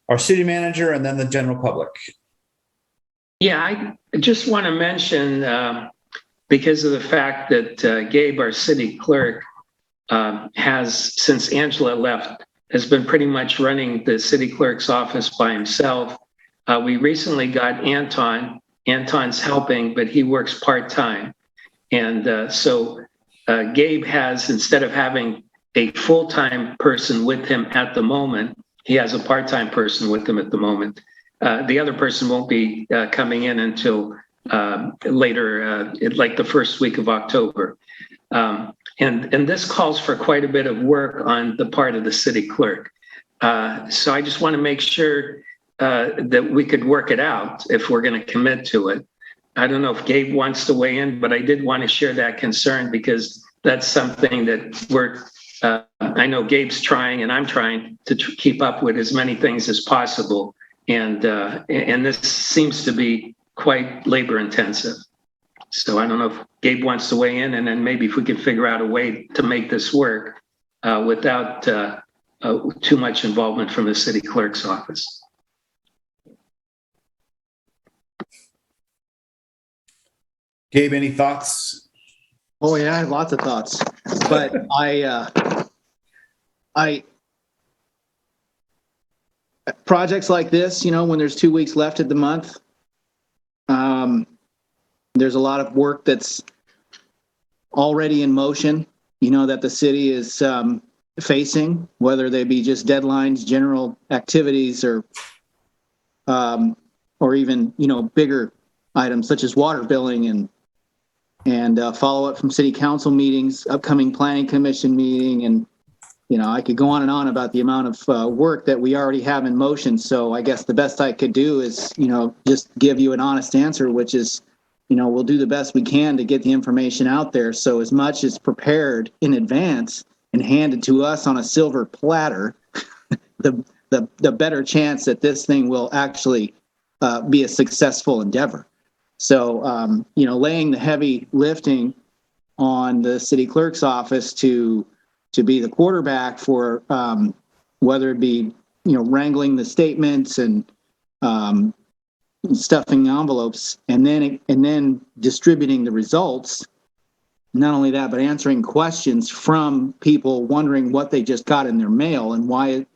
our city manager and then the general public.
Yeah, I just want to mention, because of the fact that Gabe, our city clerk, has, since Angela left, has been pretty much running the city clerk's office by himself. We recently got Anton. Anton's helping, but he works part-time. And so Gabe has, instead of having a full-time person with him at the moment, he has a part-time person with him at the moment. The other person won't be coming in until later, like the first week of October. And this calls for quite a bit of work on the part of the city clerk. So I just want to make sure that we could work it out if we're going to commit to it. I don't know if Gabe wants to weigh in, but I did want to share that concern because that's something that I know Gabe's trying and I'm trying to keep up with as many things as possible. And this seems to be quite labor intensive. So I don't know if Gabe wants to weigh in, and then maybe if we can figure out a way to make this work without too much involvement from the city clerk's office.
Gabe, any thoughts?
Oh yeah, I have lots of thoughts, but projects like this, when there's 2 weeks left of the month, there's a lot of work that's already in motion, that the city is facing, whether they be just deadlines, general activities, or even, bigger items such as water billing and follow-up from city council meetings, upcoming planning commission meeting, and I could go on and on about the amount of work that we already have in motion. So I guess the best I could do is, just give you an honest answer, which is, we'll do the best we can to get the information out there. So as much as prepared in advance and handed to us on a silver platter, the better chance that this thing will actually be a successful endeavor. So, laying the heavy lifting on the city clerk's office to be the quarterback for whether it be, wrangling the statements and stuffing envelopes and then distributing the results. Not only that, but answering questions from people wondering what they just got in their mail and why,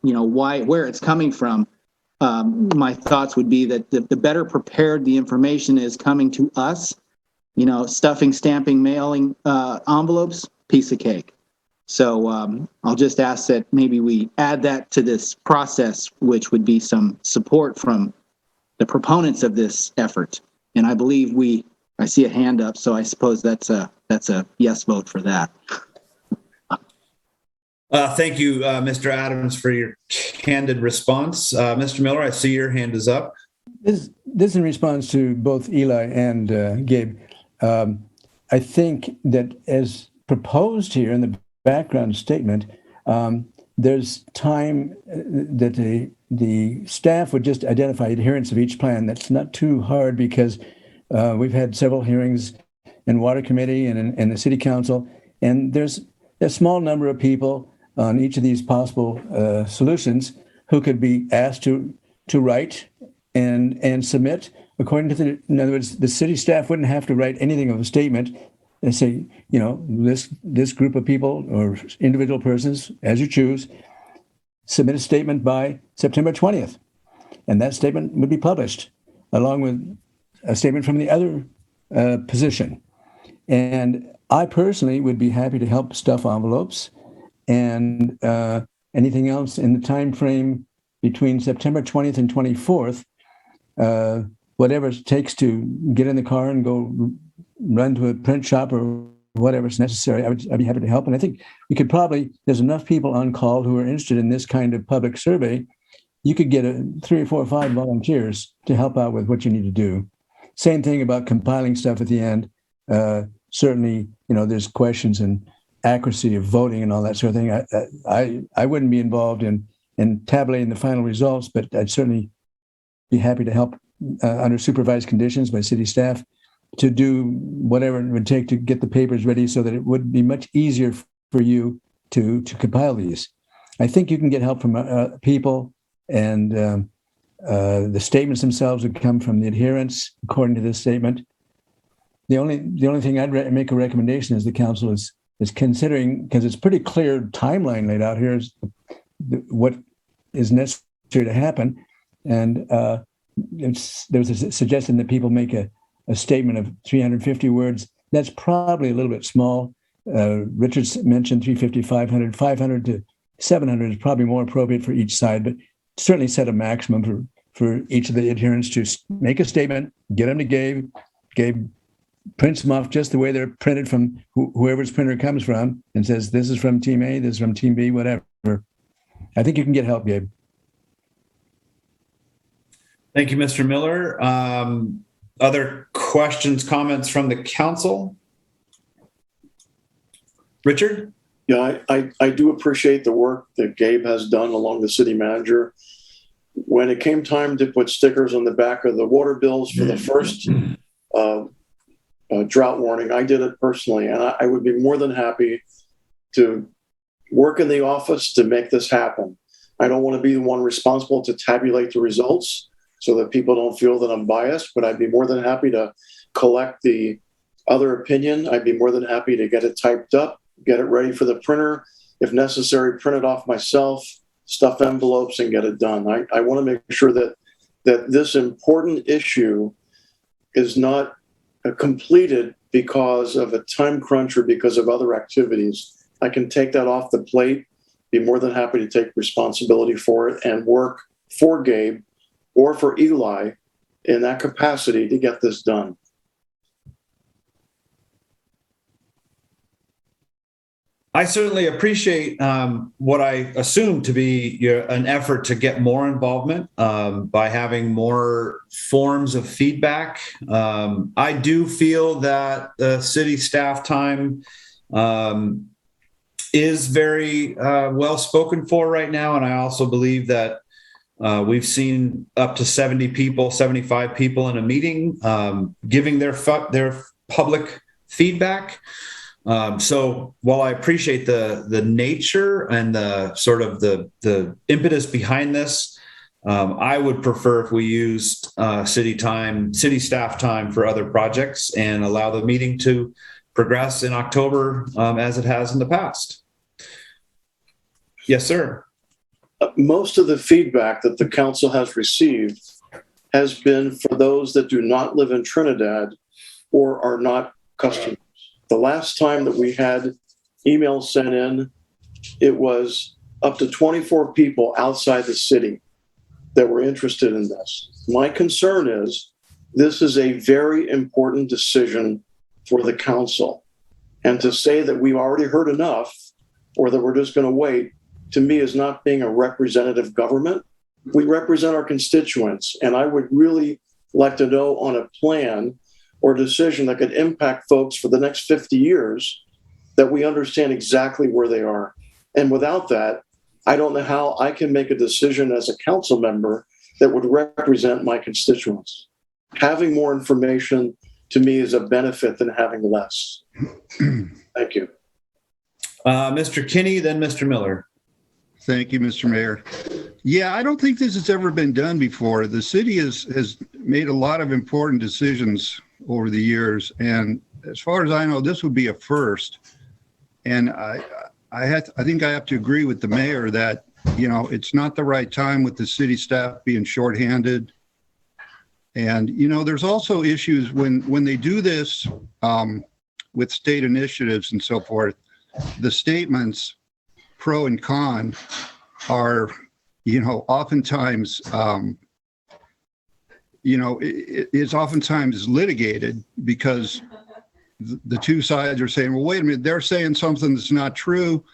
where it's coming from. My thoughts would be that the better prepared the information is coming to us, stuffing, stamping, mailing envelopes, piece of cake. So I'll just ask that maybe we add that to this process, which would be some support from the proponents of this effort. And I believe I see a hand up, so I suppose that's a yes vote for that.
Thank you, Mr. Adams, for your candid response. Mr. Miller, I see your hand is up.
This in response to both Eli and Gabe. I think that as proposed here in the background statement, there's time that the staff would just identify adherence of each plan. That's not too hard because we've had several hearings in Water Committee and in the City Council, and there's a small number of people on each of these possible solutions who could be asked to write and submit according to in other words, the city staff wouldn't have to write anything of a statement and say, this group of people or individual persons, as you choose, submit a statement by September 20th. And that statement would be published along with a statement from the other position. And I personally would be happy to help stuff envelopes and anything else in the time frame between September 20th and 24th, whatever it takes to get in the car and go run to a print shop or whatever's necessary, I'd be happy to help. And I think we could probably, there's enough people on call who are interested in this kind of public survey. You could get 3 or 4 or 5 volunteers to help out with what you need to do. Same thing about compiling stuff at the end. Certainly, there's questions and accuracy of voting and all that sort of thing. I wouldn't be involved in tabulating the final results, but I'd certainly be happy to help under supervised conditions by city staff to do whatever it would take to get the papers ready so that it would be much easier for you to compile these. I think you can get help from people, and the statements themselves would come from the adherents, according to this statement. The only thing I'd make a recommendation is the council is considering, because it's pretty clear timeline laid out here, is what is necessary to happen. And there's a suggestion that people make a statement of 350 words. That's probably a little bit small. Richard mentioned 350, 500. 500 to 700 is probably more appropriate for each side, but certainly set a maximum for each of the adherents to make a statement, get them to Gabe. Gabe prints them off just the way they're printed from whoever's printer comes from, and says, this is from Team A, this is from Team B, whatever. I think you can get help, Gabe.
Thank you, Mr. Miller. Other questions, comments from the council? Richard?
Yeah, I do appreciate the work that Gabe has done along the city manager. When it came time to put stickers on the back of the water bills for the first drought warning, I did it personally, and I would be more than happy to work in the office to make this happen. I don't want to be the one responsible to tabulate the results so that people don't feel that I'm biased, but I'd be more than happy to collect the other opinion. I'd be more than happy to get it typed up, get it ready for the printer. If necessary, print it off myself, stuff envelopes, and get it done. I want to make sure that this important issue is not completed because of a time crunch or because of other activities. I can take that off the plate, be more than happy to take responsibility for it, and work for Gabe or for Eli in that capacity to get this done.
I certainly appreciate what I assume to be an effort to get more involvement by having more forms of feedback. I do feel that the city staff time is very well spoken for right now. And I also believe that we've seen up to 70 people, 75 people in a meeting giving their public feedback. So while I appreciate the nature and the sort of the impetus behind this, I would prefer if we used city staff time for other projects and allow the meeting to progress in October as it has in the past. Yes, sir.
Most of the feedback that the council has received has been for those that do not live in Trinidad or are not customers. The last time that we had emails sent in, it was up to 24 people outside the city that were interested in this. My concern is this is a very important decision for the council. And to say that we've already heard enough or that we're just going to wait, to me, is not being a representative government. We represent our constituents, and I would really like to know on a plan or decision that could impact folks for the next 50 years, that we understand exactly where they are. And without that, I don't know how I can make a decision as a council member that would represent my constituents. Having more information to me is a benefit than having less. Thank you.
Mr. Kinney, then Mr. Miller.
Thank you, Mr. Mayor. Yeah, I don't think this has ever been done before. The city has made a lot of important decisions over the years, and as far as I know, this would be a first. And I think I have to agree with the mayor that, it's not the right time with the city staff being shorthanded. And, there's also issues when they do this with state initiatives and so forth, the statements pro and con are, oftentimes, it's oftentimes litigated because the two sides are saying, well, wait a minute, they're saying something that's not true.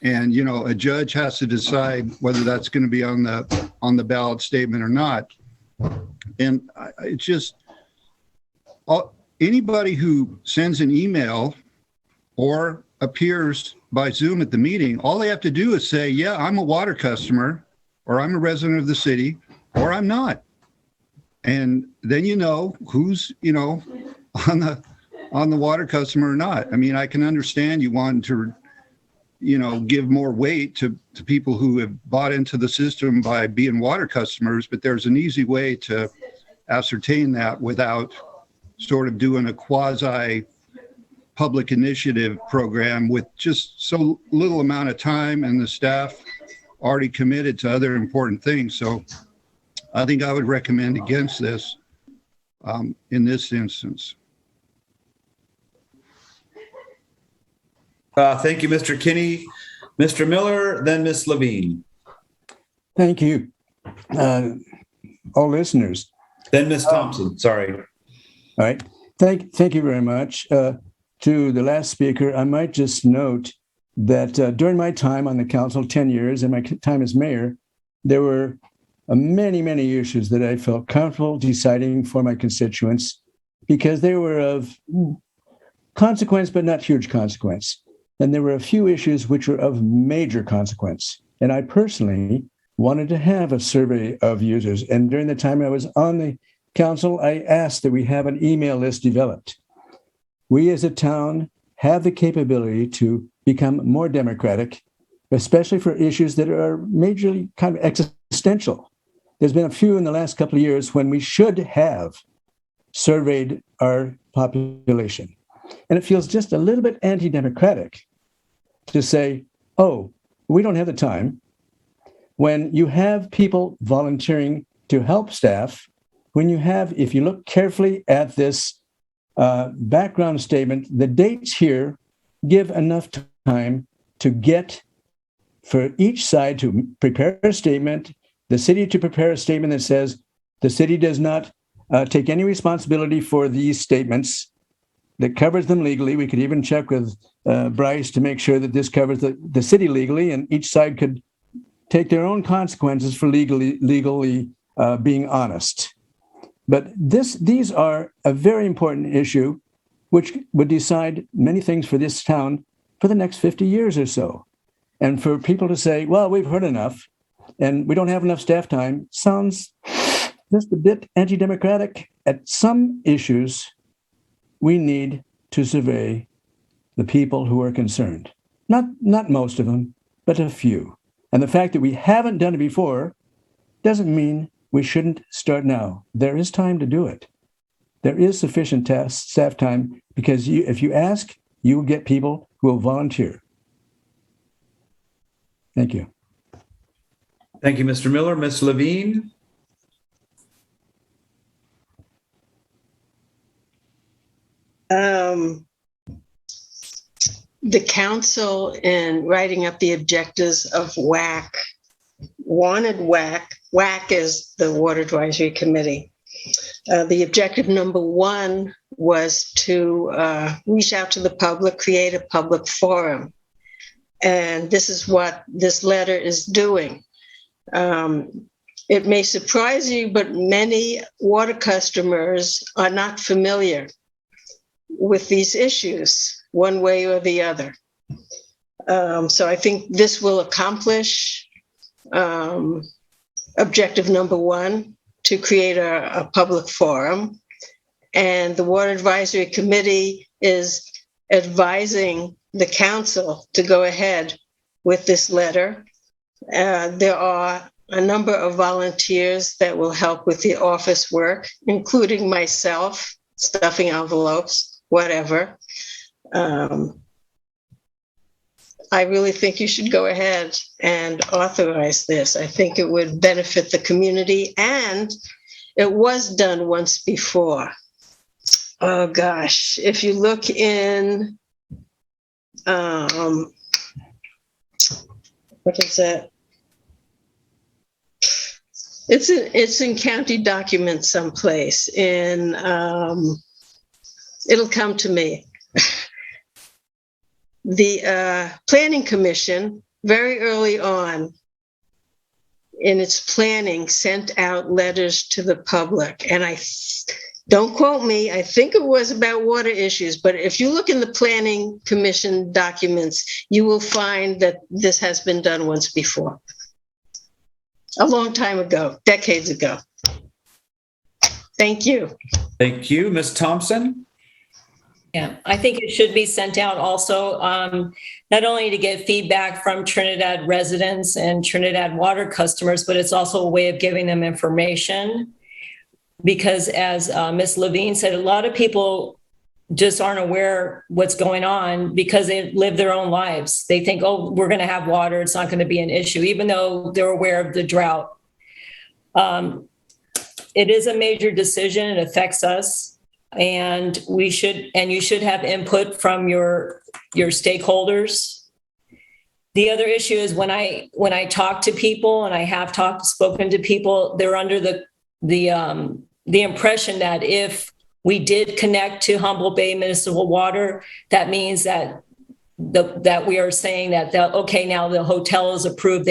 And, a judge has to decide whether that's going to be on the ballot statement or not. And it's just anybody who sends an email or appears by Zoom at the meeting, all they have to do is say, yeah, I'm a water customer, or I'm a resident of the city, or I'm not. And then who's, on the water customer or not. I mean, I can understand you want to, give more weight to people who have bought into the system by being water customers, but there's an easy way to ascertain that without sort of doing a quasi public initiative program with just so little amount of time and the staff already committed to other important things. So I think I would recommend against this in this instance.
Thank you, Mr. Kinney. Mr. Miller, then Ms. Levine.
Thank you. All listeners.
Then Ms. Thompson, sorry.
All right. Thank you very much. To the last speaker, I might just note that during my time on the council, 10 years, and my time as mayor, there were many, many issues that I felt comfortable deciding for my constituents because they were of consequence, but not huge consequence. And there were a few issues which were of major consequence. And I personally wanted to have a survey of users. And during the time I was on the council, I asked that we have an email list developed. We as a town have the capability to become more democratic, especially for issues that are majorly kind of existential. There's been a few in the last couple of years when we should have surveyed our population. And it feels just a little bit anti-democratic to say, oh, we don't have the time. When you have people volunteering to help staff, when you have, if you look carefully at this background statement, the dates here give enough time to get for each side to prepare a statement, the city to prepare a statement that says the city does not take any responsibility for these statements, that covers them legally. We could even check with Bryce to make sure that this covers the city legally, and each side could take their own consequences for legally being honest. But these are a very important issue, which would decide many things for this town for the next 50 years or so. And for people to say, well, we've heard enough, and we don't have enough staff time, sounds just a bit anti-democratic. At some issues, we need to survey the people who are concerned. Not most of them, but a few. And the fact that we haven't done it before doesn't mean we shouldn't start now. There is time to do it. There is sufficient staff time because if you ask, you will get people who will volunteer. Thank you.
Thank you, Mr. Miller. Ms. Levine.
The council, in writing up the objectives of WAC, wanted WAC. WAC is the Water Advisory Committee. The objective number one was to reach out to the public, create a public forum. And this is what this letter is doing. It may surprise you, but many water customers are not familiar with these issues one way or the other. So I think this will accomplish objective number one, to create a public forum. And the Water Advisory Committee is advising the council to go ahead with this letter. There are a number of volunteers that will help with the office work, including myself, stuffing envelopes, whatever. I really think you should go ahead and authorize this. I think it would benefit the community, and it was done once before. Oh gosh, if you look in, what is that? It's in county documents someplace, and it'll come to me. The Planning Commission, very early on in its planning, sent out letters to the public, and don't quote me, I think it was about water issues, but if you look in the Planning Commission documents, you will find that this has been done once before. A long time ago, decades ago. Thank you.
Thank you. Ms. Thompson?
Yeah, I think it should be sent out also, not only to get feedback from Trinidad residents and Trinidad water customers, but it's also a way of giving them information. Because as Ms. Levine said, a lot of people just aren't aware what's going on because they live their own lives. They think, oh, we're going to have water. It's not going to be an issue, even though they're aware of the drought. It is a major decision. It affects us. And you should have input from your stakeholders. The other issue is when I talk to people, and I have spoken to people, they're under the impression that if we did connect to Humboldt Bay Municipal Water, that means that we are saying that okay, now the hotel is approved.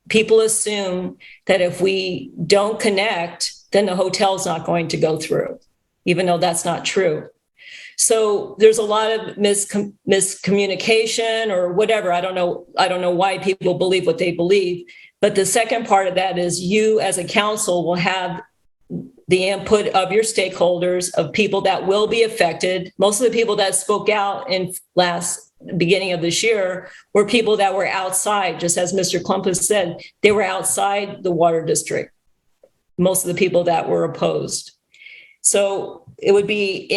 People assume that if we don't connect, then the hotel's not going to go through, even though that's not true. So there's a lot of miscommunication or whatever. I don't know why people believe what they believe. But the second part of that is you as a council will have the input of your stakeholders, of people that will be affected. Most of the people that spoke out in beginning of this year were people that were outside, just as Mr. Klumpus said, they were outside the water district. Most of the people that were opposed. So it would be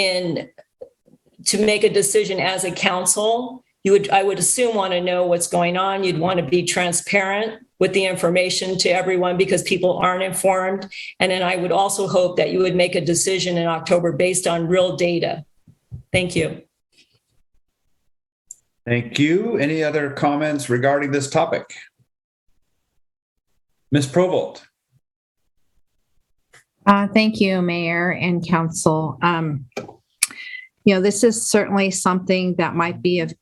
to make a decision as a council, I would assume, want to know what's going on. You'd want to be transparent with the information to everyone because people aren't informed. And then I would also hope that you would make a decision in October based on real data. Thank you.
Thank you. Any other comments regarding this topic? Ms. Provost.
Thank you, Mayor and Council. This is certainly something that might be of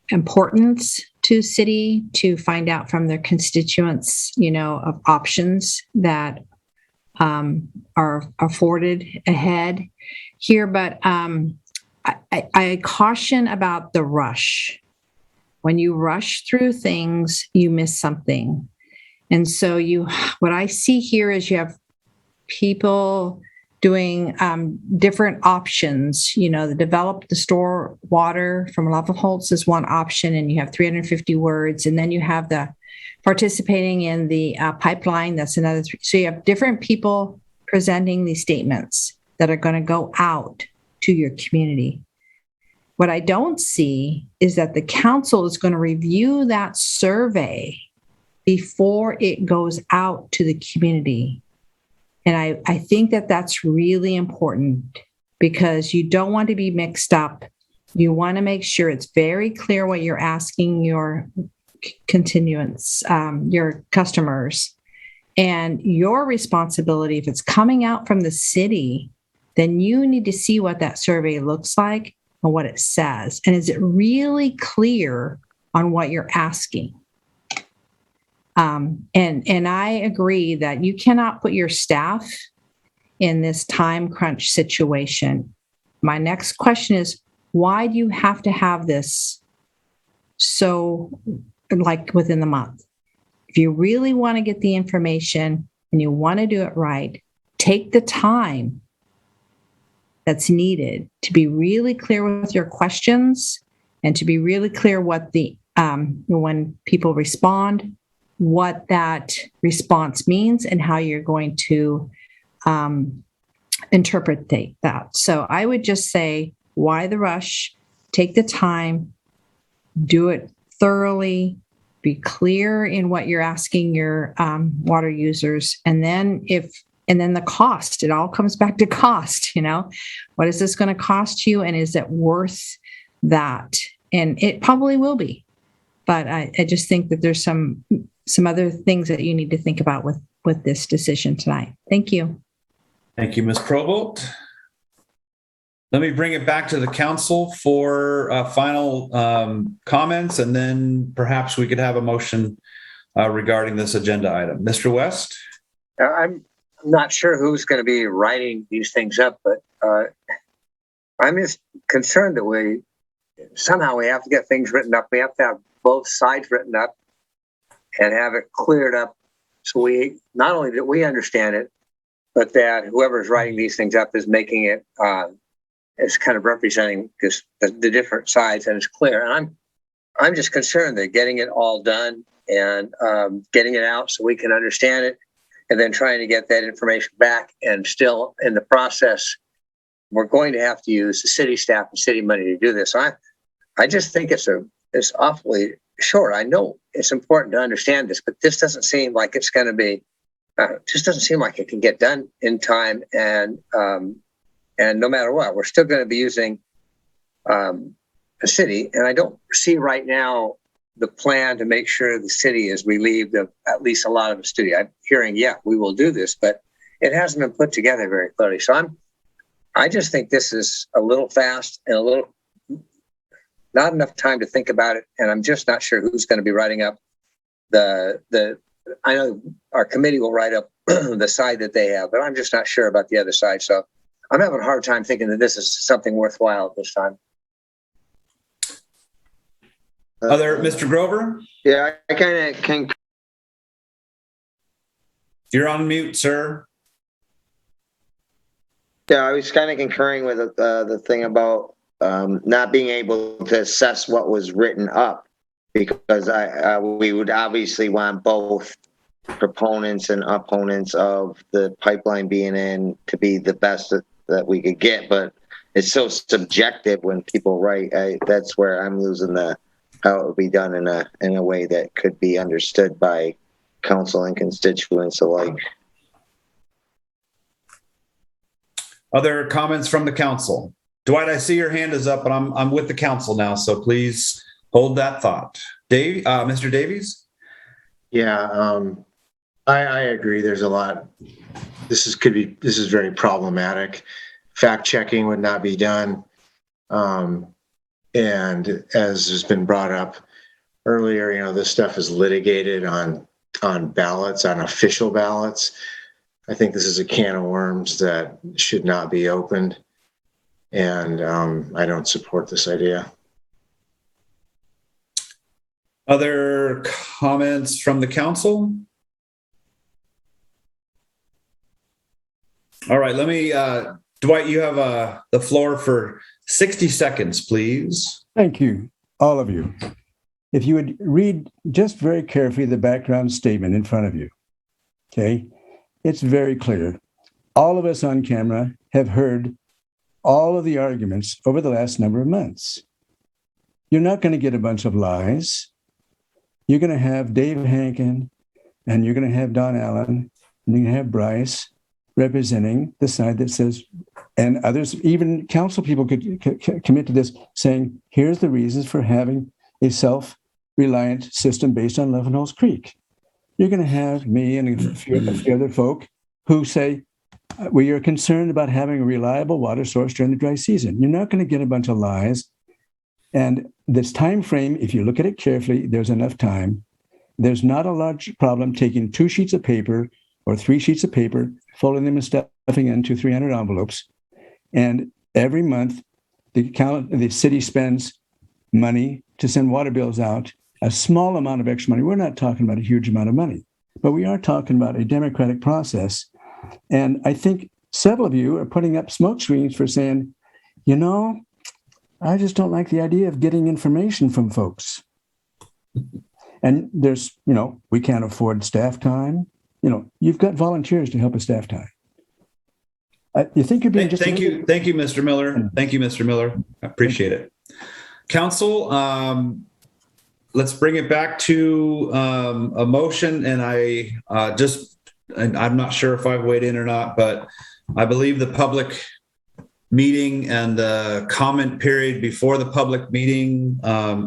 importance to city to find out from their constituents, of options that are afforded ahead here. But I caution about the rush. When you rush through things, you miss something. And so what I see here is you have people doing different options, develop the store water from Lava Holtz is one option, and you have 350 words. And then you have the participating in the pipeline, that's another. So you have different people presenting these statements that are going to go out to your community. What I don't see is that the council is going to review that survey before it goes out to the community. And I think that that's really important because you don't want to be mixed up. You want to make sure it's very clear what you're asking your continuance, your customers, and your responsibility. If it's coming out from the city, then you need to see what that survey looks like and what it says. And is it really clear on what you're asking? And I agree that you cannot put your staff in this time crunch situation. My next question is, why do you have to have this so within the month? If you really want to get the information and you want to do it right, take the time that's needed to be really clear with your questions and to be really clear what when people respond, what that response means and how you're going to interpret that. So I would just say, why the rush? Take the time, do it thoroughly, be clear in what you're asking your water users, and then the cost. It all comes back to cost. What is this going to cost you, and is it worth that? And it probably will be, but I just think that there's some other things that you need to think about with with this decision tonight. Thank you.
Thank you, Ms. Provost. Let me bring it back to the council for final comments, and then perhaps we could have a motion regarding this agenda item. Mr. West?
I'm not sure who's going to be writing these things up, but I'm just concerned that we have to get things written up. We have to have both sides written up and have it cleared up, so we not only that we understand it, but that whoever's writing these things up is making it is kind of representing just the different sides, and it's clear. And I'm just concerned that getting it all done and getting it out so we can understand it, and then trying to get that information back, and still in the process, we're going to have to use the city staff and city money to do this. So I just think it's awfully short. I know it's important to understand this, but this doesn't seem like it's going to be. Just doesn't seem like it can get done in time, and no matter what, we're still going to be using a city. And I don't see right now the plan to make sure the city is relieved of at least a lot of the study. I'm hearing, yeah, we will do this, but it hasn't been put together very clearly. So I just think this is a little fast and a little not enough time to think about it. And I'm just not sure who's going to be writing up I know our committee will write up the side that they have, but I'm just not sure about the other side. So I'm having a hard time thinking that this is something worthwhile at this time.
Mr. Grover?
Yeah, I kind of can.
You're on mute, sir.
Yeah, I was kind of concurring with the thing about not being able to assess what was written up, because we would obviously want both proponents and opponents of the pipeline being in to be the best that we could get, but it's so subjective when people write. That's where I'm losing how it would be done in a way that could be understood by council and constituents alike.
Other comments from the council? Dwight, I see your hand is up, but I'm with the council now, so please hold that thought. Mr. Davies?
Yeah, I agree. There's a lot. This is very problematic. Fact checking would not be done. And as has been brought up earlier, this stuff is litigated on ballots, on official ballots. I think this is a can of worms that should not be opened. And I don't support this idea.
Other comments from the council? All right, let me, Dwight, you have the floor for 60 seconds, please.
Thank you, all of you. If you would read just very carefully the background statement in front of you, okay? It's very clear. All of us on camera have heard all of the arguments over the last number of months. You're not going to get a bunch of lies. You're going to have Dave Hankin, and you're going to have Don Allen, and you're going to have Bryce representing the side that says, and others, even council people could commit to this, saying, here's the reasons for having a self-reliant system based on Leavenworth Creek. You're going to have me and a few other folk who say, we are concerned about having a reliable water source during the dry season. You're not going to get a bunch of lies. And this time frame, if you look at it carefully, there's enough time. There's not a large problem taking 2 sheets of paper or 3 sheets of paper, folding them and stuffing into 300 envelopes. And every month, the city spends money to send water bills out, a small amount of extra money. We're not talking about a huge amount of money, but we are talking about a democratic process. And I think several of you are putting up smoke screens for saying, I just don't like the idea of getting information from folks. And there's, we can't afford staff time. You've got volunteers to help with staff time. You think you're being just...
Thank you, Mr. Miller. Thank you, Mr. Miller. I appreciate it. Council, let's bring it back to a motion. And I'm not sure if I've weighed in or not, but I believe the public meeting and the comment period before the public meeting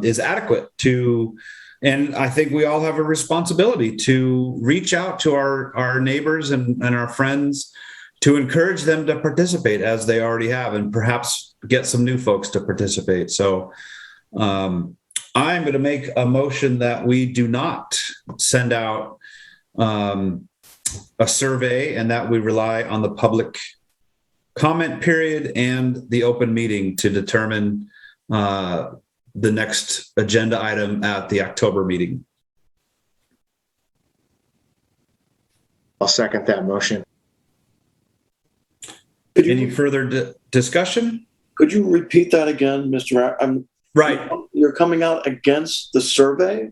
is adequate to And I think we all have a responsibility to reach out to our neighbors and our friends to encourage them to participate as they already have, and perhaps get some new folks to participate. So I'm going to make a motion that we do not send out a survey, and that we rely on the public comment period and the open meeting to determine the next agenda item at the October meeting.
I'll second that motion.
Any further discussion?
Could you repeat that again, Mr. Mayor?
Right.
You're coming out against the survey?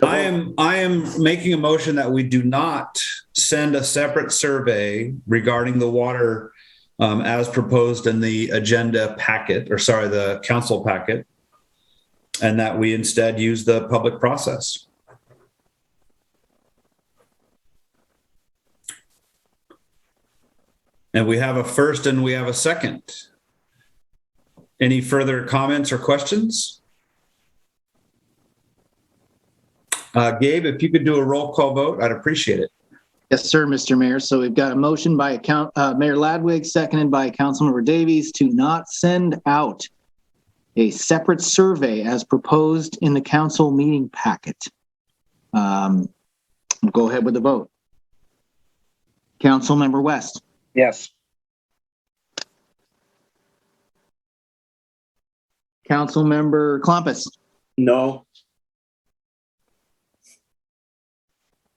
I am making a motion that we do not send a separate survey regarding the water as proposed in the agenda packet, or sorry, the council packet, and that we instead use the public process. And we have a first and we have a second. Any further comments or questions? Gabe, if you could do a roll call vote, I'd appreciate it.
Yes, sir, Mr. Mayor. So we've got a motion by Mayor Ladwig, seconded by Councilmember Davies, to not send out a separate survey as proposed in the council meeting packet. We'll go ahead with the vote. Councilmember West.
Yes.
Councilmember Klompus.
No.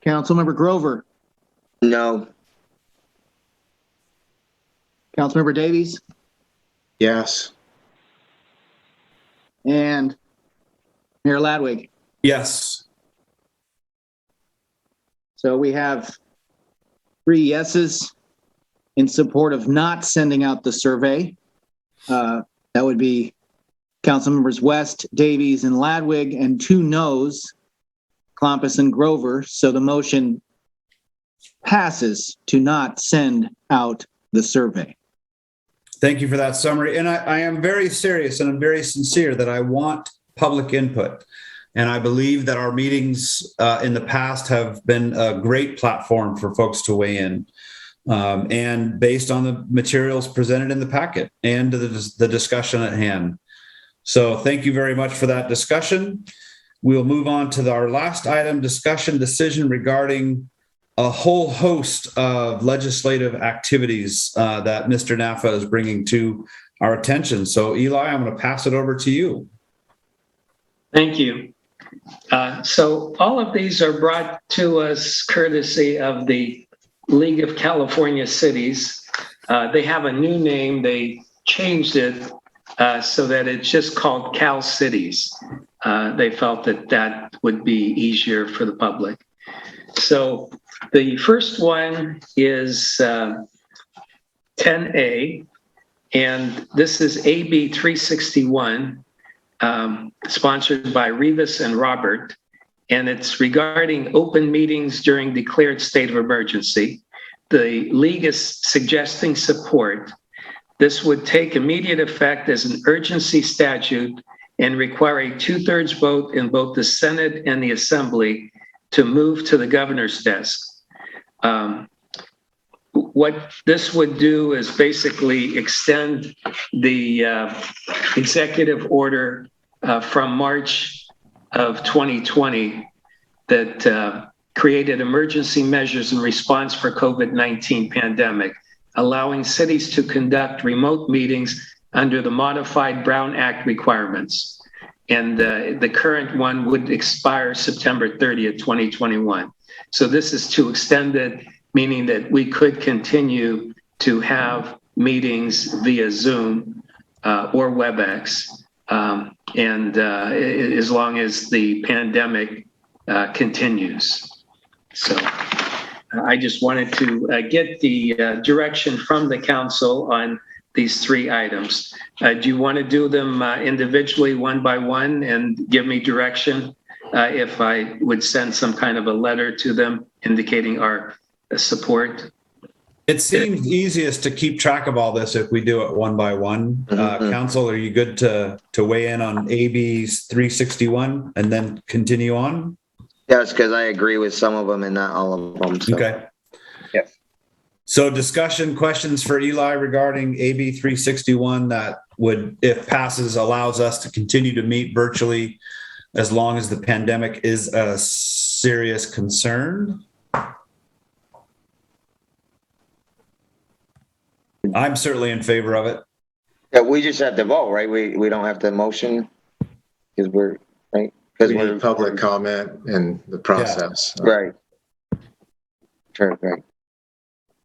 Councilmember Grover.
No.
Councilmember Davies.
Yes.
And Mayor Ladwig.
Yes.
So we have 3 yeses in support of not sending out the survey. That would be Councilmembers West, Davies, and Ladwig, and 2 noes, Klompus and Grover. So the motion passes to not send out the survey.
Thank you for that summary. And I am very serious and I'm very sincere that I want public input. And I believe that our meetings in the past have been a great platform for folks to weigh in. And based on the materials presented in the packet and the discussion at hand. So thank you very much for that discussion. We'll move on to our last item, discussion decision regarding a whole host of legislative activities that Mr. Nepa is bringing to our attention. So Eli, I'm going to pass it over to you.
Thank you. So all of these are brought to us courtesy of the League of California Cities. They have a new name. They changed it so that it's just called Cal Cities. They felt that that would be easier for the public. So the first one is 10A, and this is AB 361, sponsored by Revis and Robert, and it's regarding open meetings during declared state of emergency. The League is suggesting support. This would take immediate effect as an urgency statute and require a 2/3 vote in both the Senate and the Assembly to move to the governor's desk. What this would do is basically extend the executive order from March of 2020 that created emergency measures in response for COVID-19 pandemic, allowing cities to conduct remote meetings under the modified Brown Act requirements. And the current one would expire September 30th, 2021. So this is to extend it, meaning that we could continue to have meetings via Zoom or WebEx, and as long as the pandemic continues. So I just wanted to get the direction from the council on these 3 items. Do you want to do them individually, one by one, and give me direction if I would send some kind of a letter to them indicating our support?
It seems easiest to keep track of all this if we do it one by one. Council, are you good to weigh in on AB 361 and then continue on?
Yes, because I agree with some of them and not all of them. So.
Okay.
Yeah.
So discussion questions for Eli regarding AB 361 that would, if passes, allows us to continue to meet virtually as long as the pandemic is a serious concern. I'm certainly in favor of it.
Yeah, we just have to vote, right? We don't have to motion because we're right. Because
we need public comment in the process.
Yeah. Right. Sure. Right.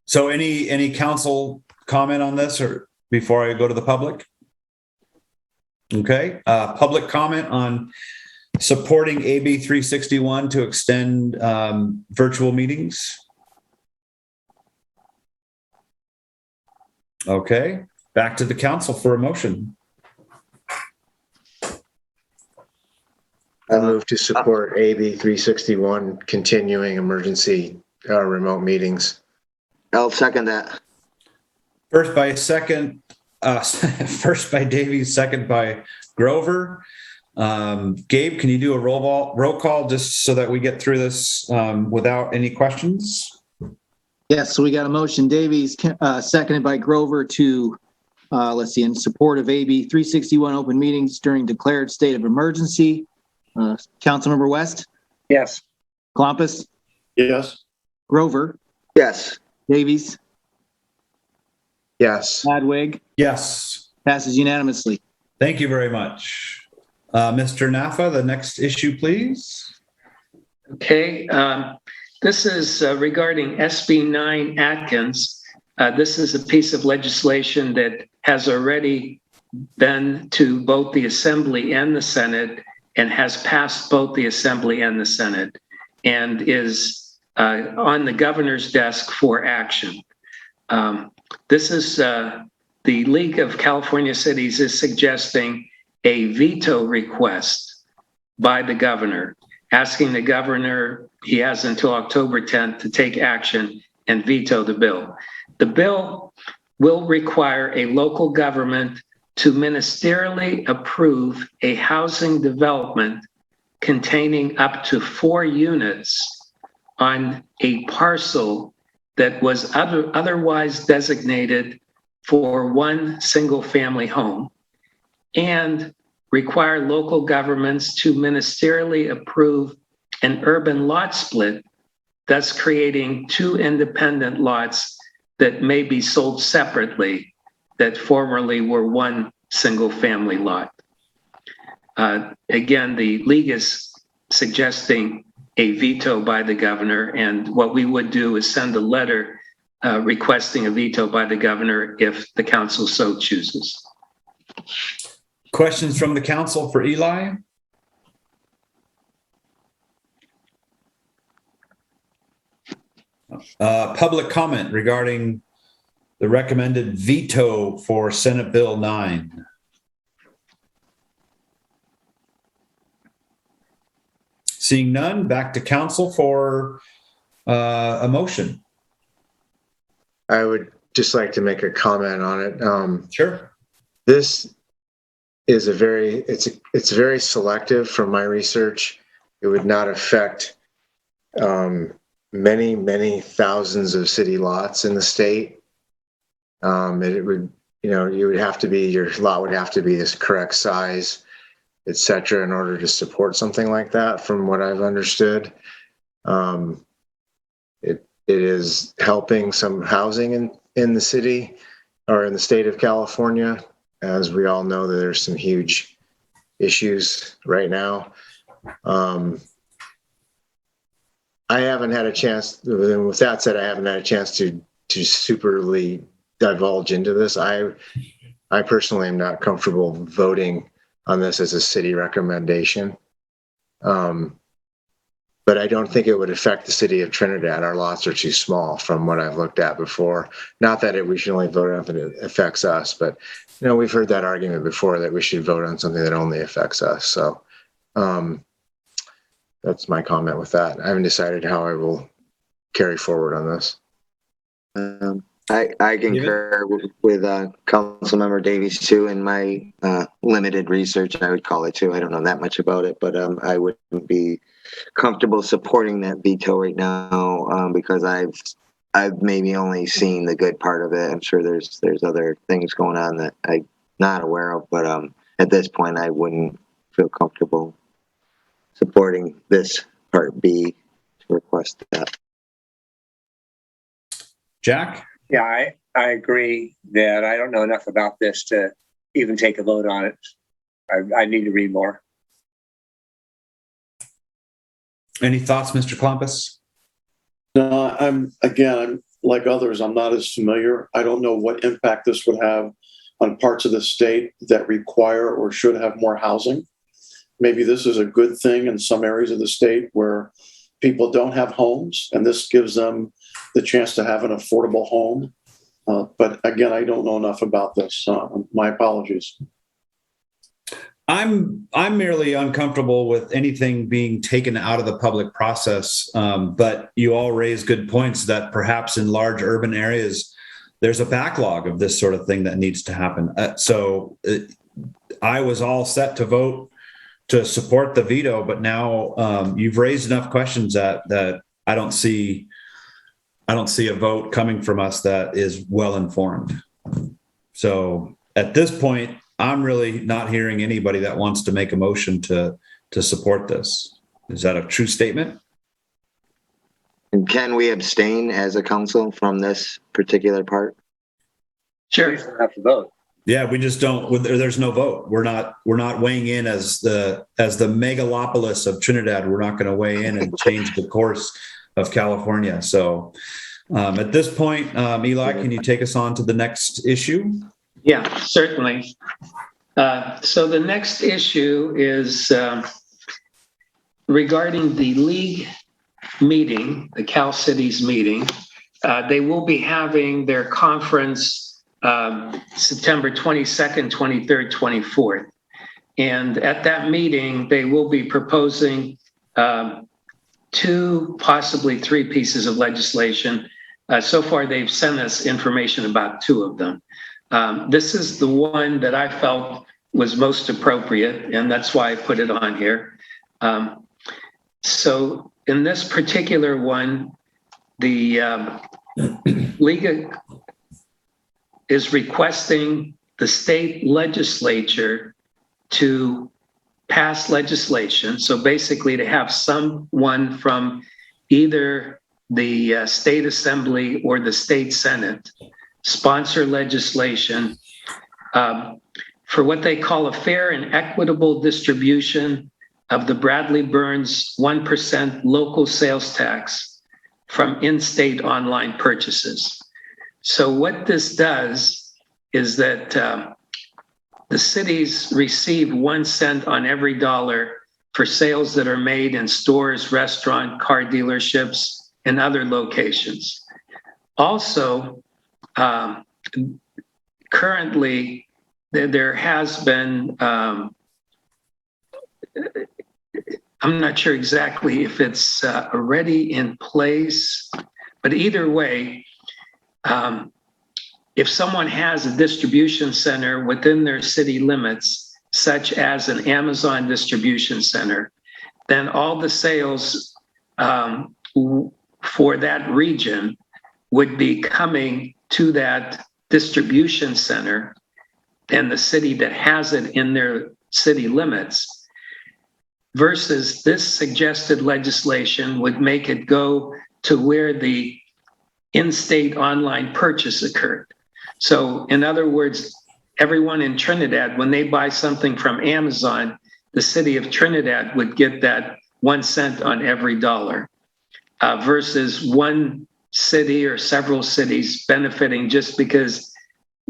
So any council comment on this or before I go to the public? Okay. Public comment on supporting AB 361 to extend virtual meetings. Okay. Back to the council for a motion.
I move to support AB 361 continuing emergency remote meetings.
I'll second that.
First by Davies, second by Grover. Gabe, can you do a roll call just so that we get through this without any questions?
Yes, so we got a motion. Davies, seconded by Grover to, let's see, in support of AB 361 open meetings during declared state of emergency. Councilmember West?
Yes.
Klompus?
Yes.
Grover?
Yes.
Davies?
Yes.
Hadwig?
Yes.
Passes unanimously.
Thank you very much. Mr. Naffa, the next issue, please.
Okay. This is regarding SB 9 Atkins. This is a piece of legislation that has already been to both the Assembly and the Senate and has passed both the Assembly and the Senate and is on the governor's desk for action. This is the League of California Cities is suggesting a veto request by the governor, asking the governor, he has until October 10th to take action and veto the bill. The bill will require a local government to ministerially approve a housing development containing up to 4 units on a parcel that was otherwise designated for one single family home, and require local governments to ministerially approve an urban lot split, thus creating 2 independent lots that may be sold separately that formerly were one single family lot. Again, the league is suggesting a veto by the governor, and what we would do is send a letter requesting a veto by the governor if the council so chooses.
Questions from the council for Eli? Public comment regarding the recommended veto for Senate Bill 9. Seeing none, back to council for a motion.
I would just like to make a comment on it.
Sure.
This is it's very selective from my research. It would not affect many thousands of city lots in the state. It would, you would have to be, your lot would have to be this correct size, et cetera, in order to support something like that, from what I've understood. It is helping some housing in the city or in the state of California. As we all know, that there's some huge issues right now. I haven't had a chance, with that said, I haven't had a chance to superly divulge into this. I personally am not comfortable voting on this as a city recommendation. But I don't think it would affect the city of Trinidad. Our lots are too small from what I've looked at before. Not that we should only vote on if it affects us, but we've heard that argument before that we should vote on something that only affects us. So that's my comment with that. I haven't decided how I will carry forward on this.
I concur with Councilmember Davies too. In my limited research, I would call it too. I don't know that much about it, but I wouldn't be comfortable supporting that veto right now because I've maybe only seen the good part of it. I'm sure there's other things going on that I'm not aware of, but at this point, I wouldn't feel comfortable supporting this Part B to request that.
Jack?
Yeah, I agree that I don't know enough about this to even take a vote on it. I need to read more.
Any thoughts, Mr. Klumpus?
No, I'm like others, I'm not as familiar. I don't know what impact this would have on parts of the state that require or should have more housing. Maybe this is a good thing in some areas of the state where people don't have homes, and this gives them the chance to have an affordable home. But again, I don't know enough about this. My apologies.
I'm merely uncomfortable with anything being taken out of the public process. But you all raise good points that perhaps in large urban areas, there's a backlog of this sort of thing that needs to happen. I was all set to vote to support the veto, but now you've raised enough questions that I don't see a vote coming from us that is well informed. So at this point, I'm really not hearing anybody that wants to make a motion to support this. Is that a true statement?
And can we abstain as a council from this particular part?
Sure, you don't have to vote.
Yeah, we just don't. There's no vote. We're not weighing in as the megalopolis of Trinidad. We're not going to weigh in and change the course of California. So at this point, Eli, can you take us on to the next issue?
Yeah, certainly. So the next issue is regarding the league meeting, the Cal Cities meeting. They will be having their conference September 22nd, 23rd, 24th. And at that meeting, they will be proposing 2, possibly 3 pieces of legislation. So far, they've sent us information about 2 of them. This is the one that I felt was most appropriate, and that's why I put it on here. So in this particular one, the League is requesting the state legislature to pass legislation. So basically to have someone from either the state assembly or the state senate sponsor legislation for what they call a fair and equitable distribution of the Bradley Burns 1% local sales tax from in-state online purchases. So what this does is that the cities receive 1 cent on every dollar for sales that are made in stores, restaurant, car dealerships, and other locations. Also, currently, there has been, I'm not sure exactly if it's already in place, but either way, if someone has a distribution center within their city limits, such as an Amazon distribution center, then all the sales for that region would be coming to that distribution center and the city that has it in their city limits, versus this suggested legislation would make it go to where the in-state online purchase occurred. So in other words, everyone in Trinidad, when they buy something from Amazon, the city of Trinidad would get that 1 cent on every dollar, versus one city or several cities benefiting just because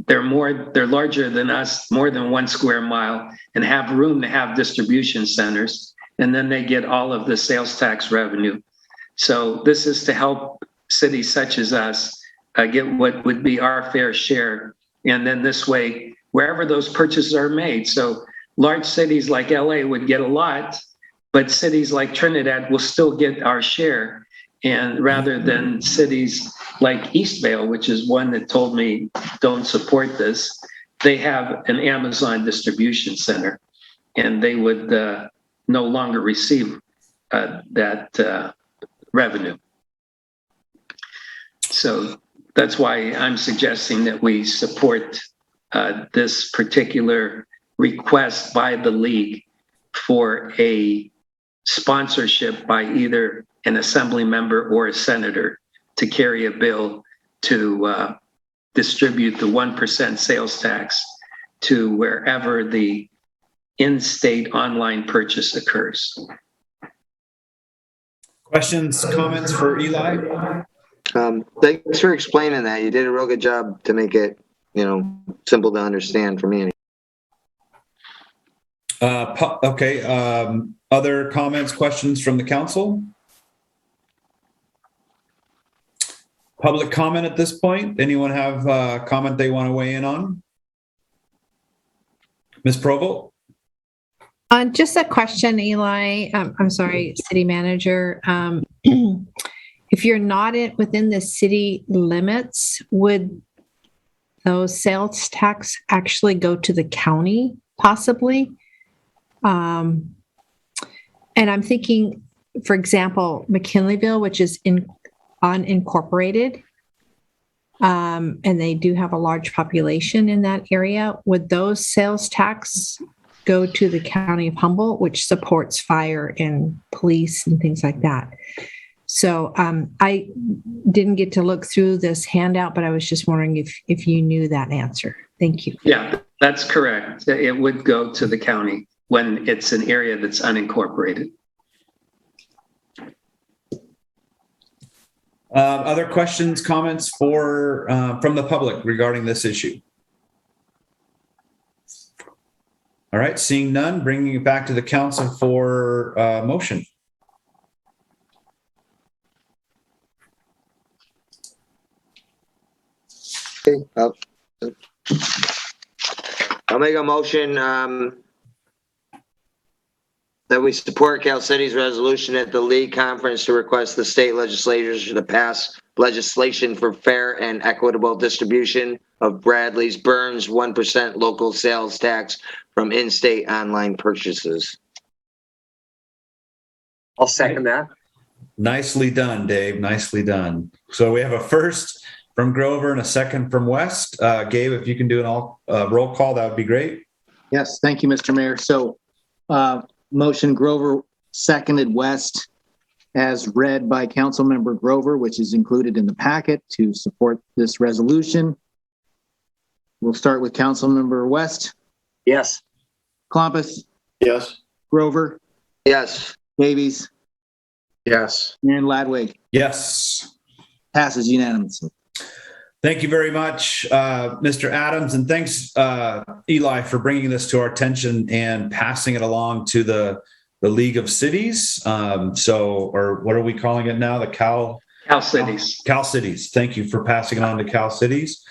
they're larger than us, more than 1 square mile, and have room to have distribution centers, and then they get all of the sales tax revenue. So this is to help cities such as us get what would be our fair share. And then this way, wherever those purchases are made. So large cities like LA would get a lot, but cities like Trinidad will still get our share. And rather than cities like Eastvale, which is one that told me don't support this, they have an Amazon distribution center, and they would no longer receive that revenue. So that's why I'm suggesting that we support this particular request by the league for a sponsorship by either an assembly member or a senator to carry a bill to distribute the 1% sales tax to wherever the in-state online purchase occurs.
Questions, comments for Eli?
Thanks for explaining that. You did a real good job to make it, simple to understand for me.
Okay. Other comments, questions from the council? Public comment at this point? Anyone have a comment they want to weigh in on? Ms. Provost?
Just a question, Eli. I'm sorry, city manager. If you're not within the city limits, would those sales tax actually go to the county, possibly? And I'm thinking, for example, McKinleyville, which is unincorporated, and they do have a large population in that area. Would those sales tax go to the county of Humboldt, which supports fire and police and things like that? So I didn't get to look through this handout, but I was just wondering if you knew that answer. Thank you.
Yeah, that's correct. It would go to the county when it's an area that's unincorporated.
Other questions, comments from the public regarding this issue? All right, seeing none, bringing it back to the council for motion.
Okay, I'll make a motion that we support Cal City's resolution at the league conference to request the state legislatures to pass legislation for fair and equitable distribution of Bradley's Burns 1% local sales tax from in-state online purchases.
I'll second that.
Nicely done, Dave. Nicely done. So we have a first from Grover and a second from West. Gabe, if you can do an roll call, that would be great.
Yes, thank you, Mr. Mayor. So motion Grover, seconded West, as read by Councilmember Grover, which is included in the packet to support this resolution. We'll start with Councilmember West.
Yes.
Klompus.
Yes.
Grover.
Yes.
Davies.
Yes.
And Ladwig.
Yes.
Passes unanimously.
Thank you very much, Mr. Adams, and thanks, Eli, for bringing this to our attention and passing it along to the League of Cities. Or what are we calling it now? The Cal
Cities.
Cal Cities. Thank you for passing it on to Cal Cities.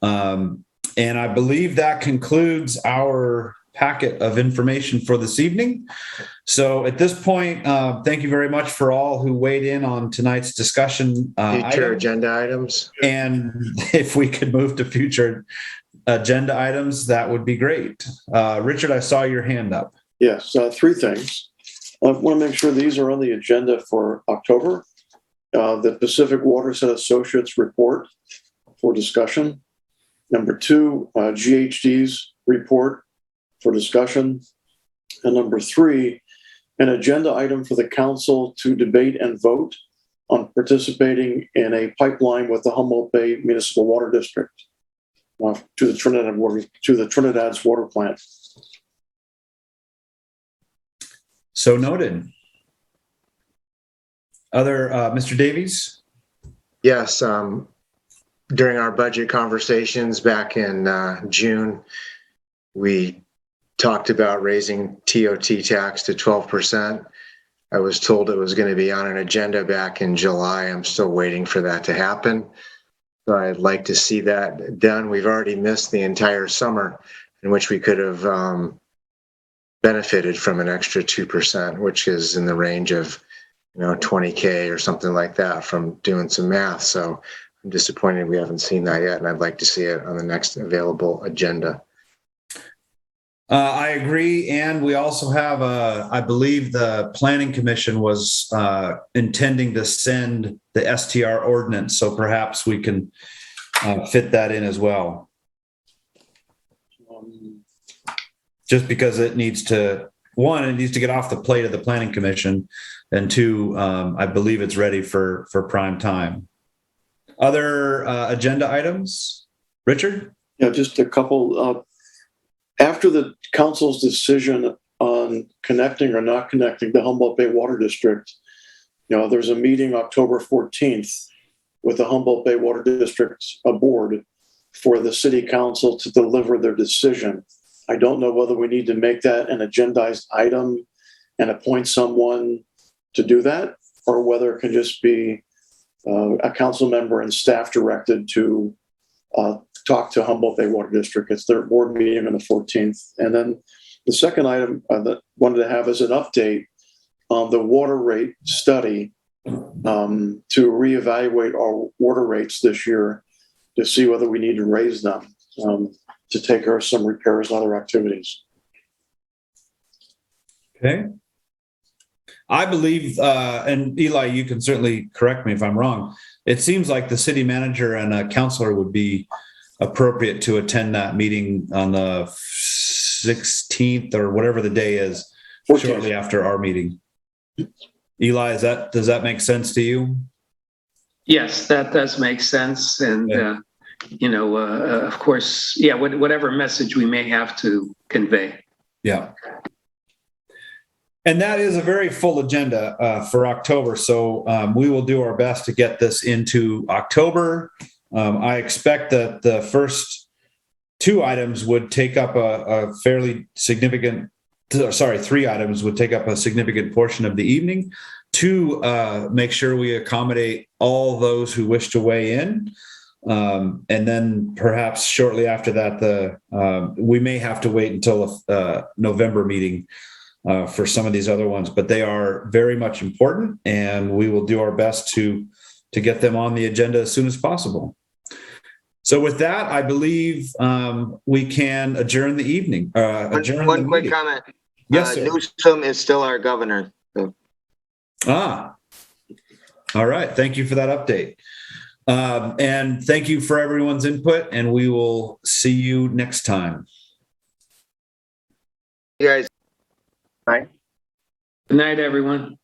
And I believe that concludes our packet of information for this evening. So at this point, thank you very much for all who weighed in on tonight's discussion.
Future agenda items.
And if we could move to future agenda items, that would be great. Richard, I saw your hand up.
Yes, three things. I want to make sure these are on the agenda for October. The Pacific Watershed Associates report for discussion. Number two, GHD's report for discussion. And number three, an agenda item for the council to debate and vote on participating in a pipeline with the Humboldt Bay Municipal Water District to the Trinidad's water plant.
So noted. Other, Mr. Davies?
Yes. During our budget conversations back in June, we talked about raising TOT tax to 12%. I was told it was going to be on an agenda back in July. I'm still waiting for that to happen. So I'd like to see that done. We've already missed the entire summer in which we could have benefited from an extra 2%, which is in the range of, $20K or something like that from doing some math. So I'm disappointed we haven't seen that yet, and I'd like to see it on the next available agenda.
I agree. And we also have, I believe the Planning Commission was intending to send the STR ordinance. So perhaps we can fit that in as well. Just because it needs to, one, it needs to get off the plate of the Planning Commission. And two, I believe it's ready for prime time. Other agenda items? Richard?
Yeah, just a couple. After the council's decision on connecting or not connecting the Humboldt Bay Water District, there's a meeting October 14th with the Humboldt Bay Water District board for the city council to deliver their decision. I don't know whether we need to make that an agendized item and appoint someone to do that, or whether it can just be a council member and staff directed to talk to Humboldt Bay Water District. It's their board meeting on the 14th. And then the second item that I wanted to have is an update on the water rate study to reevaluate our water rates this year to see whether we need to raise them to take care of some repairs and other activities.
Okay. I believe, and Eli, you can certainly correct me if I'm wrong, it seems like the city manager and a councilor would be appropriate to attend that meeting on the 16th or whatever the day is, 14th. Shortly after our meeting. Eli, does that make sense to you?
Yes, that does make sense. And, of course, whatever message we may have to convey.
Yeah. And that is a very full agenda for October. So we will do our best to get this into October. I expect that the first two items would take up a fairly significant, three items would take up a significant portion of the evening to make sure we accommodate all those who wish to weigh in. And then perhaps shortly after that, we may have to wait until a November meeting for some of these other ones, but they are very much important, and we will do our best to get them on the agenda as soon as possible. So with that, I believe we can adjourn the evening.
One quick comment.
Yes, sir.
Newsom is still our governor. So.
All right. Thank you for that update. And thank you for everyone's input, and we will see you next time.
You guys.
Good night, everyone.